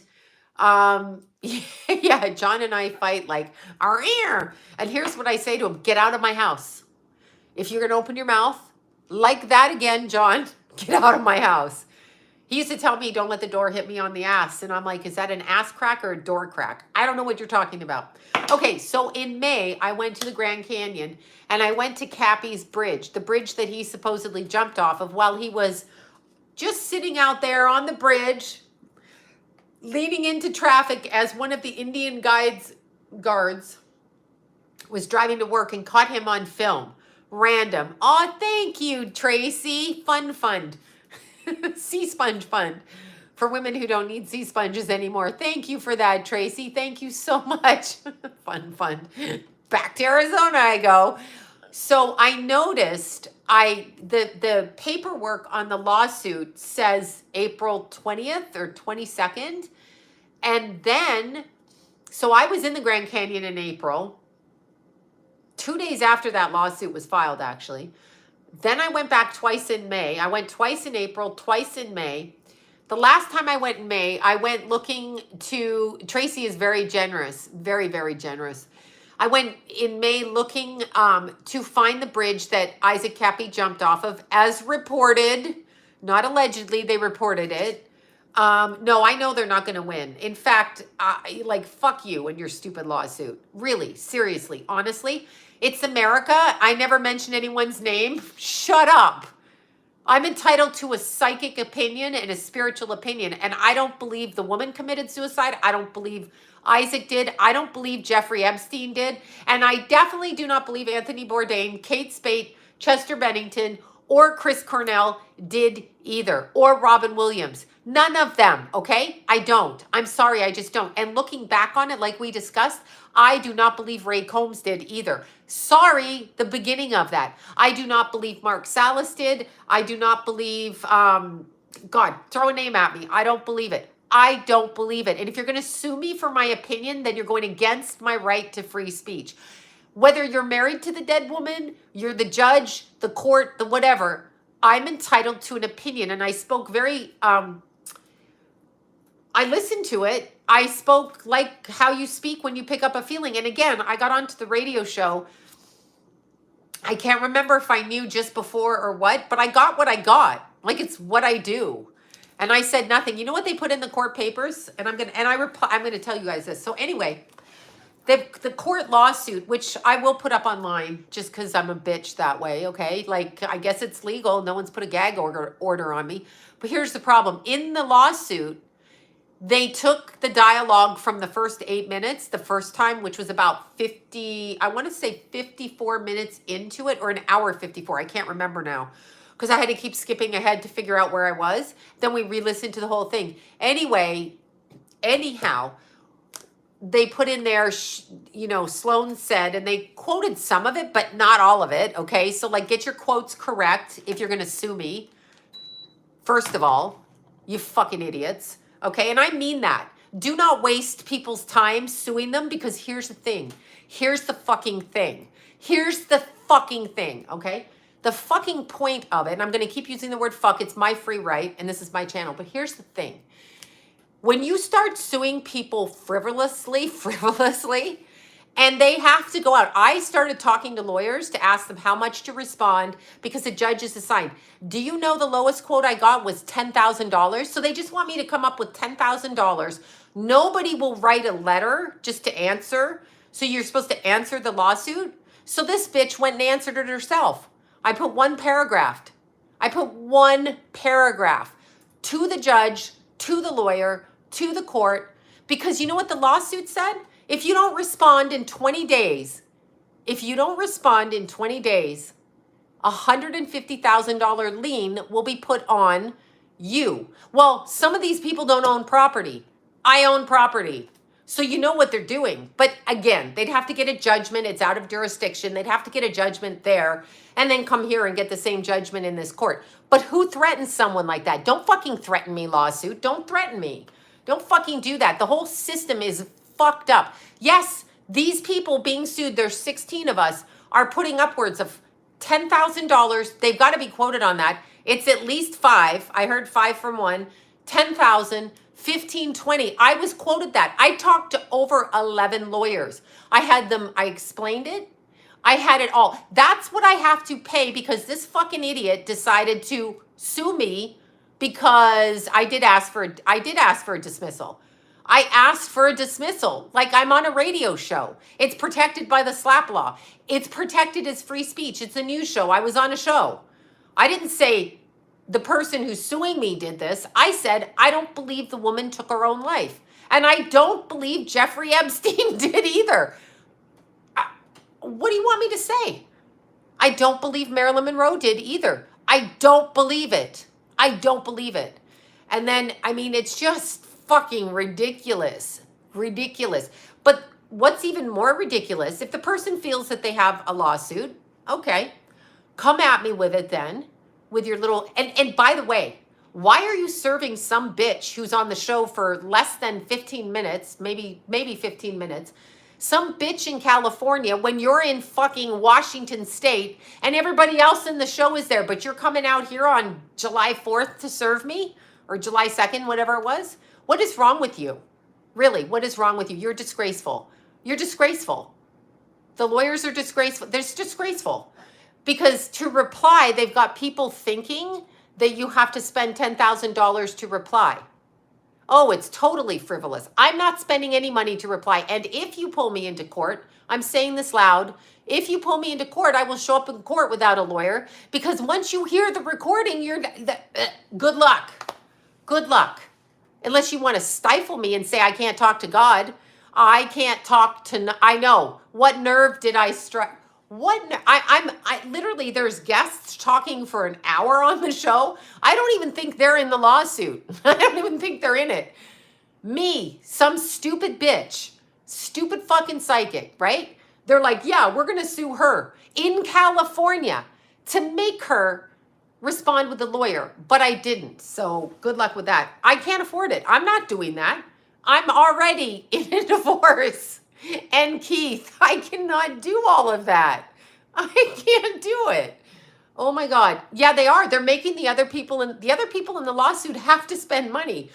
yeah, John and I fight like, our ear. And here's what I say to him: get out of my house. If you're going to open your mouth like that again, John, get out of my house. He used to tell me, don't let the door hit me on the ass. And I'm like, is that an ass crack or a door crack? I don't know what you're talking about. Okay, so in May, I went to the Grand Canyon and I went to Cappy's bridge, the bridge that he supposedly jumped off of while he was just sitting out there on the bridge, leaning into traffic as one of the Indian guards was driving to work and caught him on film. Random. Oh, thank you, Tracy. Fund. Sea sponge fund for women who don't need sea sponges anymore. Thank you for that, Tracy. Thank you so much. Fund. Back to Arizona I go. So I noticed the paperwork on the lawsuit says April 20th or 22nd. And then, so I was in the Grand Canyon in April, 2 days after that lawsuit was filed, actually. Then I went back twice in May. I went twice in April, twice in May. The last time I went in May, I went looking to, Tracy is very generous, very, very generous. I went in May looking to find the bridge that Isaac Cappy jumped off of, as reported, not allegedly, they reported it. No, I know they're not going to win. In fact, like, fuck you and your stupid lawsuit. Really, seriously, honestly. It's America. I never mention anyone's name. Shut up. I'm entitled to a psychic opinion and a spiritual opinion. And I don't believe the woman committed suicide. I don't believe Isaac did. I don't believe Jeffrey Epstein did. And I definitely do not believe Anthony Bourdain, Kate Spade, Chester Bennington, or Chris Cornell did either, or Robin Williams. None of them, okay? I don't. I'm sorry, I just don't. And looking back on it, like we discussed, I do not believe Ray Combs did either. Sorry, the beginning of that. I do not believe Mark Salas did. I do not believe, God, throw a name at me. I don't believe it. I don't believe it. And if you're going to sue me for my opinion, then you're going against my right to free speech. Whether you're married to the dead woman, you're the judge, the court, the whatever, I'm entitled to an opinion. And I spoke very, I listened to it. I spoke like how you speak when you pick up a feeling. And again, I got onto the radio show. I can't remember if I knew just before or what, but I got what I got. Like, it's what I do. And I said nothing. You know what they put in the court papers? And I'm going to tell you guys this. So anyway, the court lawsuit, which I will put up online just because I'm a bitch that way, okay? Like, I guess it's legal. No one's put a gag order on me. But here's the problem. In the lawsuit, they took the dialogue from the first 8 minutes, the first time, which was about 54 minutes into it, or an hour 54. I can't remember now. because I had to keep skipping ahead to figure out where I was. Then we re-listened to the whole thing. Anyway, anyhow, they put in there, Sloan said, and they quoted some of it, but not all of it, okay? So, like, get your quotes correct if you're going to sue me, first of all, you fucking idiots, okay? And I mean that. Do not waste people's time suing them, because here's the thing. Here's the fucking thing. Here's the fucking thing, okay? The fucking point of it, and I'm going to keep using the word fuck, it's my free right, and this is my channel, but here's the thing. When you start suing people frivolously, and they have to go out. I started talking to lawyers to ask them how much to respond because the judge is assigned. Do you know the lowest quote I got was $10,000? So they just want me to come up with $10,000. Nobody will write a letter just to answer. So you're supposed to answer the lawsuit. So this bitch went and answered it herself. I put one paragraph. To the judge, to the lawyer, to the court, because you know what the lawsuit said? If you don't respond in 20 days, $150,000 lien will be put on you. Well, some of these people don't own property. I own property. So you know what they're doing. But again, they'd have to get a judgment. It's out of jurisdiction. They'd have to get a judgment there and then come here and get the same judgment in this court. But who threatens someone like that? Don't fucking threaten me, lawsuit. Don't threaten me. Don't fucking do that. The whole system is fucked up. Yes, these people being sued, there's 16 of us, are putting upwards of $10,000. They've got to be quoted on that. It's at least 5. I heard 5 from one. 10,000, 15, 20. I was quoted that. I talked to over 11 lawyers. I explained it. I had it all. That's what I have to pay because this fucking idiot decided to sue me because I did ask for a dismissal. I asked for a dismissal like I'm on a radio show. It's protected by the SLAPP law. It's protected as free speech. It's a news show. I was on a show. I didn't say the person who's suing me did this. I said, I don't believe the woman took her own life. And I don't believe Jeffrey Epstein did either. What do you want me to say? I don't believe Marilyn Monroe did either. I don't believe it. I don't believe it. And then, I mean, it's just fucking ridiculous. Ridiculous. But what's even more ridiculous, if the person feels that they have a lawsuit, okay, come at me with it then, with your little, and by the way, why are you serving some bitch who's on the show for less than 15 minutes, maybe 15 minutes, some bitch in California when you're in fucking Washington State and everybody else in the show is there, but you're coming out here on July 4th to serve me, or July 2nd, whatever it was? What is wrong with you? Really, what is wrong with you? You're disgraceful. You're disgraceful. The lawyers are disgraceful. They're disgraceful. Because to reply, they've got people thinking that you have to spend $10,000 to reply. Oh, it's totally frivolous. I'm not spending any money to reply. And if you pull me into court, I'm saying this loud, if you pull me into court, I will show up in court without a lawyer. Because once you hear the recording, good luck. Good luck. Unless you want to stifle me and say I can't talk to God. I can't talk to, I know. What nerve did I strike? I literally, there's guests talking for an hour on the show. I don't even think they're in the lawsuit. I don't even think they're in it. Me, some stupid bitch, stupid fucking psychic, right? They're like, yeah, we're going to sue her in California to make her respond with a lawyer, but I didn't. So good luck with that. I can't afford it. I'm not doing that. I'm already in a divorce. And Keith, I cannot do all of that. I can't do it. Oh my God. Yeah, they are. They're making the other people in the lawsuit have to spend money.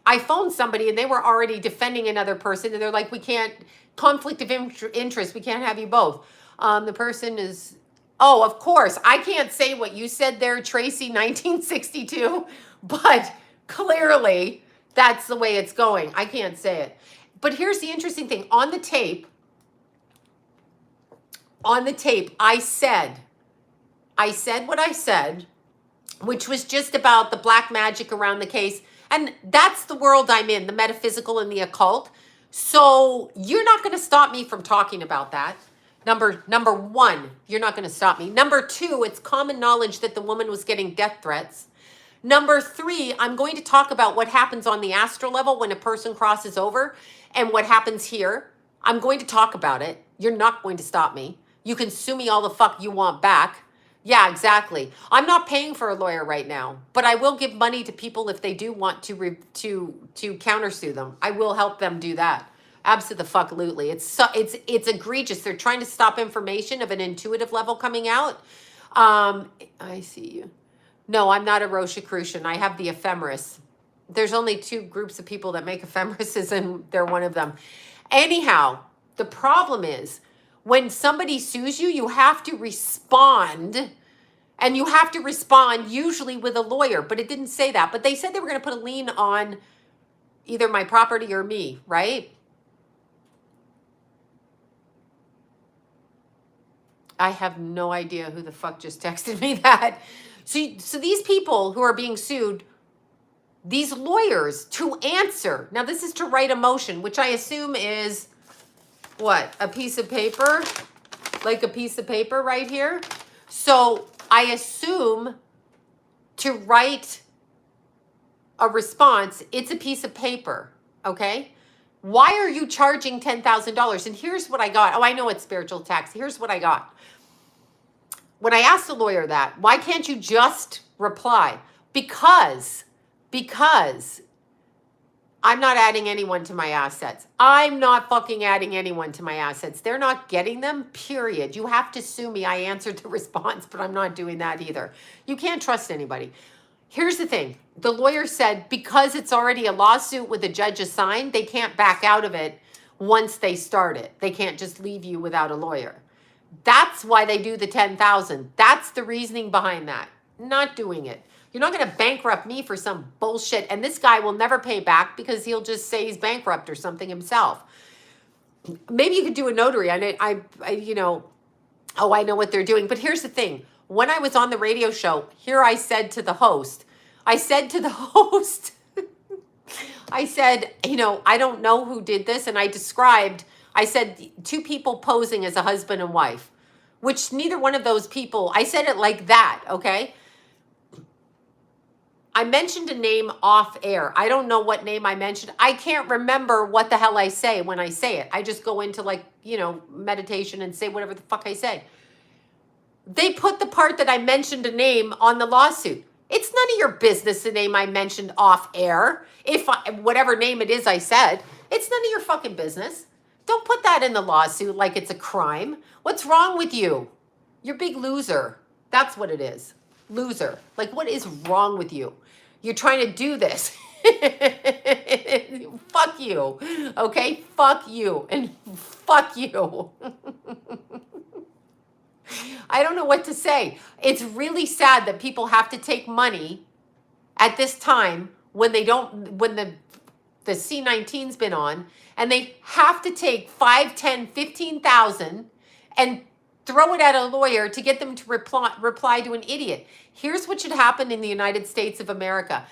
I phoned somebody and they were already defending another person and they're like, we can't, conflict of interest. We can't have you both. The person is, oh, of course. I can't say what you said there, Tracy, 1962, but clearly that's the way it's going. I can't say it. But here's the interesting thing. On the tape, I said what I said, which was just about the black magic around the case. And that's the world I'm in, the metaphysical and the occult. So you're not going to stop me from talking about that. Number one, you're not going to stop me. Number two, it's common knowledge that the woman was getting death threats. Number three, I'm going to talk about what happens on the astral level when a person crosses over and what happens here. I'm going to talk about it. You're not going to stop me. You can sue me all the fuck you want back. Yeah, exactly. I'm not paying for a lawyer right now, but I will give money to people if they do want to countersue them. I will help them do that. Absolutely. It's egregious. They're trying to stop information of an intuitive level coming out. I see you. No, I'm not a Rosicrucian. I have the ephemeris. There's only two groups of people that make ephemerises, and they're one of them. Anyhow, the problem is when somebody sues you, you have to respond, and you have to respond usually with a lawyer, but it didn't say that. But they said they were going to put a lien on either my property or me, right? I have no idea who the fuck just texted me that. So these people who are being sued, these lawyers to answer. Now this is to write a motion, which I assume is what? A piece of paper? Like a piece of paper right here. So I assume to write a response, it's a piece of paper, okay? Why are you charging $10,000? And here's what I got. Oh, I know it's spiritual tax. Here's what I got. When I asked the lawyer that, why can't you just reply? Because I'm not adding anyone to my assets. I'm not fucking adding anyone to my assets. They're not getting them, period. You have to sue me. I answered the response, but I'm not doing that either. You can't trust anybody. Here's the thing. The lawyer said because it's already a lawsuit with a judge assigned, they can't back out of it once they start it. They can't just leave you without a lawyer. That's why they do the 10,000. That's the reasoning behind that. Not doing it. You're not going to bankrupt me for some bullshit. And this guy will never pay back because he'll just say he's bankrupt or something himself. Maybe you could do a notary. I know what they're doing. But here's the thing. When I was on the radio show, here I said to the host, I said, I don't know who did this. And I said two people posing as a husband and wife, which neither one of those people, I said it like that, okay? I mentioned a name off air. I don't know what name I mentioned. I can't remember what the hell I say when I say it. I just go into meditation and say whatever the fuck I say. They put the part that I mentioned a name on the lawsuit. It's none of your business the name I mentioned off air. Whatever name it is I said, it's none of your fucking business. Don't put that in the lawsuit like it's a crime. What's wrong with you? You're a big loser. That's what it is. Loser. Like, what is wrong with you? You're trying to do this. Fuck you. Okay? Fuck you. And fuck you. I don't know what to say. It's really sad that people have to take money at this time when the C19's been on, and they have to take 5, 10, 15,000 and throw it at a lawyer to get them to reply to an idiot. Here's what should happen in the United States of America.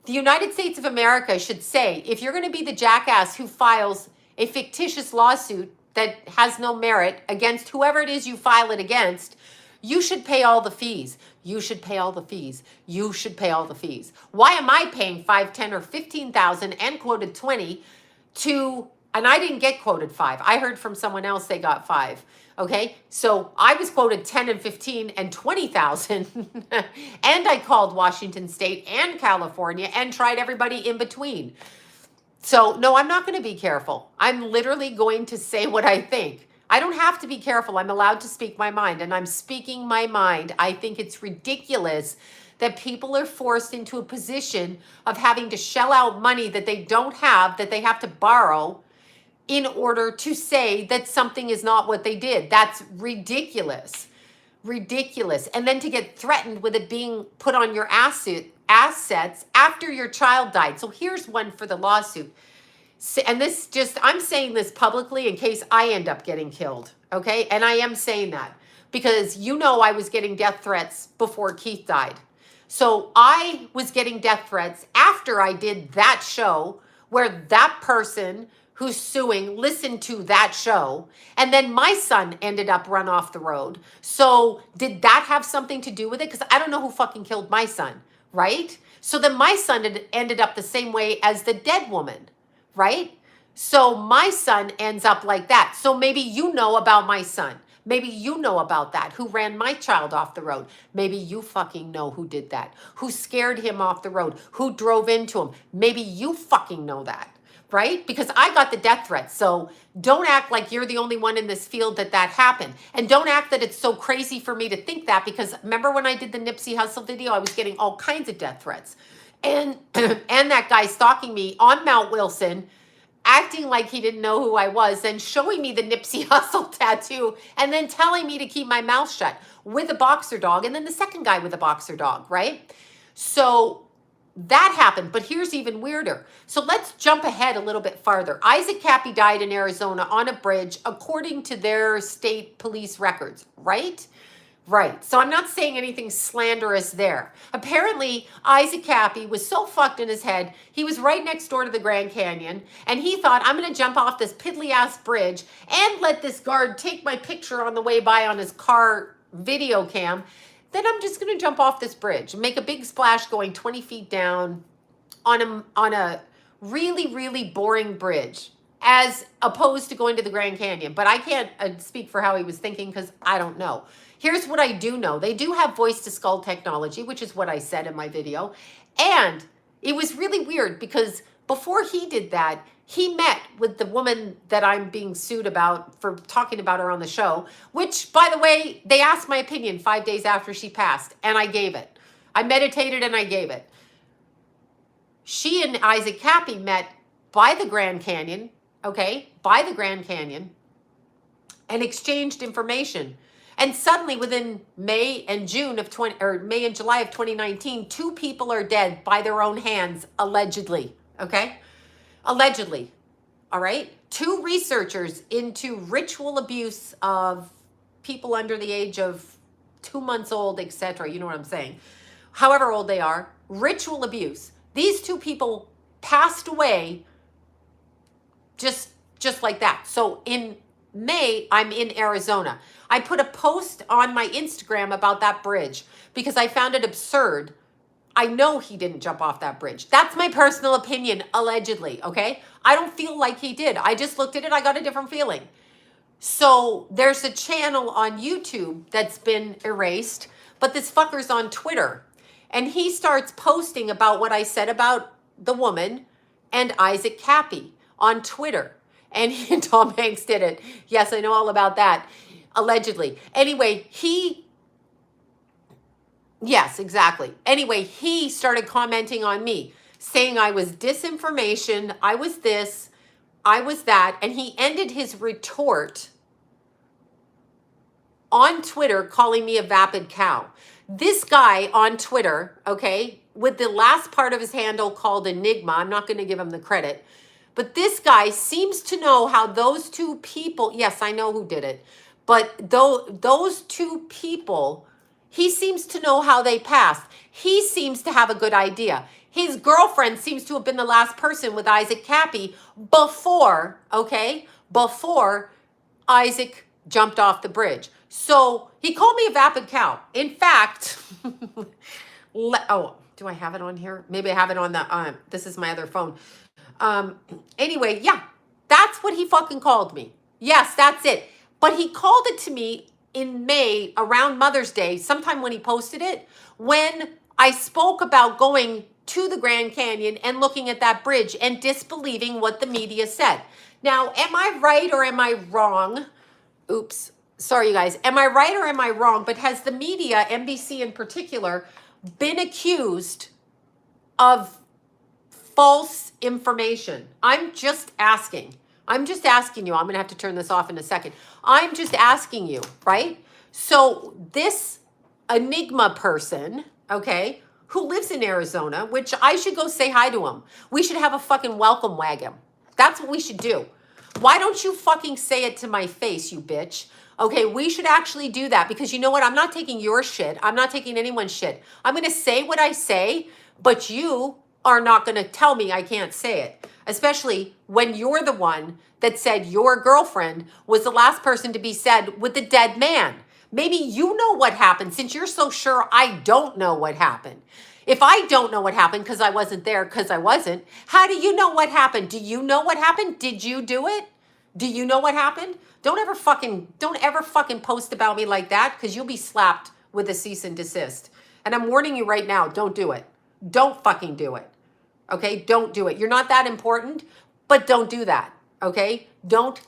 The United States of America should say, if you're going to be the jackass who files a fictitious lawsuit that has no merit against whoever it is you file it against, you should pay all the fees. You should pay all the fees. You should pay all the fees. Why am I paying 5, 10, or 15,000 and quoted 20 and I didn't get quoted 5. I heard from someone else they got 5. Okay, so I was quoted 10 and 15 and 20,000, and I called Washington State and California and tried everybody in between. So no, I'm not going to be careful. I'm literally going to say what I think. I don't have to be careful. I'm allowed to speak my mind, and I'm speaking my mind. I think it's ridiculous that people are forced into a position of having to shell out money that they don't have, that they have to borrow in order to say that something is not what they did. That's ridiculous. Ridiculous. And then to get threatened with it being put on your assets after your child died. So here's one for the lawsuit. And I'm saying this publicly in case I end up getting killed. Okay? And I am saying that because I was getting death threats before Keith died. So I was getting death threats after I did that show where that person who's suing listened to that show, and then my son ended up run off the road. So did that have something to do with it? Because I don't know who fucking killed my son, right? So then my son ended up the same way as the dead woman, right? So my son ends up like that. So maybe you know about my son. Maybe you know about that, who ran my child off the road. Maybe you fucking know who did that, who scared him off the road, who drove into him. Maybe you fucking know that, right? Because I got the death threats. So don't act like you're the only one in this field that happened. And don't act that it's so crazy for me to think that, because remember when I did the Nipsey Hussle video, I was getting all kinds of death threats. And, and that guy stalking me on Mount Wilson, acting like he didn't know who I was, and showing me the Nipsey Hussle tattoo, and then telling me to keep my mouth shut with a boxer dog, and then the second guy with a boxer dog, right? So that happened, but here's even weirder. So let's jump ahead a little bit farther. Isaac Cappy died in Arizona on a bridge, according to their state police records, right? Right. So I'm not saying anything slanderous there. Apparently, Isaac Cappy was so fucked in his head, he was right next door to the Grand Canyon, and he thought, I'm going to jump off this piddly-ass bridge and let this guard take my picture on the way by on his car video cam. Then I'm just going to jump off this bridge and make a big splash going 20 feet down on a really, really boring bridge, as opposed to going to the Grand Canyon. But I can't speak for how he was thinking, because I don't know. Here's what I do know. They do have voice-to-skull technology, which is what I said in my video. And it was really weird, because before he did that, he met with the woman that I'm being sued about for talking about her on the show, which, by the way, they asked my opinion 5 days after she passed, and I gave it. I meditated and I gave it. She and Isaac Cappy met by the Grand Canyon, okay, by the Grand Canyon, and exchanged information. And suddenly, within May and July of 2019, 2 people are dead by their own hands, allegedly. Okay, allegedly. All right, 2 researchers into ritual abuse of people under the age of 2 months old, etc. You know what I'm saying? However old they are, ritual abuse. These 2 people passed away just like that. So in May, I'm in Arizona. I put a post on my Instagram about that bridge because I found it absurd. I know he didn't jump off that bridge. That's my personal opinion, allegedly, okay? I don't feel like he did. I just looked at it, I got a different feeling. So there's a channel on YouTube that's been erased, but this fucker's on Twitter. And he starts posting about what I said about the woman and Isaac Cappy on Twitter. And Tom Hanks did it. Yes, I know all about that. Allegedly. Anyway, yes, exactly. Anyway, he started commenting on me, saying I was disinformation, I was this, I was that, and he ended his retort on Twitter calling me a vapid cow. This guy on Twitter, okay, with the last part of his handle called Enigma, I'm not going to give him the credit, but this guy seems to know how those 2 people, yes, I know who did it, but those 2 people, he seems to know how they passed. He seems to have a good idea. His girlfriend seems to have been the last person with Isaac Cappy before, okay, before Isaac jumped off the bridge. So he called me a vapid cow. In fact, oh, do I have it on here? Maybe I have it on the, this is my other phone. Anyway, yeah, that's what he fucking called me. Yes, that's it. But he called it to me in May around Mother's Day, sometime when he posted it, when I spoke about going to the Grand Canyon and looking at that bridge and disbelieving what the media said. Now, am I right or am I wrong? Oops. Sorry, you guys. Am I right or am I wrong? But has the media, NBC in particular, been accused of false information? I'm just asking. I'm just asking you. I'm going to have to turn this off in a second. I'm just asking you, right? So this Enigma person, okay, who lives in Arizona, which I should go say hi to him. We should have a fucking welcome wagon. That's what we should do. Why don't you fucking say it to my face, you bitch? Okay, we should actually do that, because you know what? I'm not taking your shit. I'm not taking anyone's shit. I'm going to say what I say, but you, are not going to tell me I can't say it, especially when you're the one that said your girlfriend was the last person to be said with the dead man. Maybe you know what happened, since you're so sure I don't know what happened. If I don't know what happened because I wasn't there, because I wasn't, how do you know what happened? Do you know what happened? Did you do it? Do you know what happened? Don't ever fucking post about me like that, because you'll be slapped with a cease and desist. And I'm warning you right now, don't do it. Don't fucking do it. Okay? Don't do it. You're not that important, but don't do that. Okay? Don't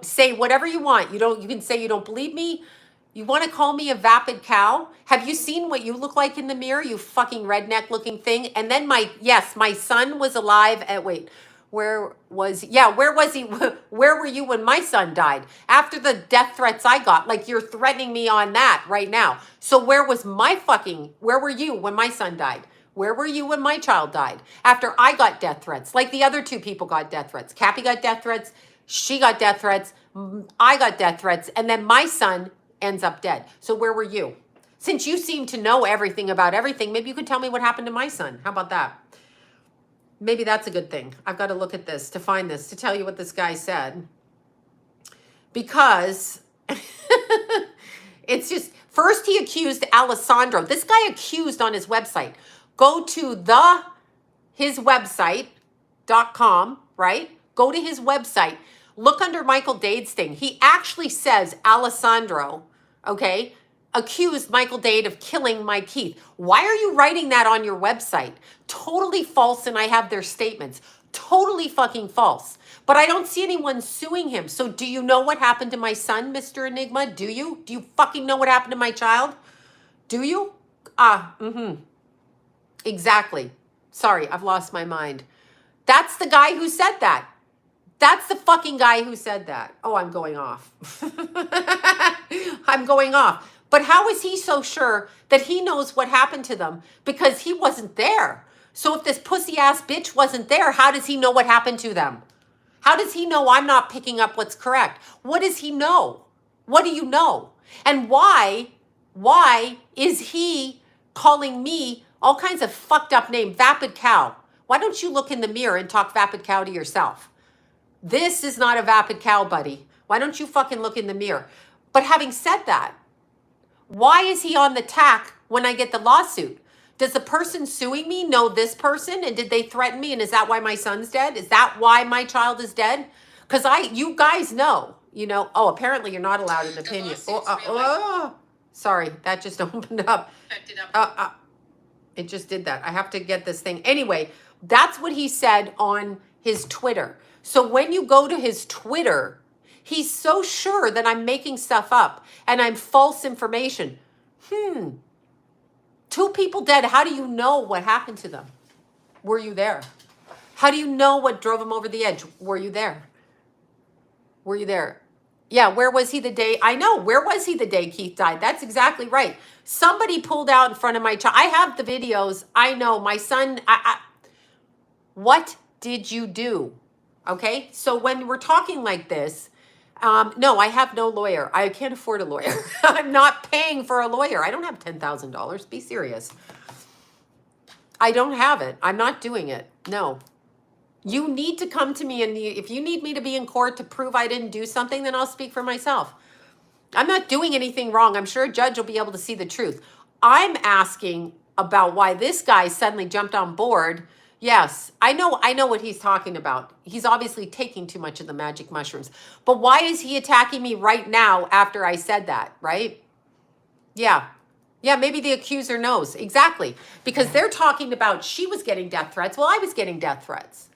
say whatever you want. You can say you don't believe me. You want to call me a vapid cow? Have you seen what you look like in the mirror, you fucking redneck looking thing? And then my son was alive at, where was he? Where were you when my son died? After the death threats I got, like you're threatening me on that right now. So where were you when my son died? Where were you when my child died? After I got death threats, like the other two people got death threats. Cappy got death threats. She got death threats. I got death threats. And then my son ends up dead. So where were you? Since you seem to know everything about everything, maybe you could tell me what happened to my son. How about that? Maybe that's a good thing. I've got to look at this to find this, to tell you what this guy said. Because it's just, first he accused Alessandro. This guy accused on his website. Go to his website.com, right? Go to his website. Look under Michael Dade's thing. He actually says Alessandro, okay, accused Michael Dade of killing Mike Keith. Why are you writing that on your website? Totally false, and I have their statements. Totally fucking false. But I don't see anyone suing him. So do you know what happened to my son, Mr. Enigma? Do you? Do you fucking know what happened to my child? Do you? Exactly. Sorry, I've lost my mind. That's the guy who said that. That's the fucking guy who said that. Oh, I'm going off. I'm going off. But how is he so sure that he knows what happened to them? Because he wasn't there. So if this pussy ass bitch wasn't there, how does he know what happened to them? How does he know I'm not picking up what's correct? What does he know? What do you know? And why is he calling me all kinds of fucked up name, vapid cow? Why don't you look in the mirror and talk vapid cow to yourself? This is not a vapid cow, buddy. Why don't you fucking look in the mirror? But having said that, why is he on the tack when I get the lawsuit? Does the person suing me know this person, and did they threaten me, and is that why my son's dead? Is that why my child is dead? Because you guys know, oh, apparently you're not allowed an opinion. Sorry, that just opened up. It just did that. I have to get this thing. Anyway, that's what he said on his Twitter. So when you go to his Twitter, he's so sure that I'm making stuff up and I'm false information. 2 people dead. How do you know what happened to them? Were you there? How do you know what drove him over the edge? Were you there? Were you there? Yeah, where was he the day? I know. Where was he the day Keith died? That's exactly right. Somebody pulled out in front of my child. I have the videos. I know. My son, what did you do? Okay, so when we're talking like this, no, I have no lawyer. I can't afford a lawyer. I'm not paying for a lawyer. I don't have $10,000. Be serious. I don't have it. I'm not doing it. No. You need to come to me, and if you need me to be in court to prove I didn't do something, then I'll speak for myself. I'm not doing anything wrong. I'm sure a judge will be able to see the truth. I'm asking about why this guy suddenly jumped on board. Yes, I know what he's talking about. He's obviously taking too much of the magic mushrooms. But why is he attacking me right now after I said that, right? Yeah. Yeah, maybe the accuser knows. Exactly. Because they're talking about she was getting death threats. Well, I was getting death threats.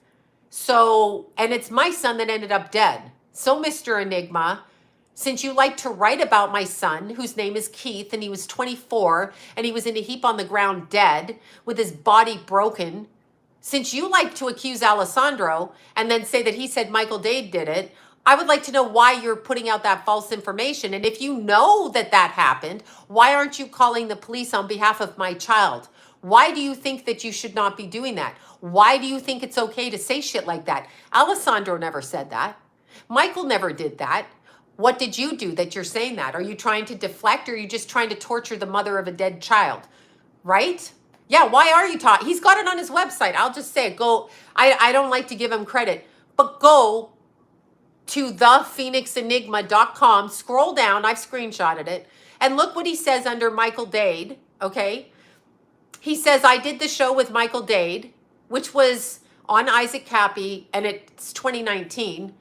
So, and it's my son that ended up dead. So, Mr. Enigma, since you like to write about my son, whose name is Keith, and he was 24, and he was in a heap on the ground dead, with his body broken, since you like to accuse Alessandro and then say that he said Michael Dade did it, I would like to know why you're putting out that false information. And if you know that that happened, why aren't you calling the police on behalf of my child? Why do you think that you should not be doing that? Why do you think it's okay to say shit like that? Alessandro never said that. Michael never did that. What did you do that you're saying that? Are you trying to deflect, or are you just trying to torture the mother of a dead child? Right? Yeah, why are you talking? He's got it on his website. I'll just say it. Go. I don't like to give him credit, but go to thephoenixenigma.com, scroll down, I've screenshotted it, and look what he says under Michael Dade, okay? He says, I did the show with Michael Dade, which was on Isaac Cappy, and it's 2019.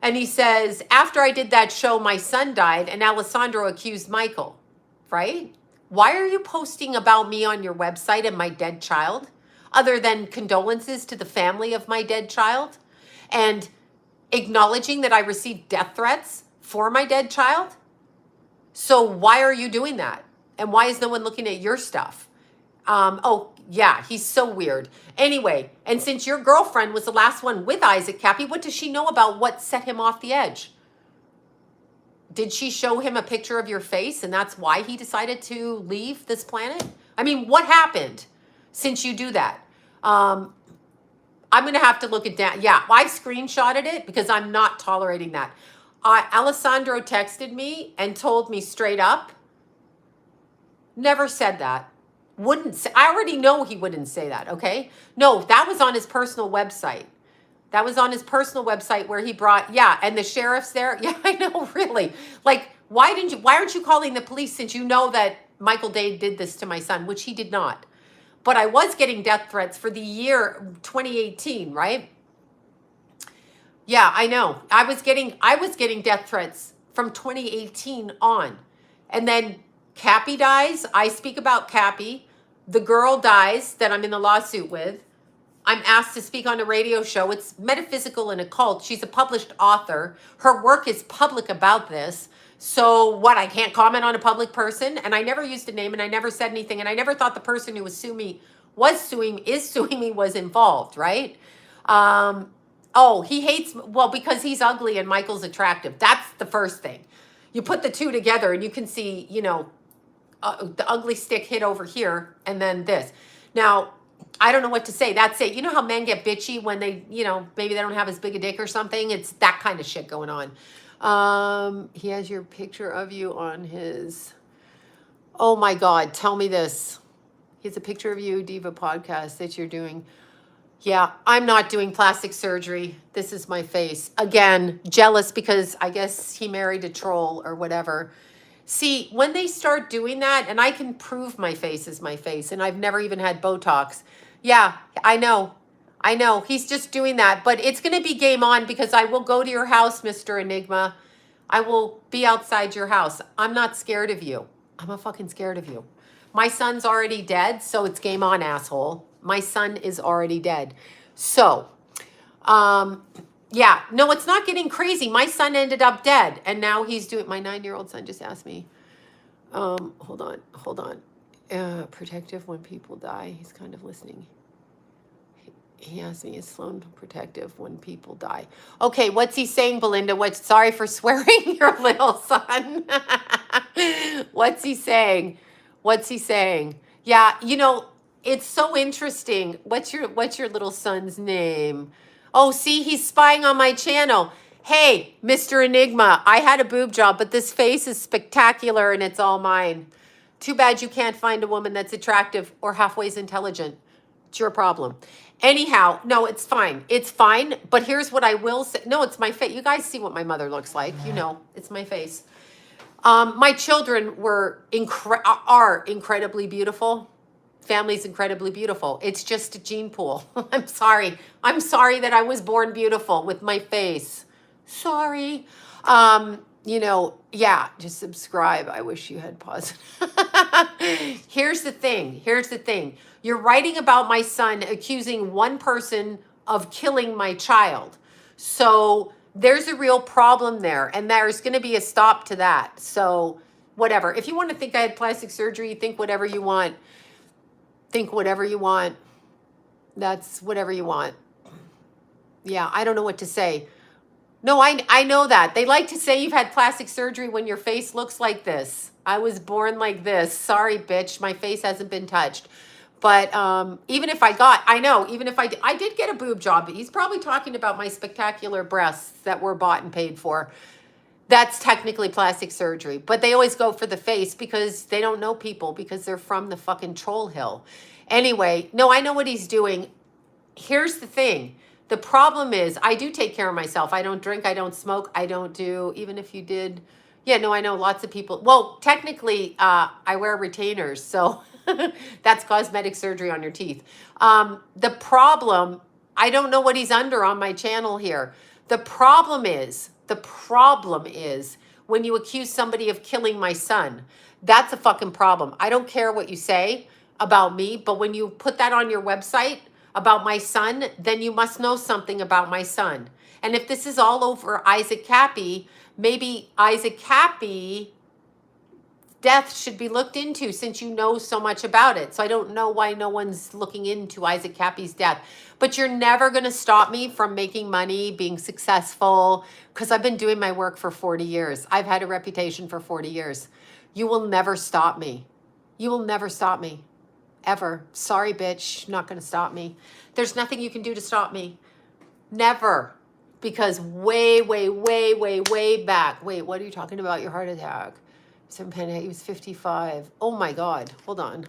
And he says, after I did that show, my son died, and Alessandro accused Michael, right? Why are you posting about me on your website and my dead child, other than condolences to the family of my dead child? And acknowledging that I received death threats for my dead child? So why are you doing that? And why is no one looking at your stuff? Oh, yeah, he's so weird. Anyway, and since your girlfriend was the last one with Isaac Cappy, what does she know about what set him off the edge? Did she show him a picture of your face and that's why he decided to leave this planet? I mean, what happened since you do that? I'm going to have to look it down. Yeah, I screenshotted it because I'm not tolerating that. Alessandro texted me and told me straight up, never said that. Wouldn't say, I already know he wouldn't say that, okay? No, that was on his personal website. That was on his personal website where he brought, yeah, and the sheriff's there. Yeah, I know, really. Like, why aren't you calling the police since you know that Michael Dade did this to my son, which he did not? But I was getting death threats for the year 2018, right? Yeah, I know. I was getting death threats from 2018 on. And then Cappy dies. I speak about Cappy. The girl dies that I'm in the lawsuit with. I'm asked to speak on a radio show. It's metaphysical and occult. She's a published author. Her work is public about this. So what, I can't comment on a public person? And I never used a name and I never said anything. And I never thought the person who is suing me was involved, right? Oh, he hates, well, because he's ugly and Michael's attractive. That's the first thing. You put the two together and you can see, you know, the ugly stick hit over here and then this. Now, I don't know what to say. That's it. You know how men get bitchy when they, you know, maybe they don't have as big a dick or something? It's that kind of shit going on. He has your picture of you on his, oh my God, tell me this. He has a picture of you, Diva podcast that you're doing. Yeah, I'm not doing plastic surgery. This is my face. Again, jealous because I guess he married a troll or whatever. See, when they start doing that, and I can prove my face is my face, and I've never even had Botox. Yeah, I know. He's just doing that. But it's going to be game on because I will go to your house, Mr. Enigma. I will be outside your house. I'm not scared of you. I'm not fucking scared of you. My son's already dead, so it's game on, asshole. My son is already dead. So, yeah, no, it's not getting crazy. My son ended up dead, and now he's doing, my 9-year-old son just asked me, hold on. Protective when people die. He's kind of listening. He asked me, is Sloan protective when people die? Okay, what's he saying, Belinda? Sorry for swearing your little son. What's he saying? Yeah, you know, it's so interesting. What's your little son's name? Oh, see, he's spying on my channel. Hey, Mr. Enigma, I had a boob job, but this face is spectacular and it's all mine. Too bad you can't find a woman that's attractive or halfway as intelligent. It's your problem. Anyhow, no, it's fine. It's fine. But here's what I will say. No, it's my face. You guys see what my mother looks like. You know, it's my face. My children are incredibly beautiful. Family's incredibly beautiful. It's just a gene pool. I'm sorry. I'm sorry that I was born beautiful with my face. Sorry. You know, yeah, just subscribe. I wish you had paused. Here's the thing. You're writing about my son accusing one person of killing my child. So there's a real problem there, and there's going to be a stop to that. So whatever. If you want to think I had plastic surgery, think whatever you want. That's whatever you want. Yeah, I don't know what to say. No, I know that. They like to say you've had plastic surgery when your face looks like this. I was born like this. Sorry, bitch. My face hasn't been touched. But even if I did get a boob job, he's probably talking about my spectacular breasts that were bought and paid for. That's technically plastic surgery, but they always go for the face because they don't know people because they're from the fucking troll hill. Anyway, no, I know what he's doing. Here's the thing. The problem is I do take care of myself. I don't drink. I don't smoke. I don't do, even if you did. Yeah, no, I know lots of people. Well, technically, I wear retainers. So that's cosmetic surgery on your teeth. The problem, I don't know what he's under on my channel here. The problem is when you accuse somebody of killing my son, that's a fucking problem. I don't care what you say about me, but when you put that on your website about my son, then you must know something about my son. And if this is all over Isaac Cappy, maybe Isaac Cappy death should be looked into since you know so much about it. So I don't know why no one's looking into Isaac Cappy's death. But you're never going to stop me from making money, being successful, because I've been doing my work for 40 years. I've had a reputation for 40 years. You will never stop me. You will never stop me. Ever. Sorry, bitch. Not going to stop me. There's nothing you can do to stop me. Never. Because way back. Wait, what are you talking about? Your heart attack. He was 55. Oh my God. Hold on.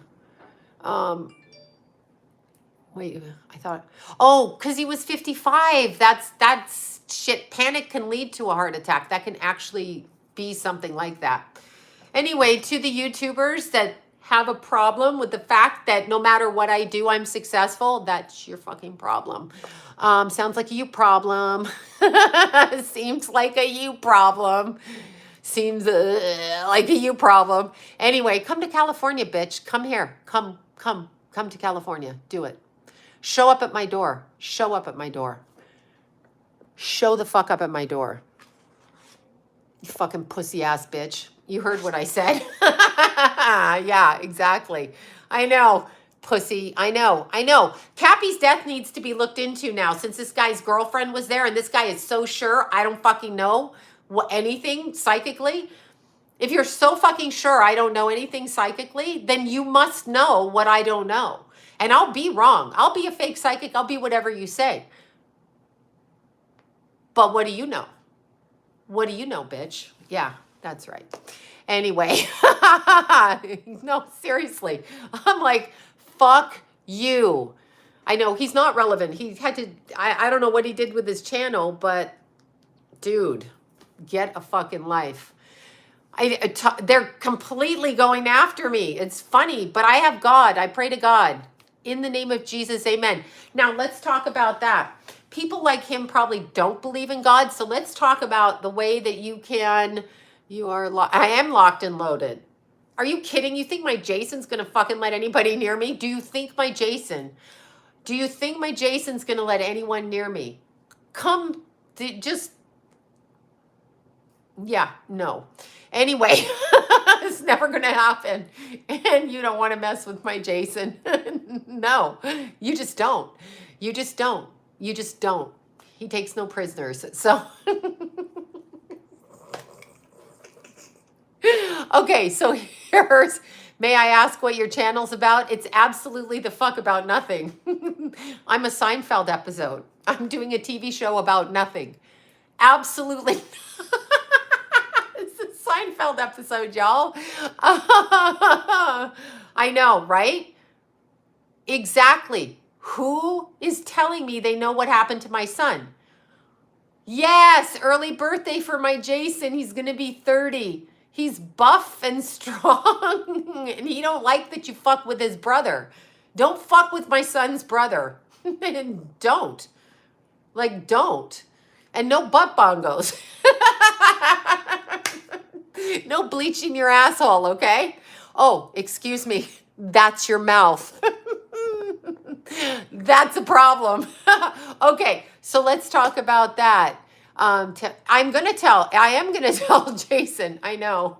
Wait, I thought, oh, because he was 55. That's shit. Panic can lead to a heart attack. That can actually be something like that. Anyway, to the YouTubers that have a problem with the fact that no matter what I do, I'm successful, that's your fucking problem. Sounds like a you problem. Seems like a you problem. Seems like a you problem. Anyway, come to California, bitch. Come here. Come to California. Do it. Show up at my door. Show up at my door. Show the fuck up at my door. You fucking pussy ass bitch. You heard what I said. Yeah, exactly. I know, pussy. I know. Cappy's death needs to be looked into now since this guy's girlfriend was there and this guy is so sure I don't fucking know anything psychically. If you're so fucking sure I don't know anything psychically, then you must know what I don't know. And I'll be wrong. I'll be a fake psychic. I'll be whatever you say. But what do you know? What do you know, bitch? Yeah, that's right. Anyway, no, seriously. I'm like, fuck you. I know he's not relevant. He had to, I don't know what he did with his channel, but dude, get a fucking life. They're completely going after me. It's funny, but I have God. I pray to God. In the name of Jesus, amen. Now, let's talk about that. People like him probably don't believe in God, so let's talk about the way that you can... I am locked and loaded. Are you kidding? You think my Jason's going to fucking let anybody near me? Do you think my Jason's going to let anyone near me? Yeah, no. Anyway, it's never going to happen. And you don't want to mess with my Jason. No, you just don't. You just don't. He takes no prisoners. So, okay, so here's, may I ask what your channel's about? It's absolutely the fuck about nothing. I'm a Seinfeld episode. I'm doing a TV show about nothing. Absolutely. It's a Seinfeld episode, y'all. I know, right? Exactly. Who is telling me they know what happened to my son? Yes, early birthday for my Jason. He's going to be 30. He's buff and strong. And he don't like that you fuck with his brother. Don't fuck with my son's brother. Don't. Like, don't. And no butt bongos. No bleaching your asshole, okay? Oh, excuse me. That's your mouth. That's a problem. Okay, so let's talk about that. I am going to tell Jason. I know.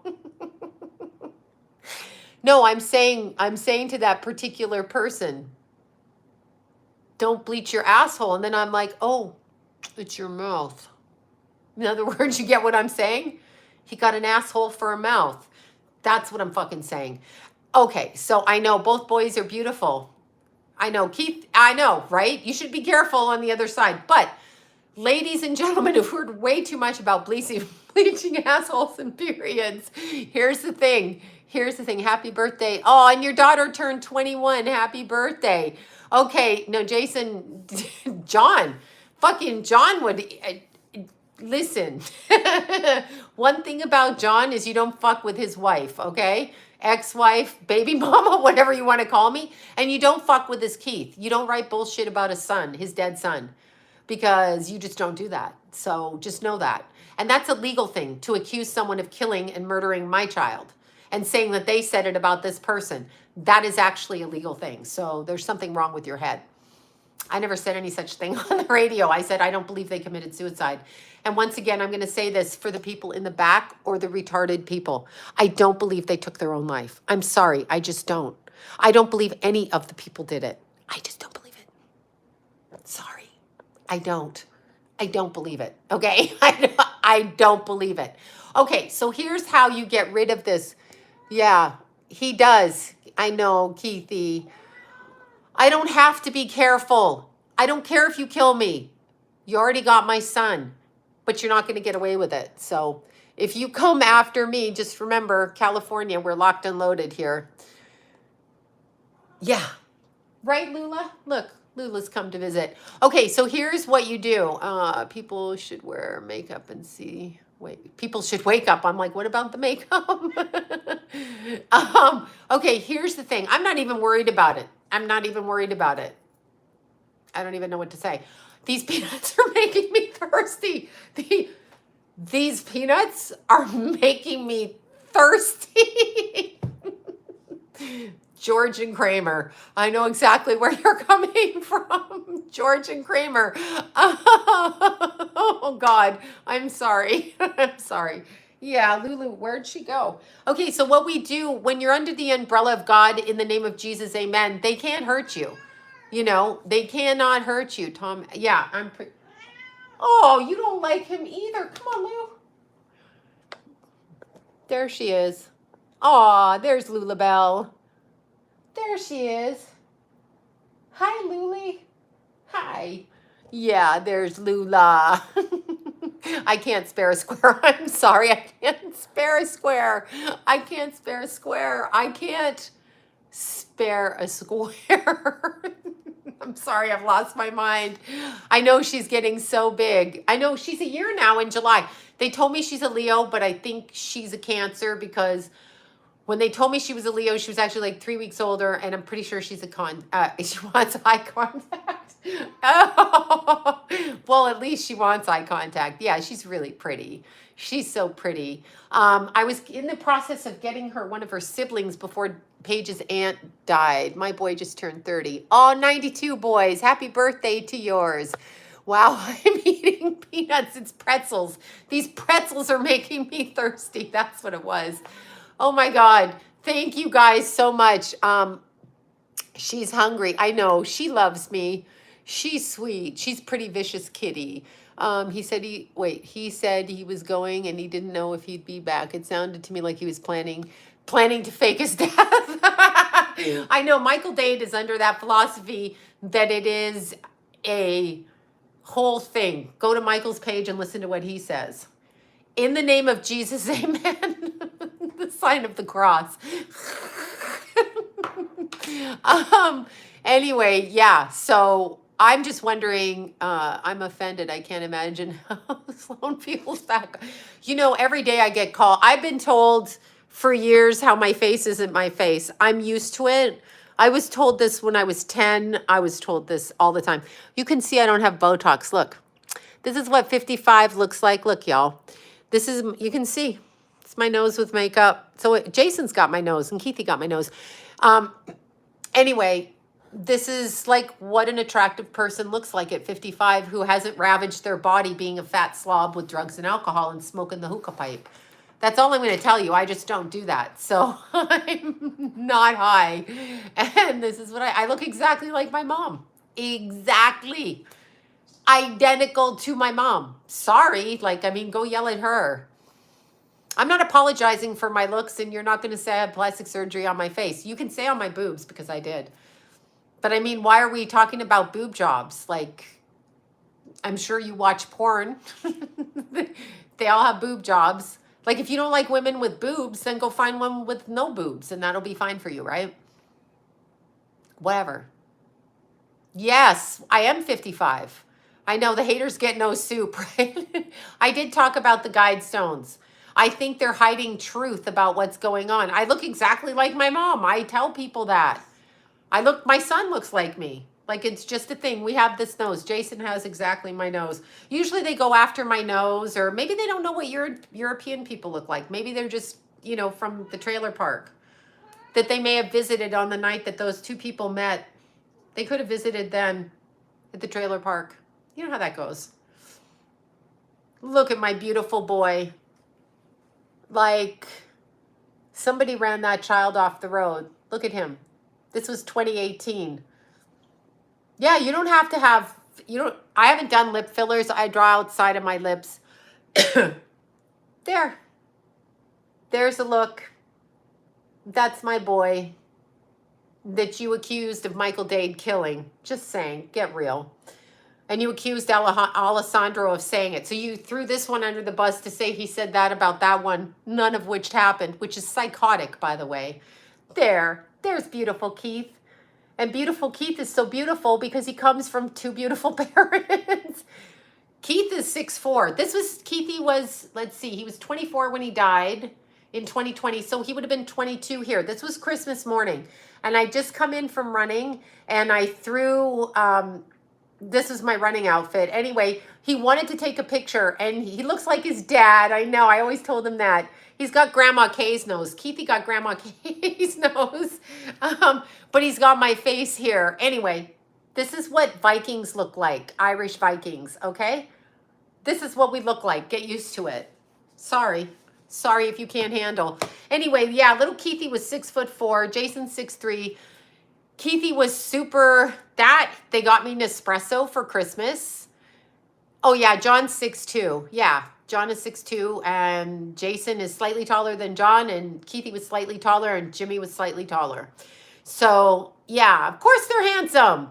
No, I'm saying to that particular person, don't bleach your asshole. And then I'm like, oh, it's your mouth. In other words, you get what I'm saying? He got an asshole for a mouth. That's what I'm fucking saying. Okay, so I know both boys are beautiful. I know, Keith, I know, right? You should be careful on the other side. But Ladies and gentlemen who've heard way too much about bleaching assholes and periods, here's the thing. Here's the thing. Happy birthday. Oh, and your daughter turned 21. Happy birthday. Okay, no, Jason, John, fucking John would, listen. One thing about John is you don't fuck with his wife, okay? Ex-wife, baby mama, whatever you want to call me. And you don't fuck with his Keith. You don't write bullshit about his son, his dead son, because you just don't do that. So just know that. And that's a legal thing, to accuse someone of killing and murdering my child and saying that they said it about this person. That is actually a legal thing. So there's something wrong with your head. I never said any such thing on the radio. I said, I don't believe they committed suicide. And once again, I'm going to say this for the people in the back or the retarded people. I don't believe they took their own life. I'm sorry. I just don't. I don't believe any of the people did it. I just don't believe it. Sorry. I don't believe it. Okay. I don't believe it. Okay. So here's how you get rid of this. Yeah, he does. I know, Keithy. I don't have to be careful. I don't care if you kill me. You already got my son, but you're not going to get away with it. So if you come after me, just remember, California, we're locked and loaded here. Yeah. Right, Lula? Look, Lula's come to visit. Okay, so here's what you do. People should wear makeup and see. Wait, people should wake up. I'm like, what about the makeup? Okay, here's the thing. I'm not even worried about it. I'm not even worried about it. I don't even know what to say. These peanuts are making me thirsty. These peanuts are making me thirsty. George and Kramer. I know exactly where you're coming from. George and Kramer. Oh, God. I'm sorry. I'm sorry. Yeah, Lulu, where'd she go? Okay, so what we do when you're under the umbrella of God, in the name of Jesus, amen, they can't hurt you. You know, they cannot hurt you, Tom. Yeah, oh, you don't like him either. Come on, Lou. There she is. Aw, there's Lulabelle. There she is. Hi, Luli. Hi. Yeah, there's Lula. I can't spare a square. I'm sorry. I can't spare a square. I can't spare a square. I can't spare a square. I'm sorry. I've lost my mind. I know she's getting so big. I know she's a year now in July. They told me she's a Leo, but I think she's a Cancer because when they told me she was a Leo, she was actually like 3 weeks older, and I'm pretty sure she's she wants eye contact. Oh, well, at least she wants eye contact. Yeah, she's really pretty. She's so pretty. I was in the process of getting her one of her siblings before Paige's aunt died. My boy just turned 30. Oh, 92 boys. Happy birthday to yours. Wow, I'm eating peanuts. It's pretzels. These pretzels are making me thirsty. That's what it was. Oh my God. Thank you guys so much. She's hungry. I know. She loves me. She's sweet. She's pretty vicious kitty. He said he was going and he didn't know if he'd be back. It sounded to me like he was planning to fake his death. I know Michael Dade is under that philosophy that it is a whole thing. Go to Michael's page and listen to what he says. In the name of Jesus, amen. The sign of the cross. Anyway, yeah, so I'm just wondering, I'm offended. I can't imagine how Sloan feels back. You know, every day I get called. I've been told for years how my face isn't my face. I'm used to it. I was told this when I was 10. I was told this all the time. You can see I don't have Botox. Look, this is what 55 looks like. Look, y'all. This is, you can see, it's my nose with makeup. So Jason's got my nose and Keithy got my nose. Anyway, this is like what an attractive person looks like at 55 who hasn't ravaged their body being a fat slob with drugs and alcohol and smoking the hookah pipe. That's all I'm going to tell you. I just don't do that. So I'm not high. And this is what I look exactly like my mom. Exactly. Identical to my mom. Sorry. Go yell at her. I'm not apologizing for my looks, and you're not going to say I had plastic surgery on my face. You can say on my boobs because I did. But I mean, why are we talking about boob jobs? Like, I'm sure you watch porn. They all have boob jobs. Like if you don't like women with boobs, then go find one with no boobs and that'll be fine for you, right? Whatever. Yes, I am 55. I know the haters get no soup, right? I did talk about the guide stones. I think they're hiding truth about what's going on. I look exactly like my mom. I tell people that. My son looks like me. Like it's just a thing. We have this nose. Jason has exactly my nose. Usually they go after my nose, or maybe they don't know what European people look like. Maybe they're just, from the trailer park that they may have visited on the night that those two people met. They could have visited then at the trailer park. You know how that goes. Look at my beautiful boy. Like somebody ran that child off the road. Look at him. This was 2018. Yeah, you don't have to have, I haven't done lip fillers. I draw outside of my lips. There's a look. That's my boy that you accused of Michael Dade killing. Just saying, get real. And you accused Alessandro of saying it. So you threw this one under the bus to say he said that about that one, none of which happened, which is psychotic, by the way. There's beautiful Keith. And beautiful Keith is so beautiful because he comes from two beautiful parents. Keith is 6'4". Keithy was, let's see, he was 24 when he died in 2020. So he would have been 22 here. This was Christmas morning. And I just come in from running and I threw, this is my running outfit. Anyway, he wanted to take a picture and he looks like his dad. I know, I always told him that. He's got Grandma Kay's nose. Keithy got Grandma Kay's nose. But he's got my face here. Anyway, this is what Vikings look like. Irish Vikings, okay? This is what we look like. Get used to it. Sorry if you can't handle. Anyway, yeah, little Keithy was 6'4". Jason 6'3". Keithy was they got me Nespresso for Christmas. Oh yeah, John's 6'2". Yeah, John is 6'2", and Jason is slightly taller than John, and Keithy was slightly taller, and Jimmy was slightly taller. So yeah, of course they're handsome.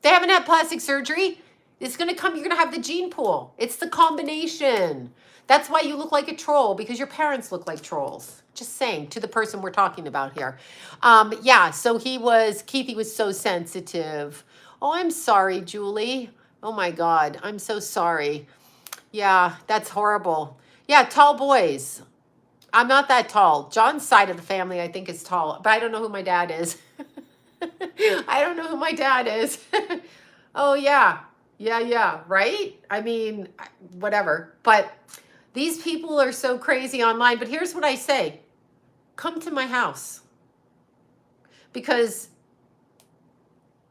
They haven't had plastic surgery. It's gonna come, you're gonna have the gene pool. It's the combination. That's why you look like a troll, because your parents look like trolls. Just saying, to the person we're talking about here. Yeah, so Keithy was so sensitive. Oh, I'm sorry, Julie. Oh my God, I'm so sorry. Yeah, that's horrible. Yeah, tall boys. I'm not that tall. John's side of the family, I think, is tall, but I don't know who my dad is. I don't know who my dad is. Oh, yeah. Yeah, right? I mean, whatever. But these people are so crazy online. But here's what I say. Come to my house. Because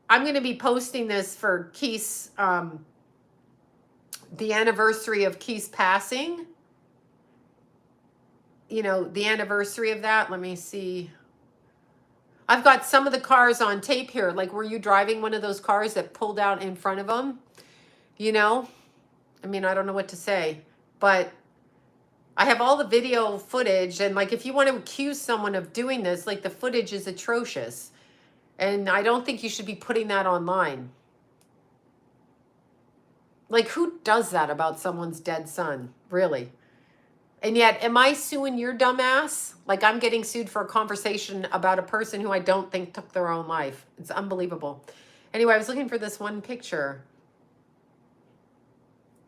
I'm going to be posting this for Keith's, the anniversary of Keith's passing. The anniversary of that. Let me see. I've got some of the cars on tape here. Like, were you driving one of those cars that pulled out in front of them? I mean, I don't know what to say. But I have all the video footage. And, like, if you want to accuse someone of doing this, like, the footage is atrocious. And I don't think you should be putting that online. Like, who does that about someone's dead son? Really? And yet, am I suing your dumb ass? Like, I'm getting sued for a conversation about a person who I don't think took their own life. It's unbelievable. Anyway, I was looking for this one picture.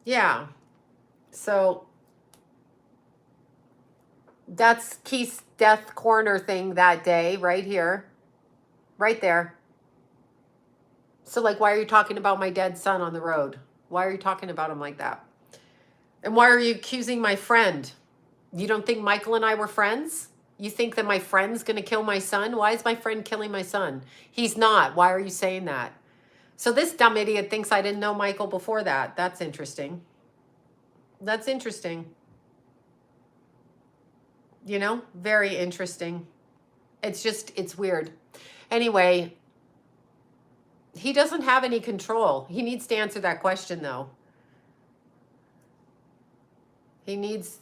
Yeah. So that's Keith's death corner thing that day, right here. Right there. So, like, why are you talking about my dead son on the road? Why are you talking about him like that? And why are you accusing my friend? You don't think Michael and I were friends? You think that my friend's going to kill my son? Why is my friend killing my son? He's not. Why are you saying that? So this dumb idiot thinks I didn't know Michael before that. That's interesting. That's interesting. Very interesting. It's weird. Anyway, he doesn't have any control. He needs to answer that question, though. He needs...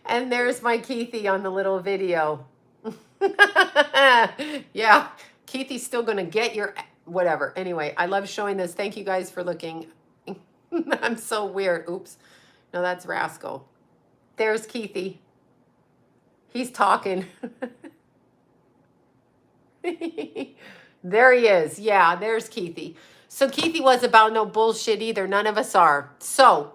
And there's my Keithy on the little video. Yeah, Keithy's still going to get your whatever. Anyway, I love showing this. Thank you guys for looking. I'm so weird. Oops. No, that's Rascal. There's Keithy. He's talking. There he is. Yeah, there's Keithy. So Keithy was about no bullshit either. None of us are. So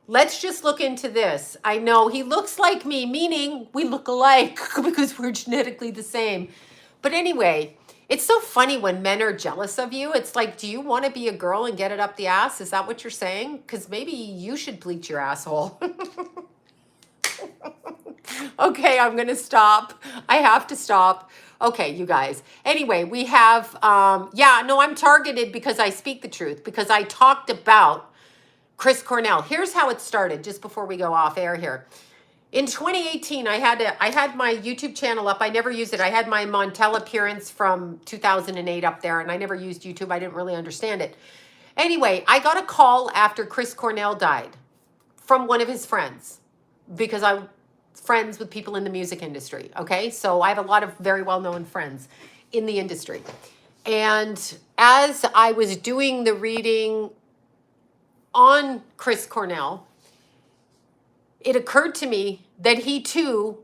let's just look into this. I know he looks like me, meaning we look alike because we're genetically the same. But anyway, it's so funny when men are jealous of you. It's like, do you want to be a girl and get it up the ass? Is that what you're saying? Because maybe you should bleach your asshole. Okay, I'm going to stop. I have to stop. Okay, you guys. Anyway, we have, yeah, no, I'm targeted because I speak the truth, because I talked about Chris Cornell. Here's how it started, just before we go off air here. In 2018, I had my YouTube channel up. I never used it. I had my Montel appearance from 2008 up there, and I never used YouTube. I didn't really understand it. Anyway, I got a call after Chris Cornell died from one of his friends, because I'm friends with people in the music industry. Okay, so I have a lot of very well-known friends in the industry. And as I was doing the reading on Chris Cornell, it occurred to me that he too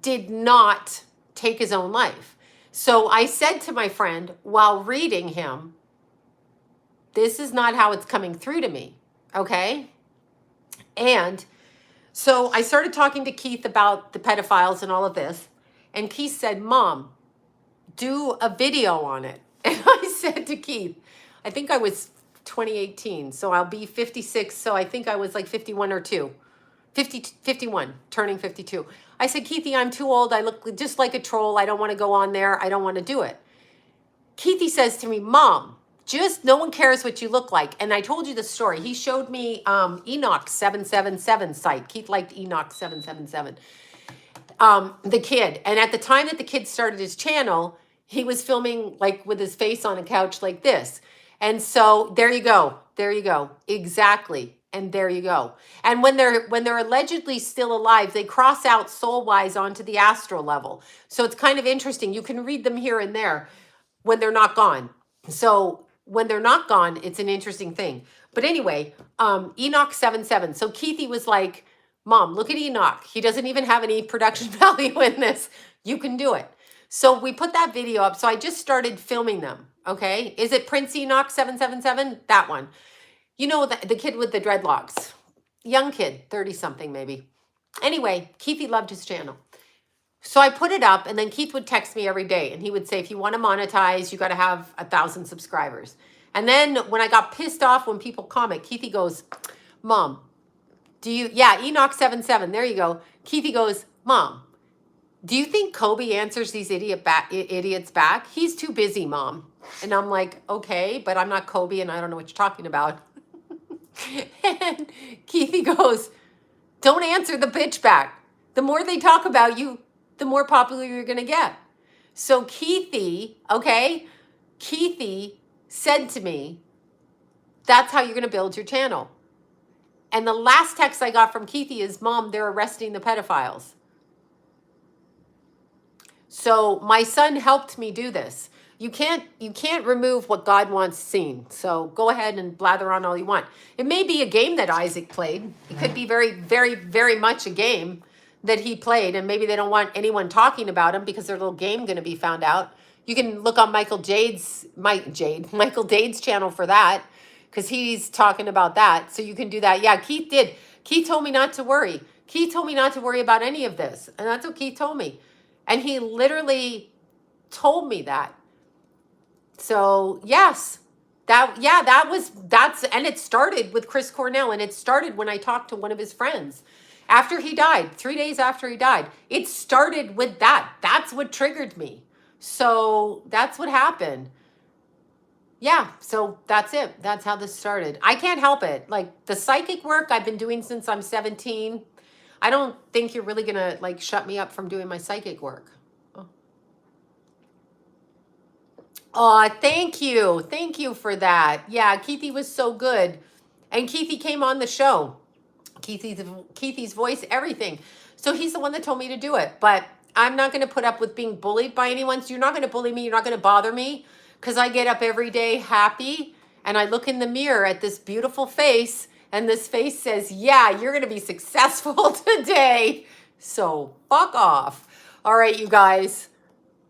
did not take his own life. So I said to my friend while reading him, this is not how it's coming through to me. Okay. And so I started talking to Keith about the pedophiles and all of this. And Keith said, Mom, do a video on it. And I said to Keith, I think I was 2018. So I'll be 56. So I think I was like 51 or 2. 51, turning 52. I said, Keithy, I'm too old. I look just like a troll. I don't want to go on there. I don't want to do it. Keithy says to me, Mom, just no one cares what you look like. And I told you the story. He showed me Enoch 777 site. Keith liked Enoch 777. The kid. And at the time that the kid started his channel, he was filming like with his face on a couch like this. And so there you go. There you go. Exactly. And there you go. And when they're allegedly still alive, they cross out soul-wise onto the astral level. So it's kind of interesting. You can read them here and there when they're not gone. So when they're not gone, it's an interesting thing. But anyway, Enoch 77. So Keithy was like, Mom, look at Enoch. He doesn't even have any production value in this. You can do it. So we put that video up. So I just started filming them. Okay. Is it Prince Enoch 777? That one. You know, the kid with the dreadlocks. Young kid, 30 something maybe. Anyway, Keithy loved his channel. So I put it up, and then Keith would text me every day, and he would say, if you want to monetize, you got to have 1,000 subscribers. And then when I got pissed off when people comment, Keithy goes, Mom, yeah, Enoch 77, there you go. Keithy goes, Mom, do you think Kobe answers these idiots back? He's too busy, Mom. And I'm like, okay, but I'm not Kobe, and I don't know what you're talking about. And Keithy goes, don't answer the bitch back. The more they talk about you, the more popular you're going to get. So Keithy, okay, Keithy said to me, that's how you're going to build your channel. And the last text I got from Keithy is, Mom, they're arresting the pedophiles. So my son helped me do this. You can't remove what God wants seen. So go ahead and blather on all you want. It may be a game that Isaac played. It could be very, very, very much a game that he played, and maybe they don't want anyone talking about him because their little game going to be found out. You can look on Michael Dade's channel for that, because he's talking about that. So you can do that. Yeah, Keith did. Keith told me not to worry. Keith told me not to worry about any of this, and that's what Keith told me. And he literally told me that. So yes, and it started with Chris Cornell, and it started when I talked to one of his friends after he died, 3 days after he died. It started with that. That's what triggered me. So that's what happened. Yeah, so that's it. That's how this started. I can't help it. Like the psychic work I've been doing since I'm 17. I don't think you're really gonna like shut me up from doing my psychic work. Oh, thank you. Thank you for that. Yeah, Keithy was so good. And Keithy came on the show. Keithy's voice, everything. So he's the one that told me to do it. But I'm not going to put up with being bullied by anyone. So you're not going to bully me. You're not going to bother me. because I get up every day happy and I look in the mirror at this beautiful face and this face says, yeah, you're going to be successful today. So fuck off. All right, you guys,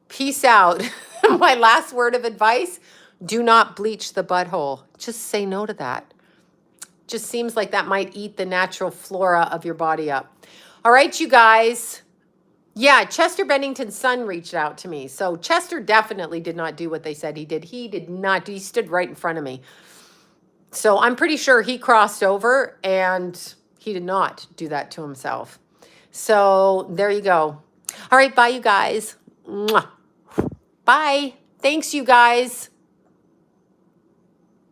peace out. My last word of advice, do not bleach the butthole. Just say no to that. Just seems like that might eat the natural flora of your body up. All right, you guys. Yeah, Chester Bennington's son reached out to me. So Chester definitely did not do what they said he did. He did not. He stood right in front of me. So I'm pretty sure he crossed over and he did not do that to himself. So there you go. All right, bye, you guys. Mwah. Bye. Thanks, you guys.